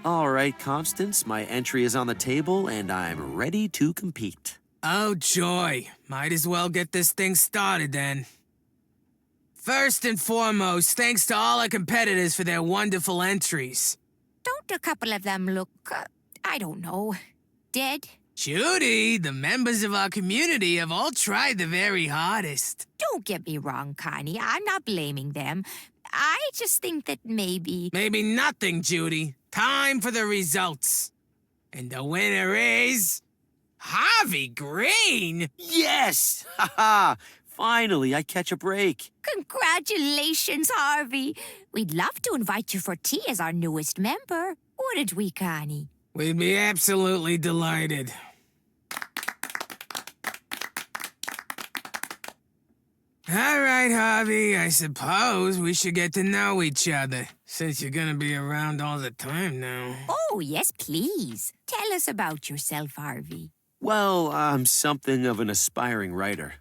All right, Constance, my entry is on the table, and I'm ready to compete. Oh, joy. Might as well get this thing started, then. First and foremost, thanks to all our competitors for their wonderful entries. Don't a couple of them look, I don't know, dead? Judy, the members of our community have all tried the very hardest. Don't get me wrong, Connie. I'm not blaming them. I just think that maybe... Maybe nothing, Judy. Time for the results. And the winner is... Harvey Green! Yes! Haha! Finally, I catch a break. Congratulations, Harvey. We'd love to invite you for tea as our newest member. Wouldn't we, Connie? We'd be absolutely delighted. All right, Harvey, I suppose we should get to know each other, since you're gonna be around all the time now. Oh, yes, please. Tell us about yourself, Harvey. Well, I'm something of an aspiring writer.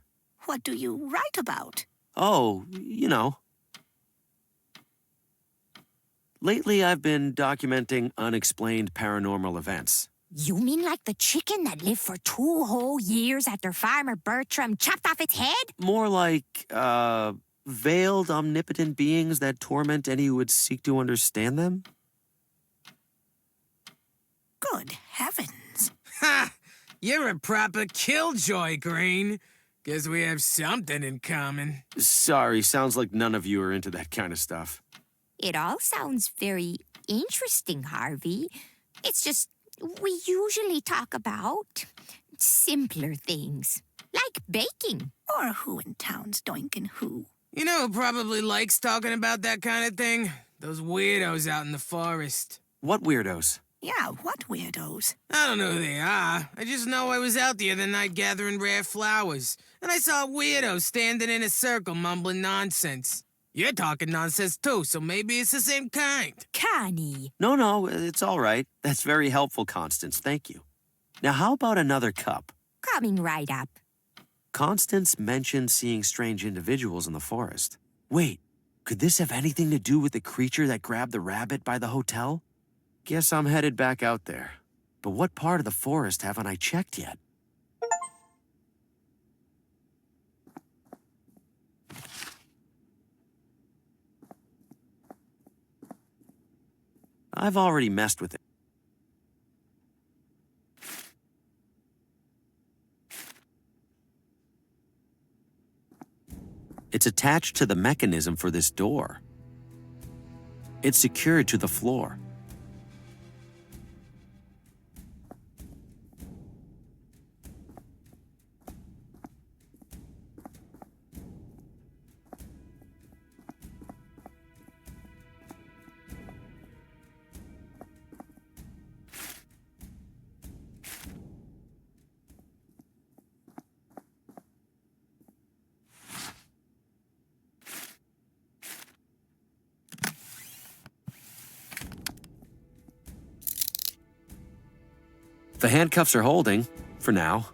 What do you write about? Oh, you know. Lately, I've been documenting unexplained paranormal events. You mean like the chicken that lived for 2 whole years after Farmer Bertram chopped off its head? More like, veiled omnipotent beings that torment any who would seek to understand them? Good heavens. Ha! You're a proper killjoy, Green. Guess we have something in common. Sorry, sounds like none of you are into that kind of stuff. It all sounds very interesting, Harvey. It's just, we usually talk about simpler things, like baking. Or who in town's doinkin' who. You know who probably likes talking about that kind of thing? Those weirdos out in the forest. What weirdos? Yeah, what weirdos? I don't know who they are. I just know I was out the other night gathering rare flowers, and I saw a weirdo standing in a circle mumbling nonsense. You're talking nonsense too, so maybe it's the same kind. Connie. No, it's all right. That's very helpful, Constance. Thank you. Now, how about another cup? Coming right up. Constance mentioned seeing strange individuals in the forest. Wait, could this have anything to do with the creature that grabbed the rabbit by the hotel? Guess I'm headed back out there. But what part of the forest haven't I checked yet? I've already messed with it. It's attached to the mechanism for this door. It's secured to the floor. The handcuffs are holding, for now.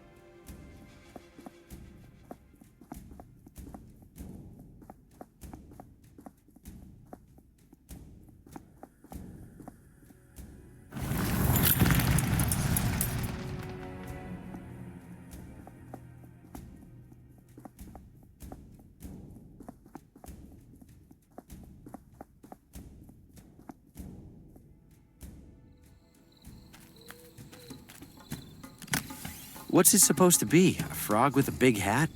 What's it supposed to be? A frog with a big hat?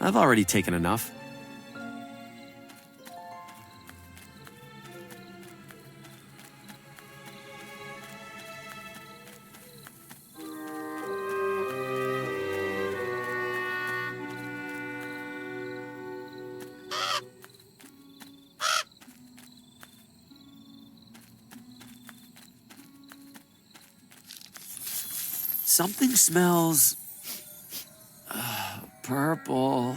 I've already taken enough. Something smells purple.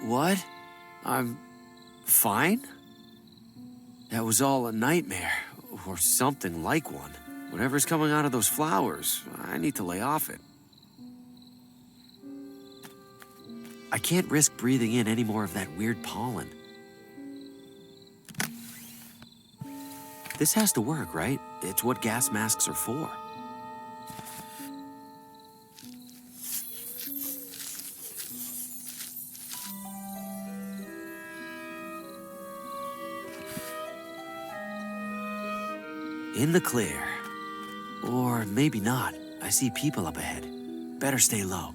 What? I'm fine? That was all a nightmare, or something like one. Whatever's coming out of those flowers, I need to lay off it. I can't risk breathing in any more of that weird pollen. This has to work, right? It's what gas masks are for. In the clear. Or maybe not. I see people up ahead. Better stay low.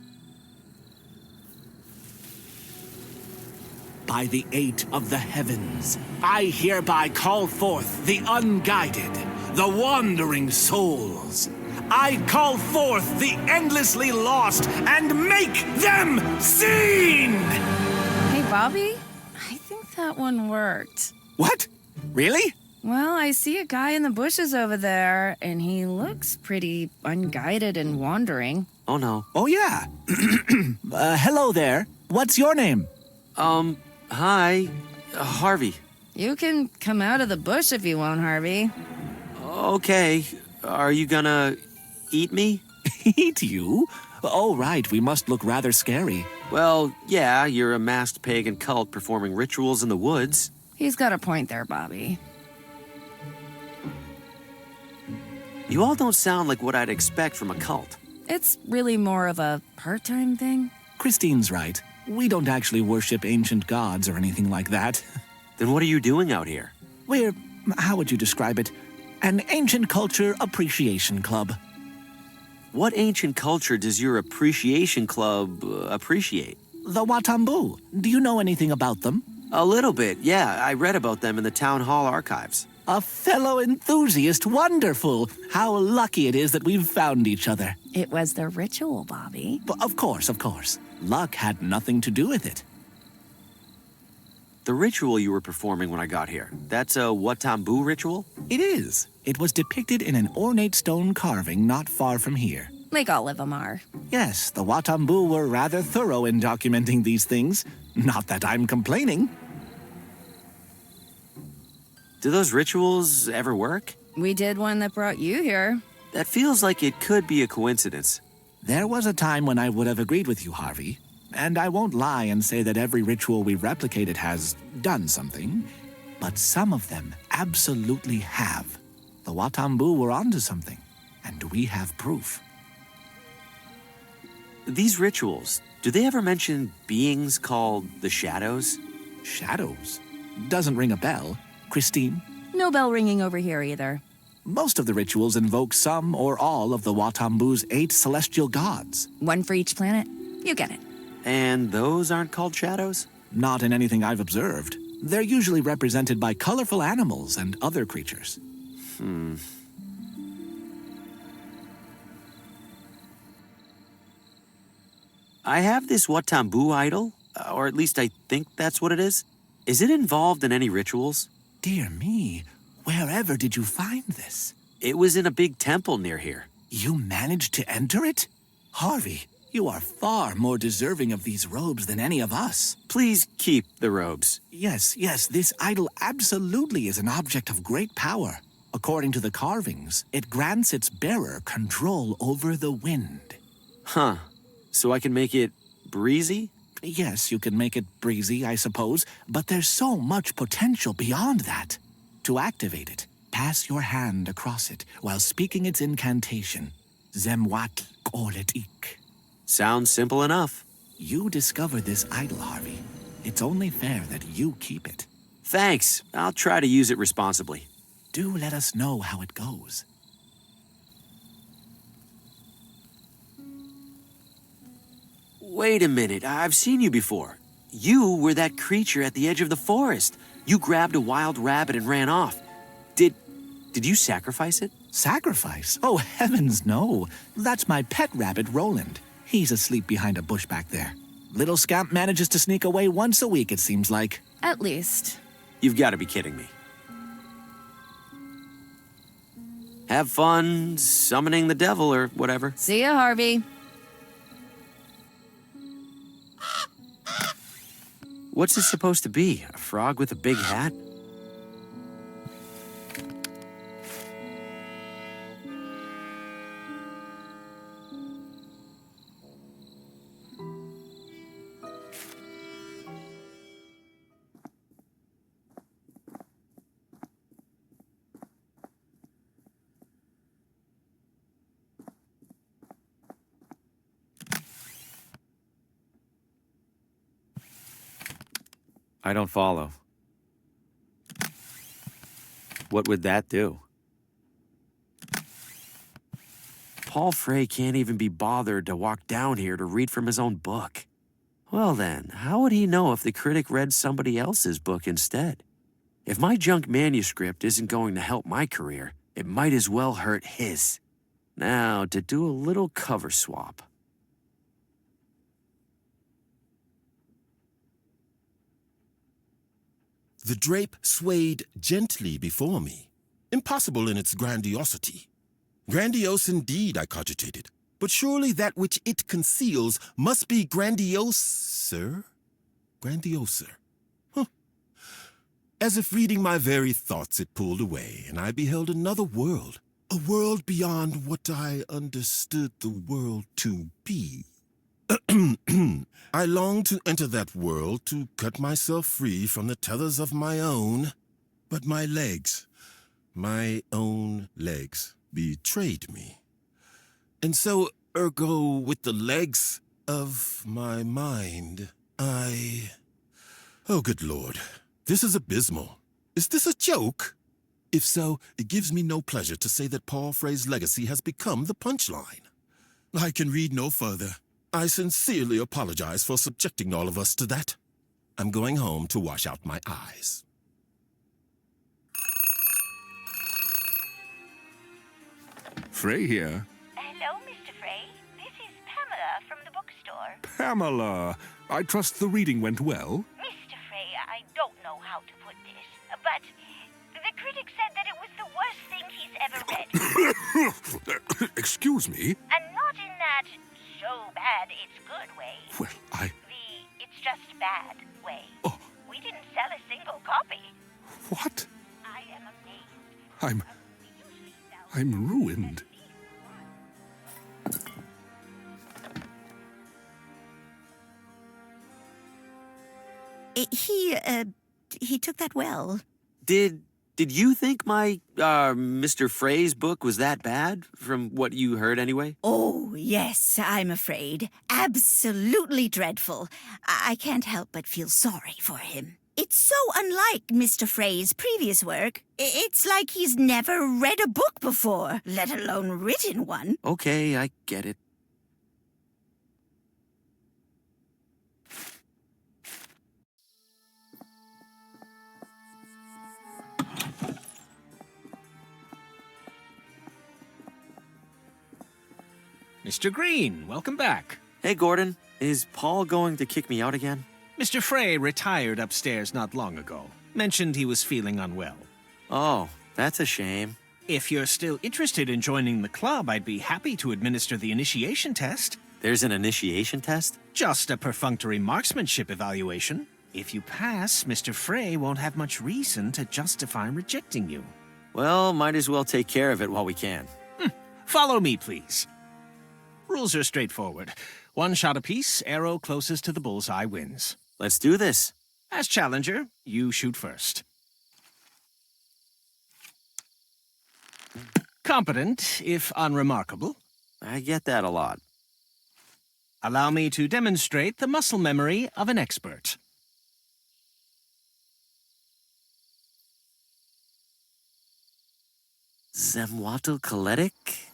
By the eight of the heavens, I hereby call forth the unguided, the wandering souls. I call forth the endlessly lost and make them seen! Hey, Bobby, I think that one worked. What? Really? Well, I see a guy in the bushes over there, and he looks pretty unguided and wandering. Oh, no. Oh, yeah. Hello there. What's your name? Hi. Harvey. You can come out of the bush if you want, Harvey. Okay. Are you gonna eat me? Eat you? Oh, right. We must look rather scary. Well, yeah, you're a masked pagan cult performing rituals in the woods. He's got a point there, Bobby. You all don't sound like what I'd expect from a cult. It's really more of a part-time thing. Christine's right. We don't actually worship ancient gods or anything like that. Then what are you doing out here? We're, how would you describe it? An ancient culture appreciation club. What ancient culture does your appreciation club appreciate? The Watambu. Do you know anything about them? A little bit, yeah. I read about them in the town hall archives. A fellow enthusiast. Wonderful. How lucky it is that we've found each other. It was the ritual, Bobby. Of course. Luck had nothing to do with it. The ritual you were performing when I got here, that's a Watambu ritual? It is. It was depicted in an ornate stone carving not far from here. Like all of them are. Yes, the Watambu were rather thorough in documenting these things. Not that I'm complaining. Do those rituals ever work? We did one that brought you here. That feels like it could be a coincidence. There was a time when I would have agreed with you, Harvey. And I won't lie and say that every ritual we replicated has done something. But some of them absolutely have. The Watambu were onto something. And we have proof. These rituals, do they ever mention beings called the Shadows? Shadows? Doesn't ring a bell. Christine? No bell ringing over here either. Most of the rituals invoke some or all of the Watambu's 8 celestial gods. One for each planet. You get it. And those aren't called shadows? Not in anything I've observed. They're usually represented by colorful animals and other creatures. I have this Watambu idol, or at least I think that's what it is. Is it involved in any rituals? Dear me, wherever did you find this? It was in a big temple near here. You managed to enter it? Harvey, You are far more deserving of these robes than any of us. Please keep the robes. Yes, this idol absolutely is an object of great power. According to the carvings, it grants its bearer control over the wind. Huh. So I can make it breezy? Yes, you can make it breezy, I suppose, but there's so much potential beyond that. To activate it, pass your hand across it while speaking its incantation. Zemwat Koletik. Sounds simple enough. You discovered this idol, Harvey. It's only fair that you keep it. Thanks. I'll try to use it responsibly. Do let us know how it goes. Wait a minute. I've seen you before. You were that creature at the edge of the forest. You grabbed a wild rabbit and ran off. Did you sacrifice it? Sacrifice? Oh, heavens no. That's my pet rabbit, Roland. He's asleep behind a bush back there. Little scamp manages to sneak away once a week, it seems like. At least. You've got to be kidding me. Have fun summoning the devil or whatever. See ya, Harvey. What's this supposed to be? A frog with a big hat? I don't follow. What would that do? Paul Frey can't even be bothered to walk down here to read from his own book. Well then, how would he know if the critic read somebody else's book instead? If my junk manuscript isn't going to help my career, it might as well hurt his. Now, to do a little cover swap. The drape swayed gently before me, impossible in its grandiosity. Grandiose indeed, I cogitated, but surely that which it conceals must be grandioser? Grandioser. Huh. As if reading my very thoughts, it pulled away, and I beheld another world, a world beyond what I understood the world to be. I longed to enter that world, to cut myself free from the tethers of my own, but my legs, my own legs, betrayed me. And so, ergo, with the legs of my mind, Oh, good Lord, this is abysmal. Is this a joke? If so, it gives me no pleasure to say that Paul Frey's legacy has become the punchline. I can read no further. I sincerely apologize for subjecting all of us to that. I'm going home to wash out my eyes. Frey here. Hello, Mr. Frey. This is Pamela from the bookstore. Pamela, I trust the reading went well. Mr. Frey, I don't know how to put this, but the critic said that it was the worst thing he's ever read. Excuse me? And not in that so bad it's good way. Well, It's just bad way. Oh. We didn't sell a single copy. What? I am amazed. I'm ruined. He took that well. Did you think my, Mr. Frey's book was that bad, from what you heard anyway? Oh, yes, I'm afraid. Absolutely dreadful. I can't help but feel sorry for him. It's so unlike Mr. Frey's previous work. It's like he's never read a book before, let alone written one. Okay, I get it. Mr. Green, welcome back. Hey, Gordon. Is Paul going to kick me out again? Mr. Frey retired upstairs not long ago. Mentioned he was feeling unwell. Oh, that's a shame. If you're still interested in joining the club, I'd be happy to administer the initiation test. There's an initiation test? Just a perfunctory marksmanship evaluation. If you pass, Mr. Frey won't have much reason to justify rejecting you. Well, might as well take care of it while we can. Follow me, please. Rules are straightforward. 1 shot apiece, arrow closest to the bullseye wins. Let's do this. As challenger, you shoot first. Competent, if unremarkable. I get that a lot. Allow me to demonstrate the muscle memory of an expert. Zemwatl-Kaletic?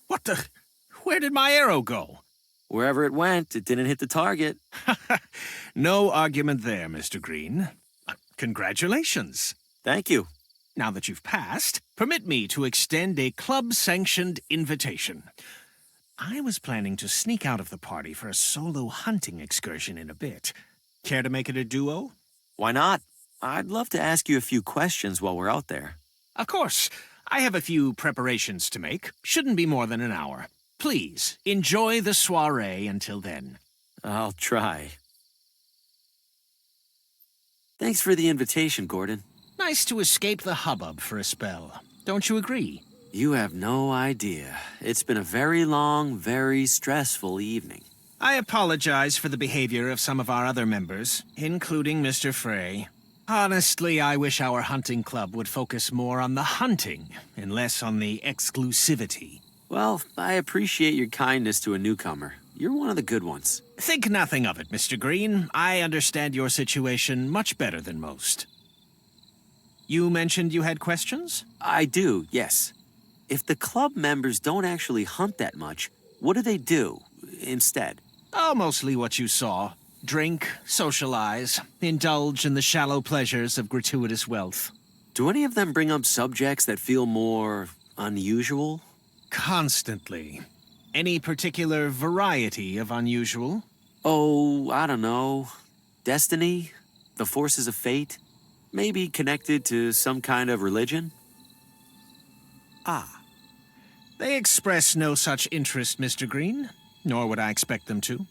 What the? Where did my arrow go? Wherever it went, it didn't hit the target. No argument there, Mr. Green. Congratulations. Thank you. Now that you've passed, permit me to extend a club-sanctioned invitation. I was planning to sneak out of the party for a solo hunting excursion in a bit. Care to make it a duo? Why not? I'd love to ask you a few questions while we're out there. Of course. I have a few preparations to make. Shouldn't be more than an hour. Please, enjoy the soiree until then. I'll try. Thanks for the invitation, Gordon. Nice to escape the hubbub for a spell. Don't you agree? You have no idea. It's been a very long, very stressful evening. I apologize for the behavior of some of our other members, including Mr. Frey. Honestly, I wish our hunting club would focus more on the hunting and less on the exclusivity. Well, I appreciate your kindness to a newcomer. You're one of the good ones. Think nothing of it, Mr. Green. I understand your situation much better than most. You mentioned you had questions? I do, yes. If the club members don't actually hunt that much, what do they do instead? Oh, mostly what you saw. Drink, socialize, indulge in the shallow pleasures of gratuitous wealth. Do any of them bring up subjects that feel more unusual? Constantly. Any particular variety of unusual? Oh, I don't know. Destiny? The forces of fate? Maybe connected to some kind of religion? Ah. They express no such interest, Mr. Green, nor would I expect them to.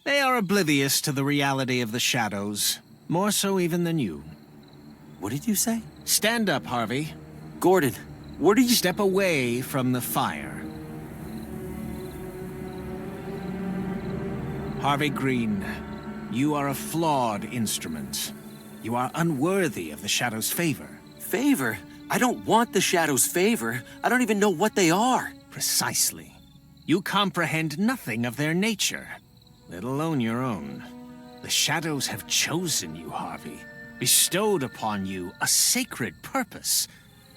They are oblivious to the reality of the shadows, more so even than you. What did you say? Stand up, Harvey. Gordon, what are you— Step away from the fire. Harvey Green, you are a flawed instrument. You are unworthy of the Shadow's favor. Favor? I don't want the Shadow's favor. I don't even know what they are. Precisely. You comprehend nothing of their nature, let alone your own. The Shadows have chosen you, Harvey, bestowed upon you a sacred purpose,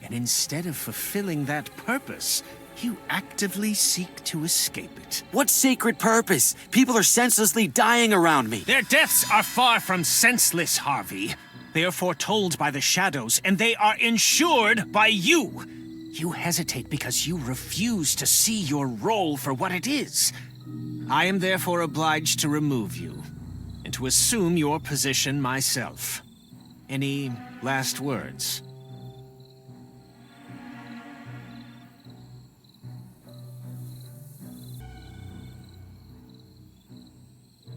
and instead of fulfilling that purpose, you actively seek to escape it. What sacred purpose? People are senselessly dying around me. Their deaths are far from senseless, Harvey. They are foretold by the Shadows, and they are ensured by you. You hesitate because you refuse to see your role for what it is. I am therefore obliged to remove you, and to assume your position myself. Any last words?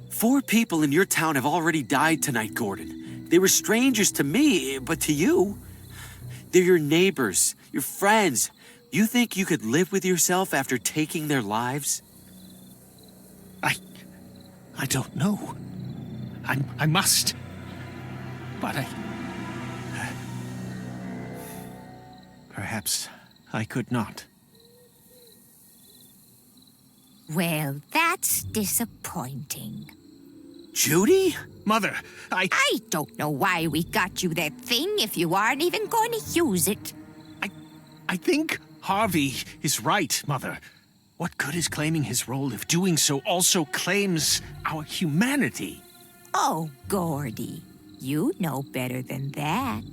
Four people in your town have already died tonight, Gordon. They were strangers to me, but to you, they're your neighbors, your friends. You think you could live with yourself after taking their lives? I don't know. I must. But perhaps I could not. Well, that's disappointing. Judy? Mother, I don't know why we got you that thing if you aren't even going to use it. I think Harvey is right, Mother. What good is claiming his role if doing so also claims our humanity? Oh, Gordy, you know better than that.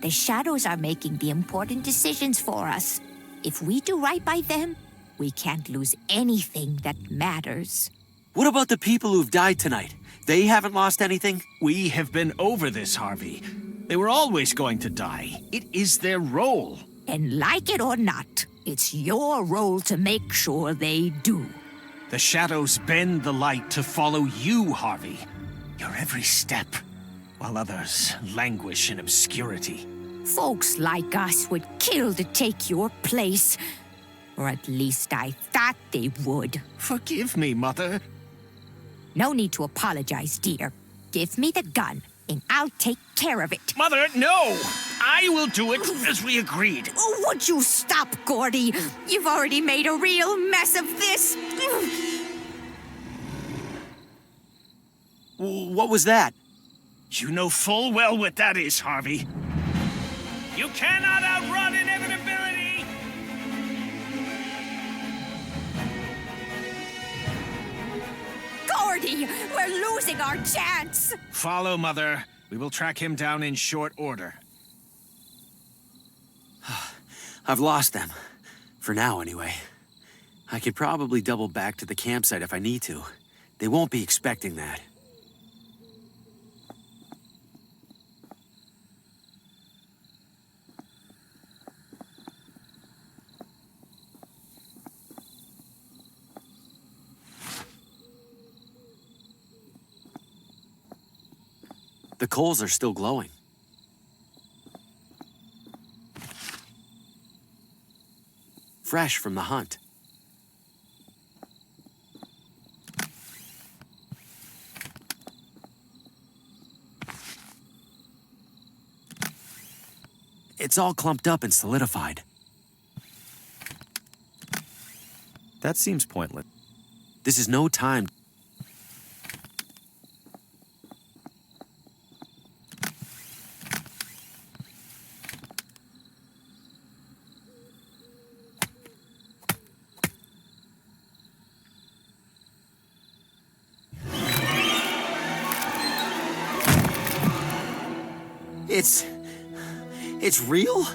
The Shadows are making the important decisions for us. If we do right by them, we can't lose anything that matters. What about the people who've died tonight? They haven't lost anything? We have been over this, Harvey. They were always going to die. It is their role. And like it or not, It's your role to make sure they do. The shadows bend the light to follow you, Harvey. Your every step, while others languish in obscurity. Folks like us would kill to take your place. Or at least I thought they would. Forgive me, Mother. No need to apologize, dear. Give me the gun, and I'll take care of it. Mother, no! I will do it as we agreed. Oh, would you stop, Gordy? You've already made a real mess of this. What was that? You know full well what that is, Harvey. You cannot outrun inevitability! Gordy, we're losing our chance. Follow, Mother. We will track him down in short order. I've lost them. For now, anyway. I could probably double back to the campsite if I need to. They won't be expecting that. The coals are still glowing. Fresh from the hunt. It's all clumped up and solidified. That seems pointless. This is no time. It's real?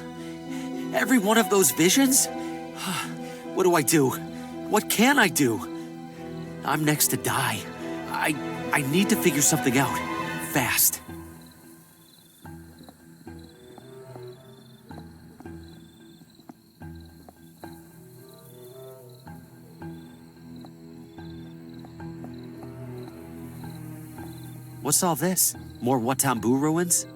Every one of those visions? What do I do? What can I do? I'm next to die. I need to figure something out. Fast. What's all this? More Watambu ruins?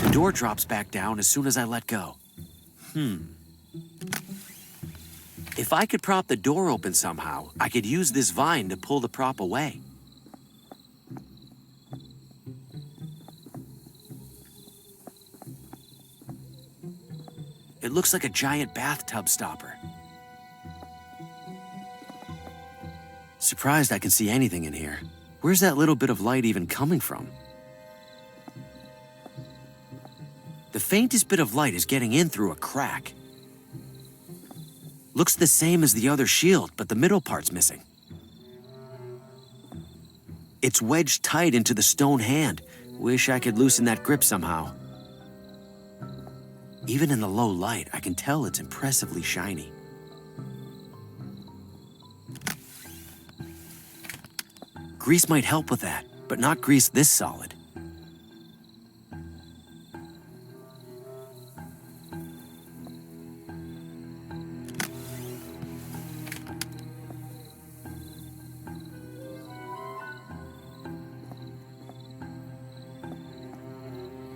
The door drops back down as soon as I let go. If I could prop the door open somehow, I could use this vine to pull the prop away. It looks like a giant bathtub stopper. Surprised I can see anything in here. Where's that little bit of light even coming from? The faintest bit of light is getting in through a crack. Looks the same as the other shield, but the middle part's missing. It's wedged tight into the stone hand. Wish I could loosen that grip somehow. Even in the low light, I can tell it's impressively shiny. Grease might help with that, but not grease this solid.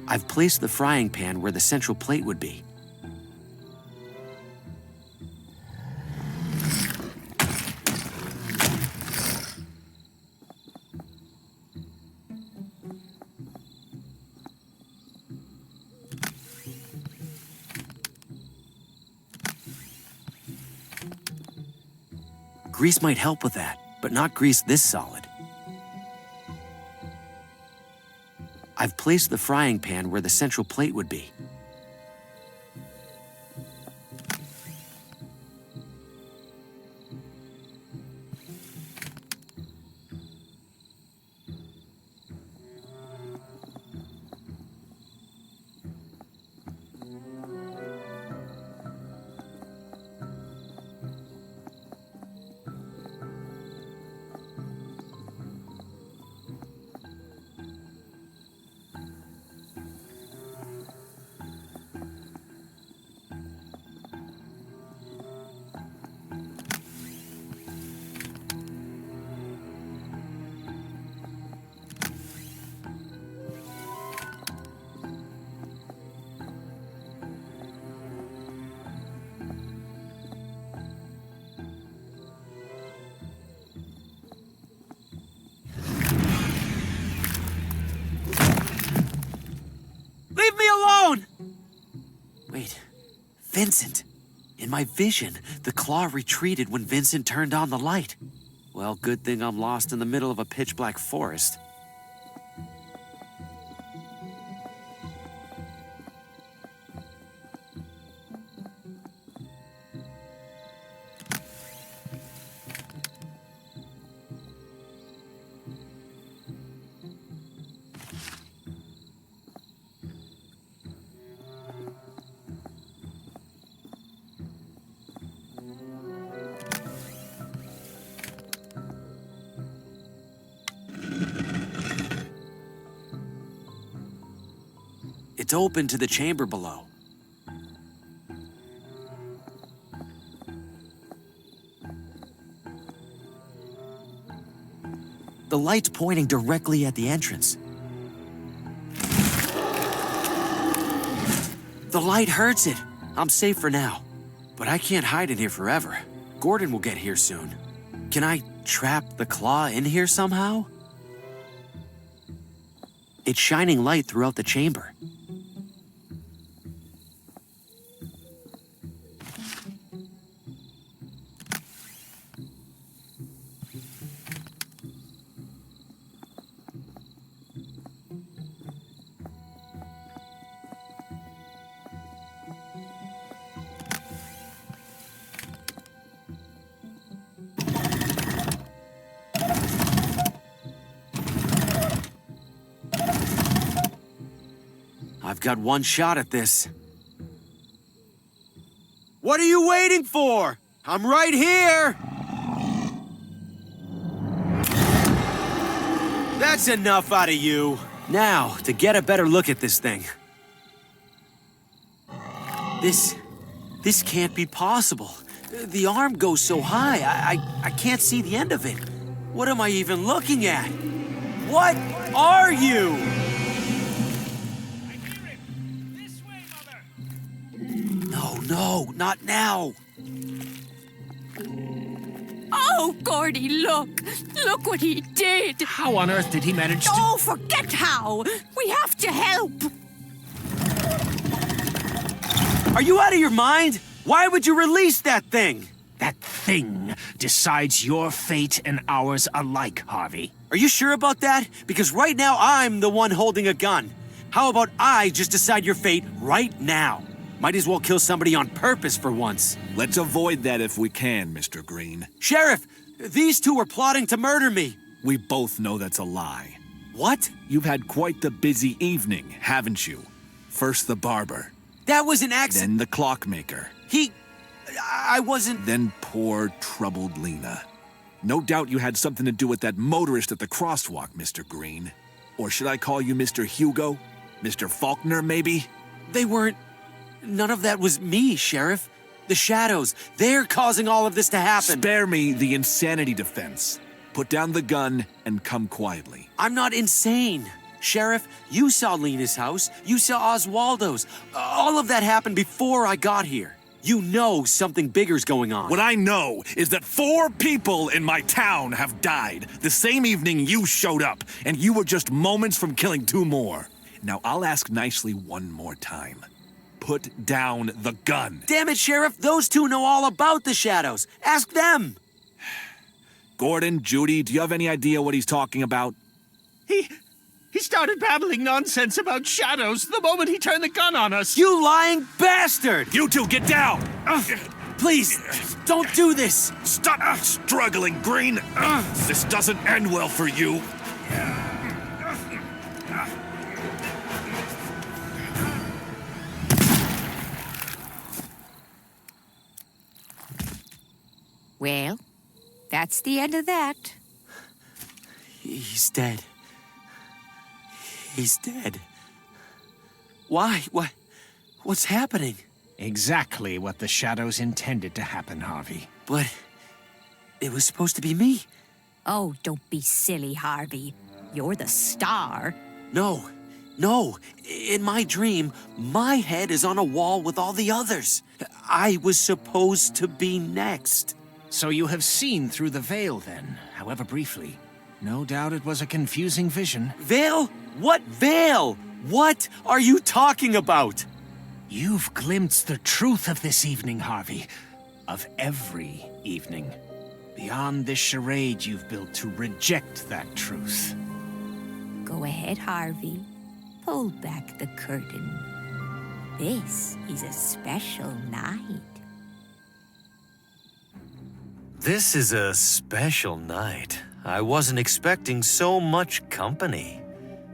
I've placed the frying pan where the central plate would be. Grease might help with that, but not grease this solid. I've placed the frying pan where the central plate would be. Vincent. In my vision, the claw retreated when Vincent turned on the light. Well, good thing I'm lost in the middle of a pitch-black forest. It's open to the chamber below. The light's pointing directly at the entrance. The light hurts it. I'm safe for now. But I can't hide in here forever. Gordon will get here soon. Can I trap the claw in here somehow? It's shining light throughout the chamber. I've got one shot at this. What are you waiting for? I'm right here! That's enough out of you. Now, to get a better look at this thing. This can't be possible. The arm goes so high, I can't see the end of it. What am I even looking at? What are you? No, not now. Oh, Gordy, look. Look what he did. How on earth did he manage to... Oh, forget how. We have to help. Are you out of your mind? Why would you release that thing? That thing decides your fate and ours alike, Harvey. Are you sure about that? Because right now I'm the one holding a gun. How about I just decide your fate right now? Might as well kill somebody on purpose for once. Let's avoid that if we can, Mr. Green. Sheriff, these two are plotting to murder me. We both know that's a lie. What? You've had quite the busy evening, haven't you? First the barber. That was an accident. Then the clockmaker. I wasn't... Then poor, troubled Lena. No doubt you had something to do with that motorist at the crosswalk, Mr. Green. Or should I call you Mr. Hugo? Mr. Faulkner, maybe? They weren't... None of that was me, Sheriff. The shadows, they're causing all of this to happen. Spare me the insanity defense. Put down the gun and come quietly. I'm not insane. Sheriff, you saw Lena's house. You saw Oswaldo's. All of that happened before I got here. You know something bigger's going on. What I know is that 4 people in my town have died the same evening you showed up, and you were just moments from killing 2 more. Now, I'll ask nicely one more time. Put down the gun. Damn it, Sheriff. Those 2 know all about the shadows. Ask them. Gordon, Judy, do you have any idea what he's talking about? He started babbling nonsense about shadows the moment he turned the gun on us. You lying bastard! You 2, get down! Please, don't do this. Stop struggling, Green. This doesn't end well for you. Well, that's the end of that. He's dead. He's dead. Why? What's happening? Exactly what the shadows intended to happen, Harvey. But it was supposed to be me. Oh, don't be silly, Harvey. You're the star. No. In my dream, my head is on a wall with all the others. I was supposed to be next. So you have seen through the veil, then, however briefly. No doubt it was a confusing vision. Veil? What veil? What are you talking about? You've glimpsed the truth of this evening, Harvey. Of every evening. Beyond this charade you've built to reject that truth. Go ahead, Harvey. Pull back the curtain. This is a special night. This is a special night. I wasn't expecting so much company.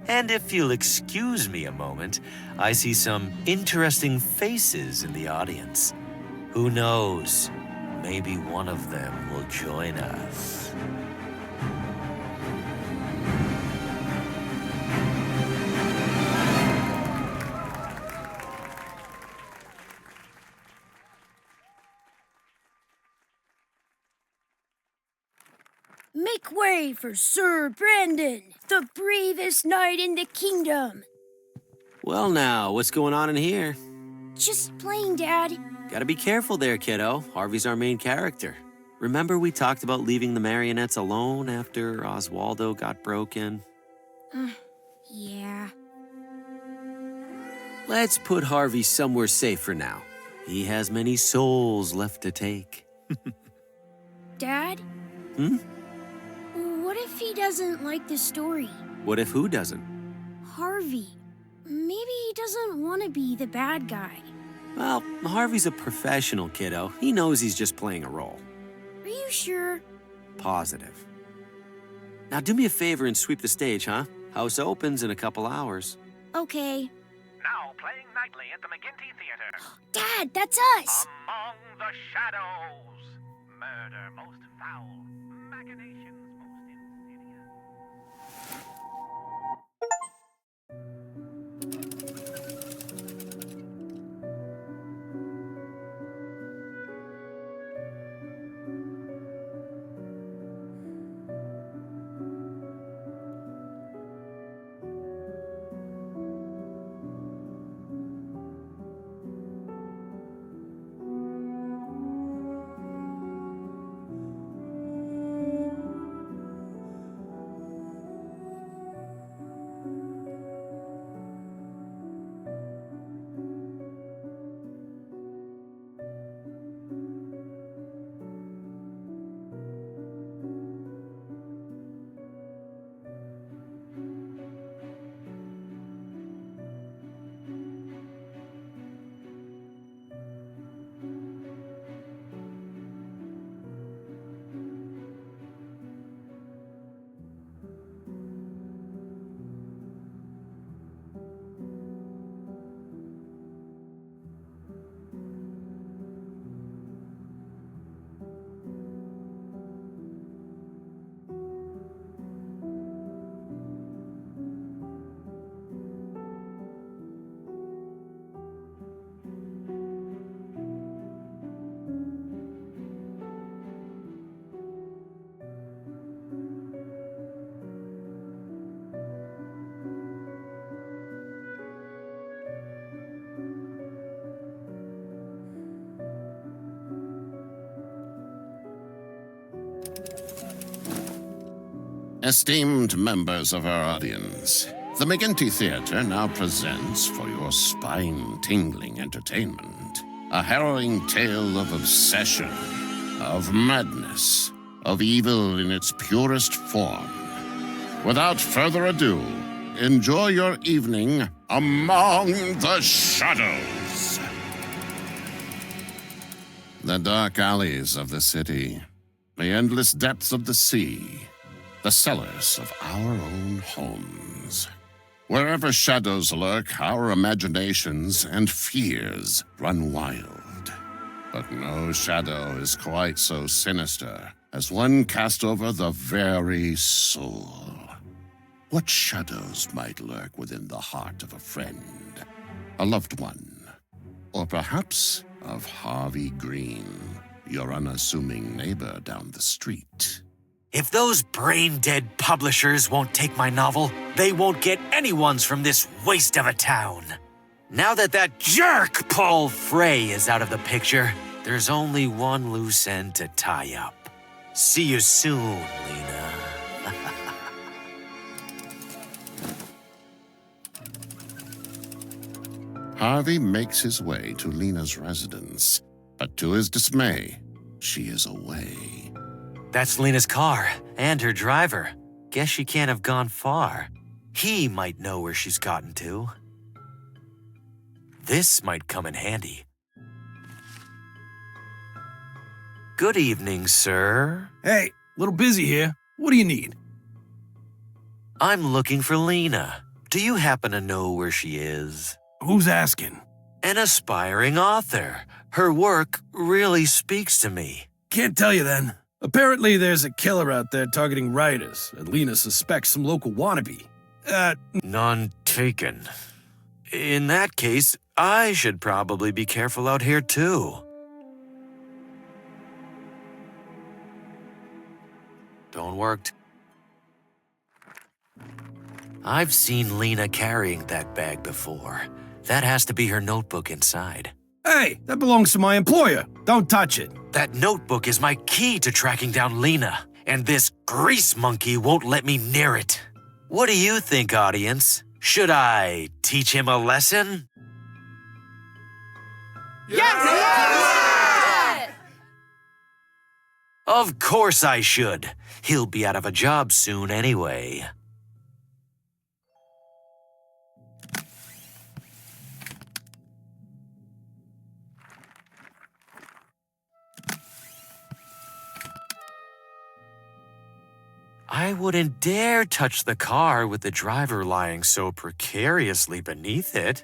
And if you'll excuse me a moment, I see some interesting faces in the audience. Who knows? Maybe one of them will join us. Make way for Sir Brandon, the bravest knight in the kingdom. Well now, what's going on in here? Just playing, Dad. Gotta be careful there, kiddo. Harvey's our main character. Remember we talked about leaving the marionettes alone after Oswaldo got broken? Yeah. Let's put Harvey somewhere safe for now. He has many souls left to take. Dad? What if he doesn't like the story? What if who doesn't? Harvey. Maybe he doesn't want to be the bad guy. Well, Harvey's a professional, kiddo. He knows he's just playing a role. Are you sure? Positive. Now do me a favor and sweep the stage, huh? House opens in a couple hours. Okay. Now playing nightly at the McGinty Theater. Dad, that's us! Among the Shadows. Murder most foul. Machinations most insidious. Esteemed members of our audience, the McGinty Theater now presents for your spine-tingling entertainment a harrowing tale of obsession, of madness, of evil in its purest form. Without further ado, enjoy your evening Among the Shadows. The dark alleys of the city, the endless depths of the sea, the cellars of our own homes. Wherever shadows lurk, our imaginations and fears run wild. But no shadow is quite so sinister as one cast over the very soul. What shadows might lurk within the heart of a friend, a loved one, or perhaps of Harvey Green, your unassuming neighbor down the street? If those brain-dead publishers won't take my novel, they won't get anyone's from this waste of a town. Now that jerk Paul Frey is out of the picture, there's only one loose end to tie up. See you soon, Lena. Harvey makes his way to Lena's residence, but to his dismay, she is away. That's Lena's car and her driver. Guess she can't have gone far. He might know where she's gotten to. This might come in handy. Good evening, sir. Hey, a little busy here. What do you need? I'm looking for Lena. Do you happen to know where she is? Who's asking? An aspiring author. Her work really speaks to me. Can't tell you then. Apparently there's a killer out there targeting writers, and Lena suspects some local wannabe. None taken. In that case, I should probably be careful out here too. Don't work. I've seen Lena carrying that bag before. That has to be her notebook inside. Hey, that belongs to my employer. Don't touch it. That notebook is my key to tracking down Lena, and this grease monkey won't let me near it. What do you think, audience? Should I teach him a lesson? Yes! Of course I should. He'll be out of a job soon anyway. I wouldn't dare touch the car with the driver lying so precariously beneath it.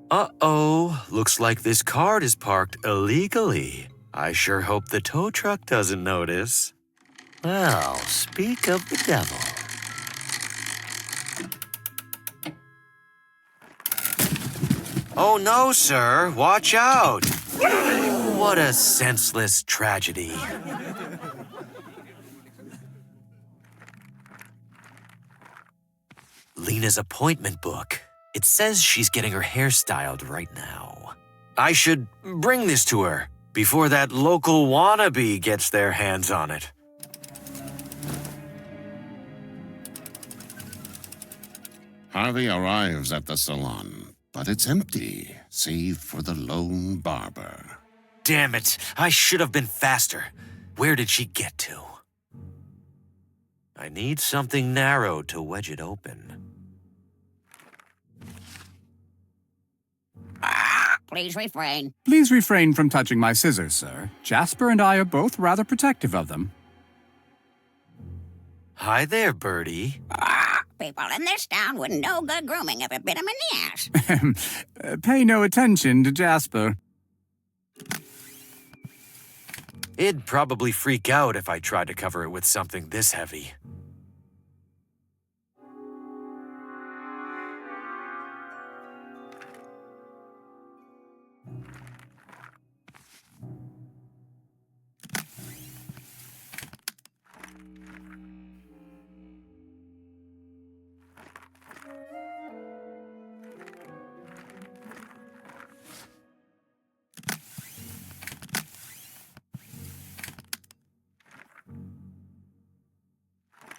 Uh-oh, looks like this cart is parked illegally. I sure hope the tow truck doesn't notice. Well, speak of the devil. Oh no, sir, watch out! What a senseless tragedy. Lena's appointment book. It says she's getting her hair styled right now. I should bring this to her before that local wannabe gets their hands on it. Harvey arrives at the salon, but it's empty, save for the lone barber. Damn it, I should have been faster. Where did she get to? I need something narrow to wedge it open. Please refrain. Please refrain from touching my scissors, sir. Jasper and I are both rather protective of them. Hi there, Birdie. People in this town with no good grooming ever bit him in the ass. Pay no attention to Jasper. It'd probably freak out if I tried to cover it with something this heavy.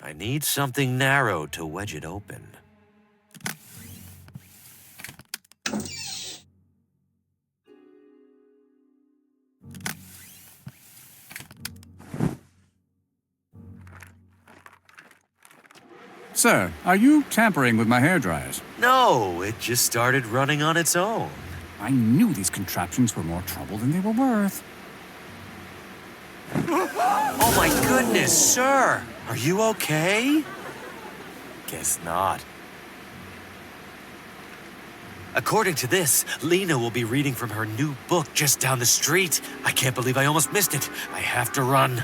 I need something narrow to wedge it open. Sir, are you tampering with my hairdryers? No, it just started running on its own. I knew these contraptions were more trouble than they were worth. Oh my goodness, sir! Are you okay? Guess not. According to this, Lena will be reading from her new book just down the street. I can't believe I almost missed it. I have to run.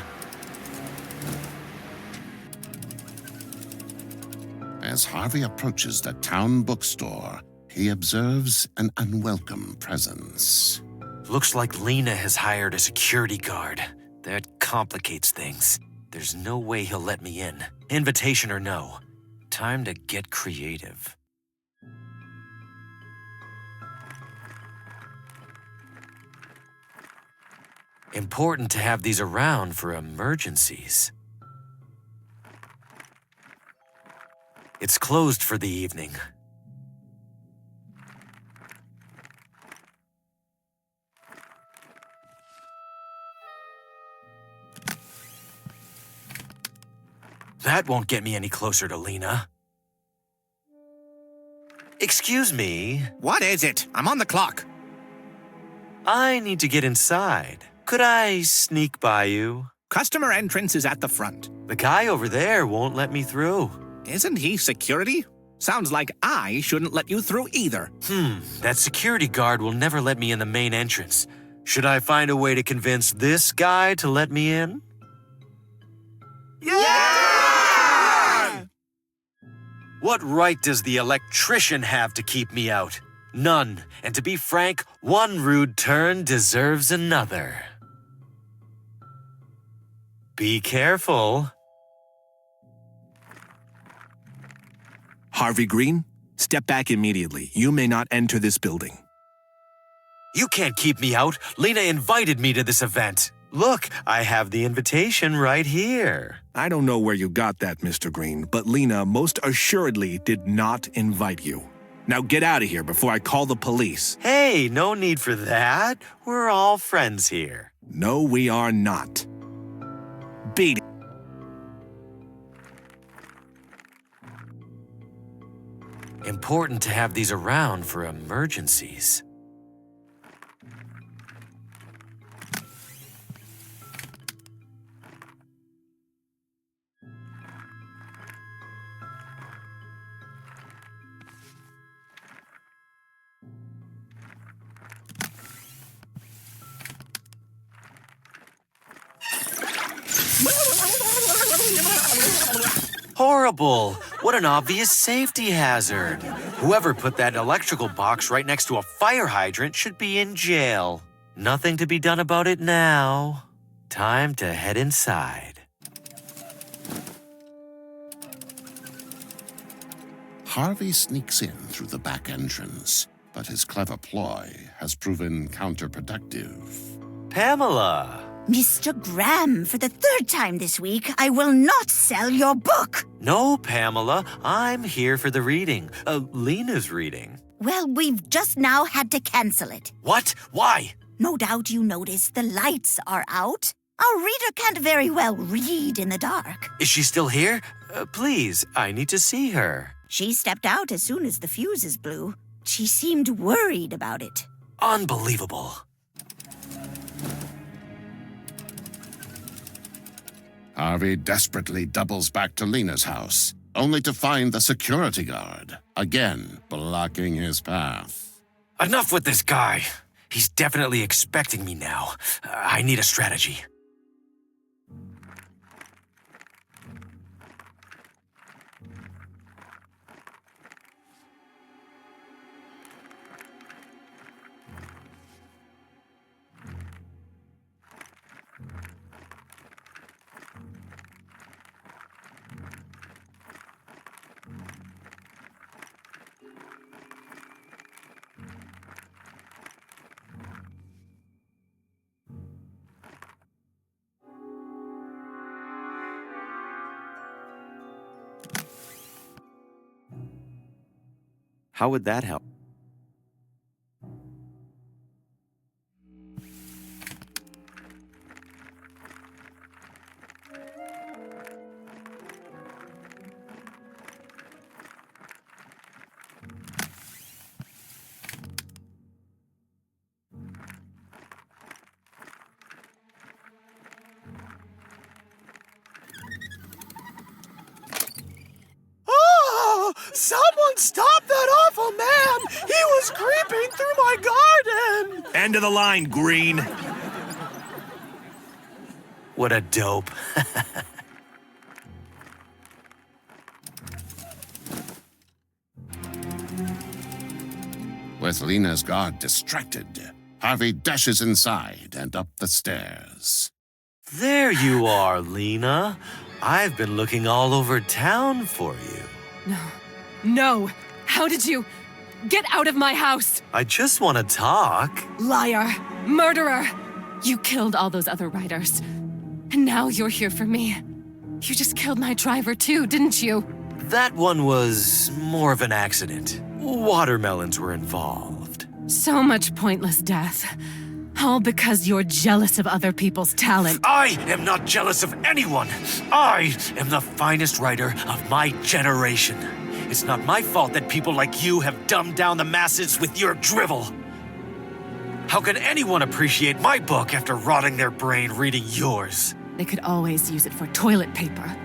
As Harvey approaches the town bookstore, he observes an unwelcome presence. Looks like Lena has hired a security guard. That complicates things. There's no way he'll let me in. Invitation or no. Time to get creative. Important to have these around for emergencies. It's closed for the evening. That won't get me any closer to Lena. Excuse me. What is it? I'm on the clock. I need to get inside. Could I sneak by you? Customer entrance is at the front. The guy over there won't let me through. Isn't he security? Sounds like I shouldn't let you through either. That security guard will never let me in the main entrance. Should I find a way to convince this guy to let me in? Yeah! What right does the electrician have to keep me out? None. And to be frank, one rude turn deserves another. Be careful. Harvey Green, step back immediately. You may not enter this building. You can't keep me out. Lena invited me to this event. Look, I have the invitation right here. I don't know where you got that, Mr. Green, but Lena most assuredly did not invite you. Now get out of here before I call the police. Hey, no need for that. We're all friends here. No, we are not. Beat it. Important to have these around for emergencies. Horrible! What an obvious safety hazard. Whoever put that electrical box right next to a fire hydrant should be in jail. Nothing to be done about it now. Time to head inside. Harvey sneaks in through the back entrance, but his clever ploy has proven counterproductive. Pamela! Mr. Graham, for the third time this week, I will not sell your book. No, Pamela. I'm here for the reading. Lena's reading. Well, we've just now had to cancel it. What? Why? No doubt you noticed the lights are out. Our reader can't very well read in the dark. Is she still here? Please, I need to see her. She stepped out as soon as the fuses blew. She seemed worried about it. Unbelievable. Harvey desperately doubles back to Lena's house, only to find the security guard, again blocking his path. Enough with this guy. He's definitely expecting me now. I need a strategy. How would that help? Someone stop that awful man! He was creeping through my garden! End of the line, Green. What a dope. With Lena's guard distracted, Harvey dashes inside and up the stairs. There you are, Lena. I've been looking all over town for you. No! How did you... Get out of my house! I just want to talk. Liar! Murderer! You killed all those other riders. And now you're here for me. You just killed my driver too, didn't you? That one was more of an accident. Watermelons were involved. So much pointless death. All because you're jealous of other people's talent. I am not jealous of anyone. I am the finest writer of my generation. It's not my fault that people like you have dumbed down the masses with your drivel. How can anyone appreciate my book after rotting their brain reading yours? They could always use it for toilet paper.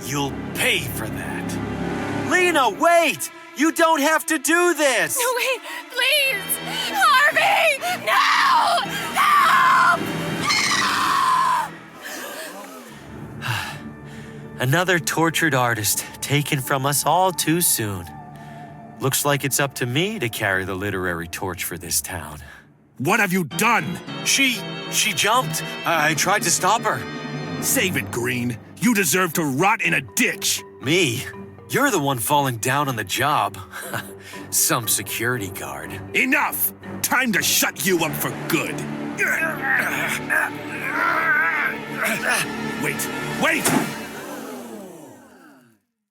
You'll pay for that. Lena, wait! You don't have to do this! No, wait, please! Harvey! No! Help! Another tortured artist taken from us all too soon. Looks like it's up to me to carry the literary torch for this town. What have you done? She jumped. I tried to stop her. Save it, Green. You deserve to rot in a ditch. Me? You're the one falling down on the job. Some security guard. Enough! Time to shut you up for good. Wait!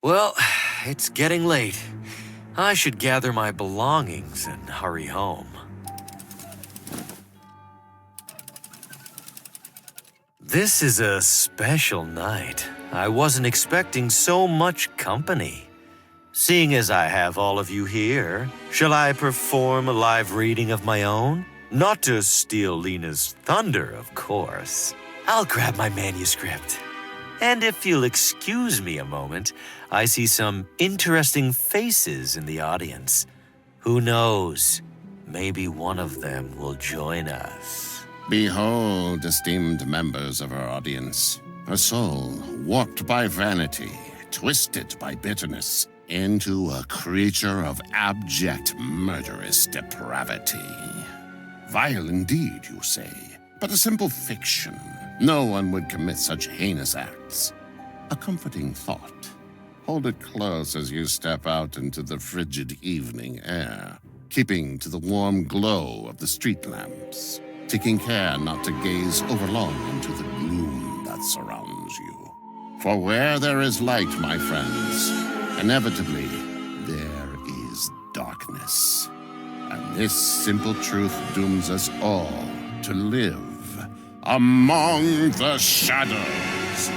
Well, it's getting late. I should gather my belongings and hurry home. This is a special night. I wasn't expecting so much company. Seeing as I have all of you here, shall I perform a live reading of my own? Not to steal Lena's thunder, of course. I'll grab my manuscript. And if you'll excuse me a moment, I see some interesting faces in the audience. Who knows? Maybe one of them will join us. Behold, esteemed members of our audience, a soul warped by vanity, twisted by bitterness, into a creature of abject murderous depravity. Vile indeed, you say, but a simple fiction. No one would commit such heinous acts. A comforting thought. Hold it close as you step out into the frigid evening air, keeping to the warm glow of the street lamps, taking care not to gaze overlong into the gloom that surrounds you. For where there is light, my friends, inevitably there is darkness. And this simple truth dooms us all to live among the shadows.